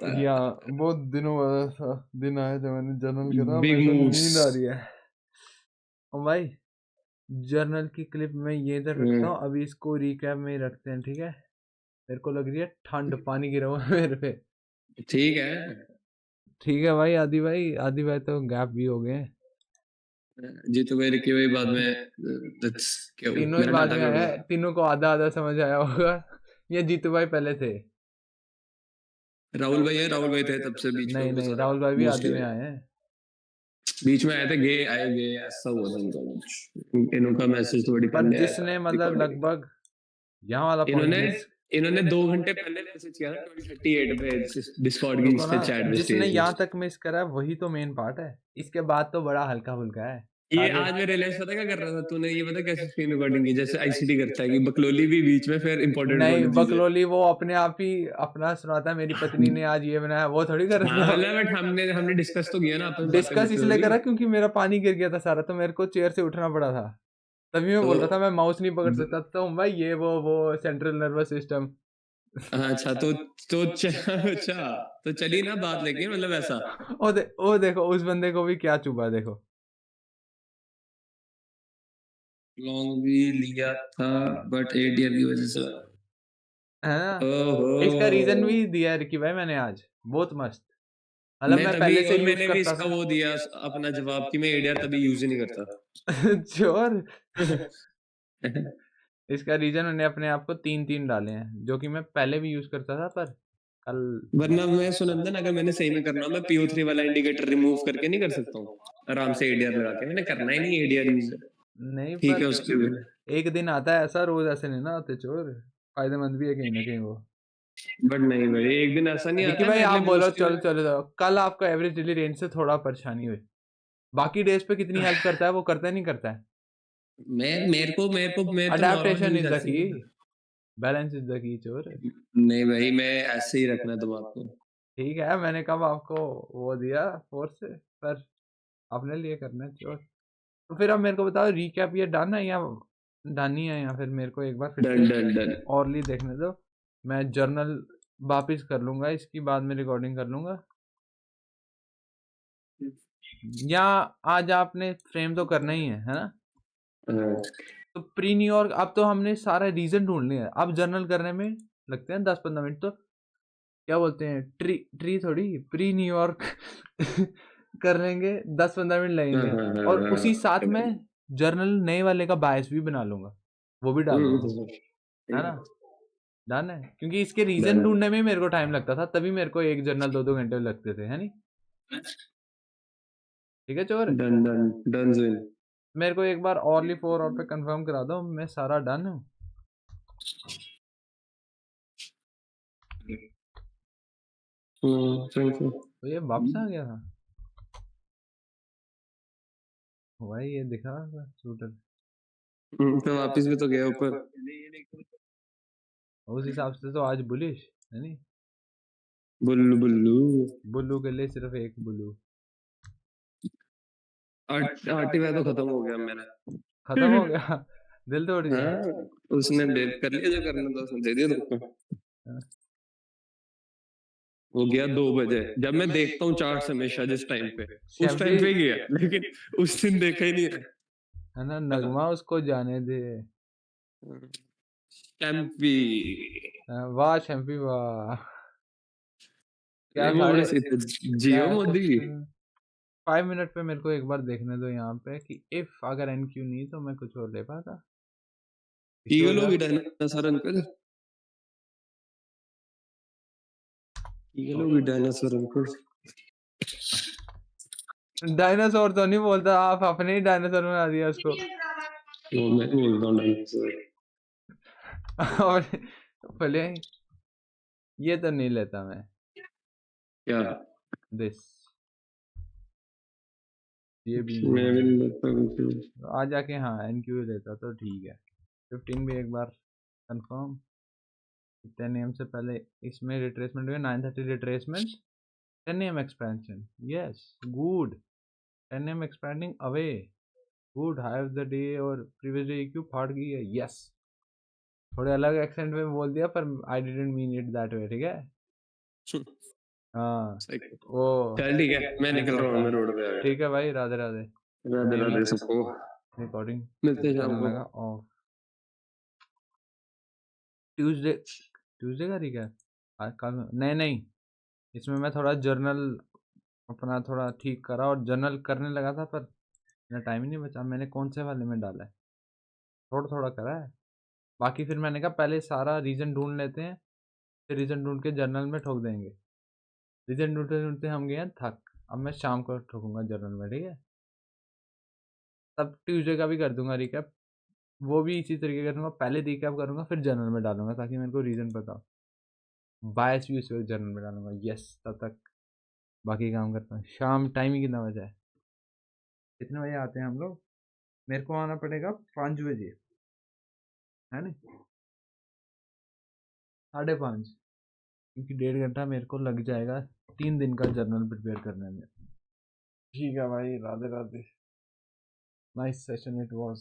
बिग या बहुत दिनों बाद दिन आए जब मैंने जर्नल करा, मेरे को मूव्स नींद आ रही है। और भाई जर्नल की क्लिप में ये इधर रखता हूँ, अभी इसको रिकैप में ही रखते हैं, ठीक है? मेरे को लग रही है ठंड, पानी गिरा हुआ है मेरे पे। ठीक है ठीक है भाई, आदि भाई तो गैप भी हो गए। जीतू भाई रिकी भाई बाद में क्या तीनों ही मेरा बाद डाटा में कट आया, गया तीनों को आधा आधा समझ आया होगा। ये जीतू भाई पहले थे। राहुल भाई है राहुल भाई थे तब से बीच में नहीं वो नहीं, सारा राहुल भाई भी आधे मोस्टली में आए हैं। बीच में आए थे गए ऐसा हुआ था इनका कुछ इनका मैसेज थोड़ी पर पहले जिसने मतलब लगभग यहाँ वाला पॉइंट इन्होंने मिस, इन्होंने 2 घंटे पहले मैसेज किया था 2038 पे डिस्कॉर्ड की रुको इस ना, पे चैट में जिसने स्टेज यहाँ तक मिस करा वही तो मेन पार्ट है, इसके बाद तो बड़ा हल्का फुल्का है। ये आज मैं रियलाइज पता क्या कर रहा था तूने ये पता कैसे स्क्रीन रिकॉर्डिंग की जैसे आईसीटी करता है कि बकलोली भी बीच में फिर इंपॉर्टेंट नहीं, इंपॉर्टेंट चीजें बकलोली वो अपने आप ही अपना सुनाता है, मेरी पत्नी ने आज ये बनाया, वो थोड़ी कर हाँ रहा। मतलब बट हमने डिस्कस तो किया ना आपस में बातें डिस्कस होती इसलिए थोड़ी करा क्योंकि मेरा पानी गिर गया था सारा, तो मेरे को चेयर से उठना पड़ा था, तभी मैं बोल रहा था मैं माउस नहीं पकड़ सकता, तो भाई ये वो सेंट्रल नर्वस सिस्टम, अच्छा अच्छा तो चली ना बात, लेकिन मतलब ऐसा ओ देखो उस बंदे को भी क्या चुभा देखो। लॉन्ग भी लिया था बट एडीआर की वजह से। है ना? इसका रीजन ओहो, भी दिया है रिकी भाई मैंने आज, बहुत मस्त। मतलब मैं मैं तभी, पहले से और यूज मैंने भी करता इसका था। वो दिया अपना जवाब कि मैं एडीआर तभी यूज ही नहीं करता। चोर। इसका रीजन मैंने अपने आप को 3-3 डाले हैं, जो कि मैं पहले भी यूज करता था, पर कल वरना मैं सुनंदन, अगर मैंने सही में करना हो, मैं PO3 वाला इंडिकेटर रिमूव करके नहीं कर सकता हूँ आराम से एडीआर लगा के? मैंने करना ही नहीं एडीआर यूज, नहीं, ठीक पर है उसके लिए। एक दिन आता है ऐसा, रोज ऐसे नहीं ना होते चोर। फायदेमंद भी है कहीं ना कहीं वो। बट नहीं भाई, एक दिन ऐसा नहीं विकी आता है भाई मेरे आप लिए बोलो, मोस्टली। चलो चलो जाओ, कल आपको एवरेज डेली रेंज से थोड़ा परेशानी हुई, बाकी डेज पे कितनी हेल्प करता है वो, करता है नहीं करता है? मैं तो normal adaptation use is the ऐसे की, ही करता बैलेंस इज द की चोर। हूँ। नहीं भाई, मैं ऐसे ही रखना दिमाग को। ठीक है, मैंने कब आपको वो दिया फोर्स से, पर अपने लिए करना है चोर। तो फिर अब मेरे को बताओ, रीकैप ये डन है या डन ही है, या फिर मेरे को एक बार फिर डन से डन डन। औरली देखने दो। मैं जर्नल वापिस कर लूंगा, इसकी बाद में रिकॉर्डिंग कर लूंगा। या आज आपने फ्रेम तो करना ही है ना? तो प्री न्यूयॉर्क, अब तो हमने सारा रीजन ढूंढ लिया है, अब जर्नल करने में लगते हैं 10-15 मिनट। तो क्या बोलते हैं, ट्री ट्री थोड़ी, प्री न्यूयॉर्क कर लेंगे, 10-15 मिनट लगेंगे, और उसी साथ में जर्नल नए वाले का बायस भी बना लूंगा, वो भी डाल दूंगा, है ना? डन है, क्योंकि इसके रीजन ढूंढने में ही मेरे को टाइम लगता था, तभी मेरे को एक जर्नल 2-2 घंटे लगते थे, है नहीं? ठीक है चोर। डन डन डन जिन। मेरे को एक बार ऑरली 4 और पे कंफर्म करा दो, मैं सारा डन हूँ। तो ये वापस आ गया था भाई, ये दिखा था शूटर। तो वापिस भी तो गया ऊपर। उस हिसाब से तो आज बुलिश है नहीं? बुल्लू बुल्लू। बुल्लू के लिए सिर्फ एक बुल्लू। आर्टिफै तो खत्म हो गया मेरा। खत्म हो गया। दिल तोड़ दिया। हाँ, उसने दे कर लिया जो करना था, उसने दे दिया तुमको। वो गया 2 बजे, जब मैं देखता हूँ चार्ट हमेशा जिस टाइम पे, उस टाइम पे गया, लेकिन उस दिन देखा ही नहीं है। है ना, नगमा उसको जाने दे। चैंपी। वाह शैम्पी वाह। क्या वो साढ़े बड़ा सही था। क्या जियो मोदी। 5 मिनट पे मेरे को एक बार देखने दो यहाँ पे, कि इफ अगर एनक्यू नहीं तो मैं कुछ और ले पाता। ईगल होगी डायनासोर अंकल। ईगल होगी डायनासोर अंकल। डायनासोर तो नहीं बोलता, आप अपने ही डायनासोर बना दिया उसको। वो मैं बोलता हूँ डायनासोर। और भले ये तो नहीं लेता मैं, क्या? दिस ये भी मैं भी नहीं। नहीं लगता कुछ। आ जाके हाँ एनक्यू लेता तो ठीक है। 15 भी एक बार कंफर्म। 10 AM से पहले इसमें रिट्रेसमेंट हुआ, 9:30 retracement, 10 AM expansion, yes good. 10 AM expanding away, good. Have the day और प्रीवियस डे क्यों फाड़ गई है, यस। थोड़े अलग एक्सेंट में बोल दिया, पर I didn't mean it that way, ठीक है? हाँ वो चल ठीक है, मैं निकल रहा हूँ, मैं रोड पे आ गया। ठीक है भाई, राधे राधे। राधे राधे सबको। रिकॉर्डिंग मिलते हैं शाम को। लगा ऑफ। ट्यूसडे ट्यूसडे का रिकैप आज कल नहीं नहीं, इसमें मैं थोड़ा जर्नल अपना थोड़ा ठीक करा और जर्नल करने लगा था, पर मेरा टाइम ही नहीं बचा। मैंने कौन से वाले में डाला है, थोड़ा थोड़ा करा है। बाकी फिर मैंने कहा पहले सारा रीज़न ढूंढ लेते हैं, फिर रीज़न ढूंढ के जर्नल में ठोक देंगे। रीज़न ढूंढते ढूंढते हम गए हैं थक, अब मैं शाम को ठोकूंगा जर्नल में, ठीक है? तब ट्यूसडे का भी कर दूंगा रिकैप, वो भी इसी तरीके करूँगा, पहले रिकैप करूँगा फिर जर्नल में डालूंगा, ताकि मेरे को रीज़न पता हो। बायस भी उस वक्त जर्नल में डालूंगा, यस। तब तक बाकी काम करता हूँ। शाम टाइम ही कितना बजा है, कितने बजे आते हैं हम लोग? मेरे को आना पड़ेगा 5 बजे, है ना? 5:30, क्योंकि 1.5 घंटा मेरे को लग जाएगा 3 दिन का जर्नल प्रिपेयर करने में। ठीक है भाई, Radhe Radhe. Nice session it was.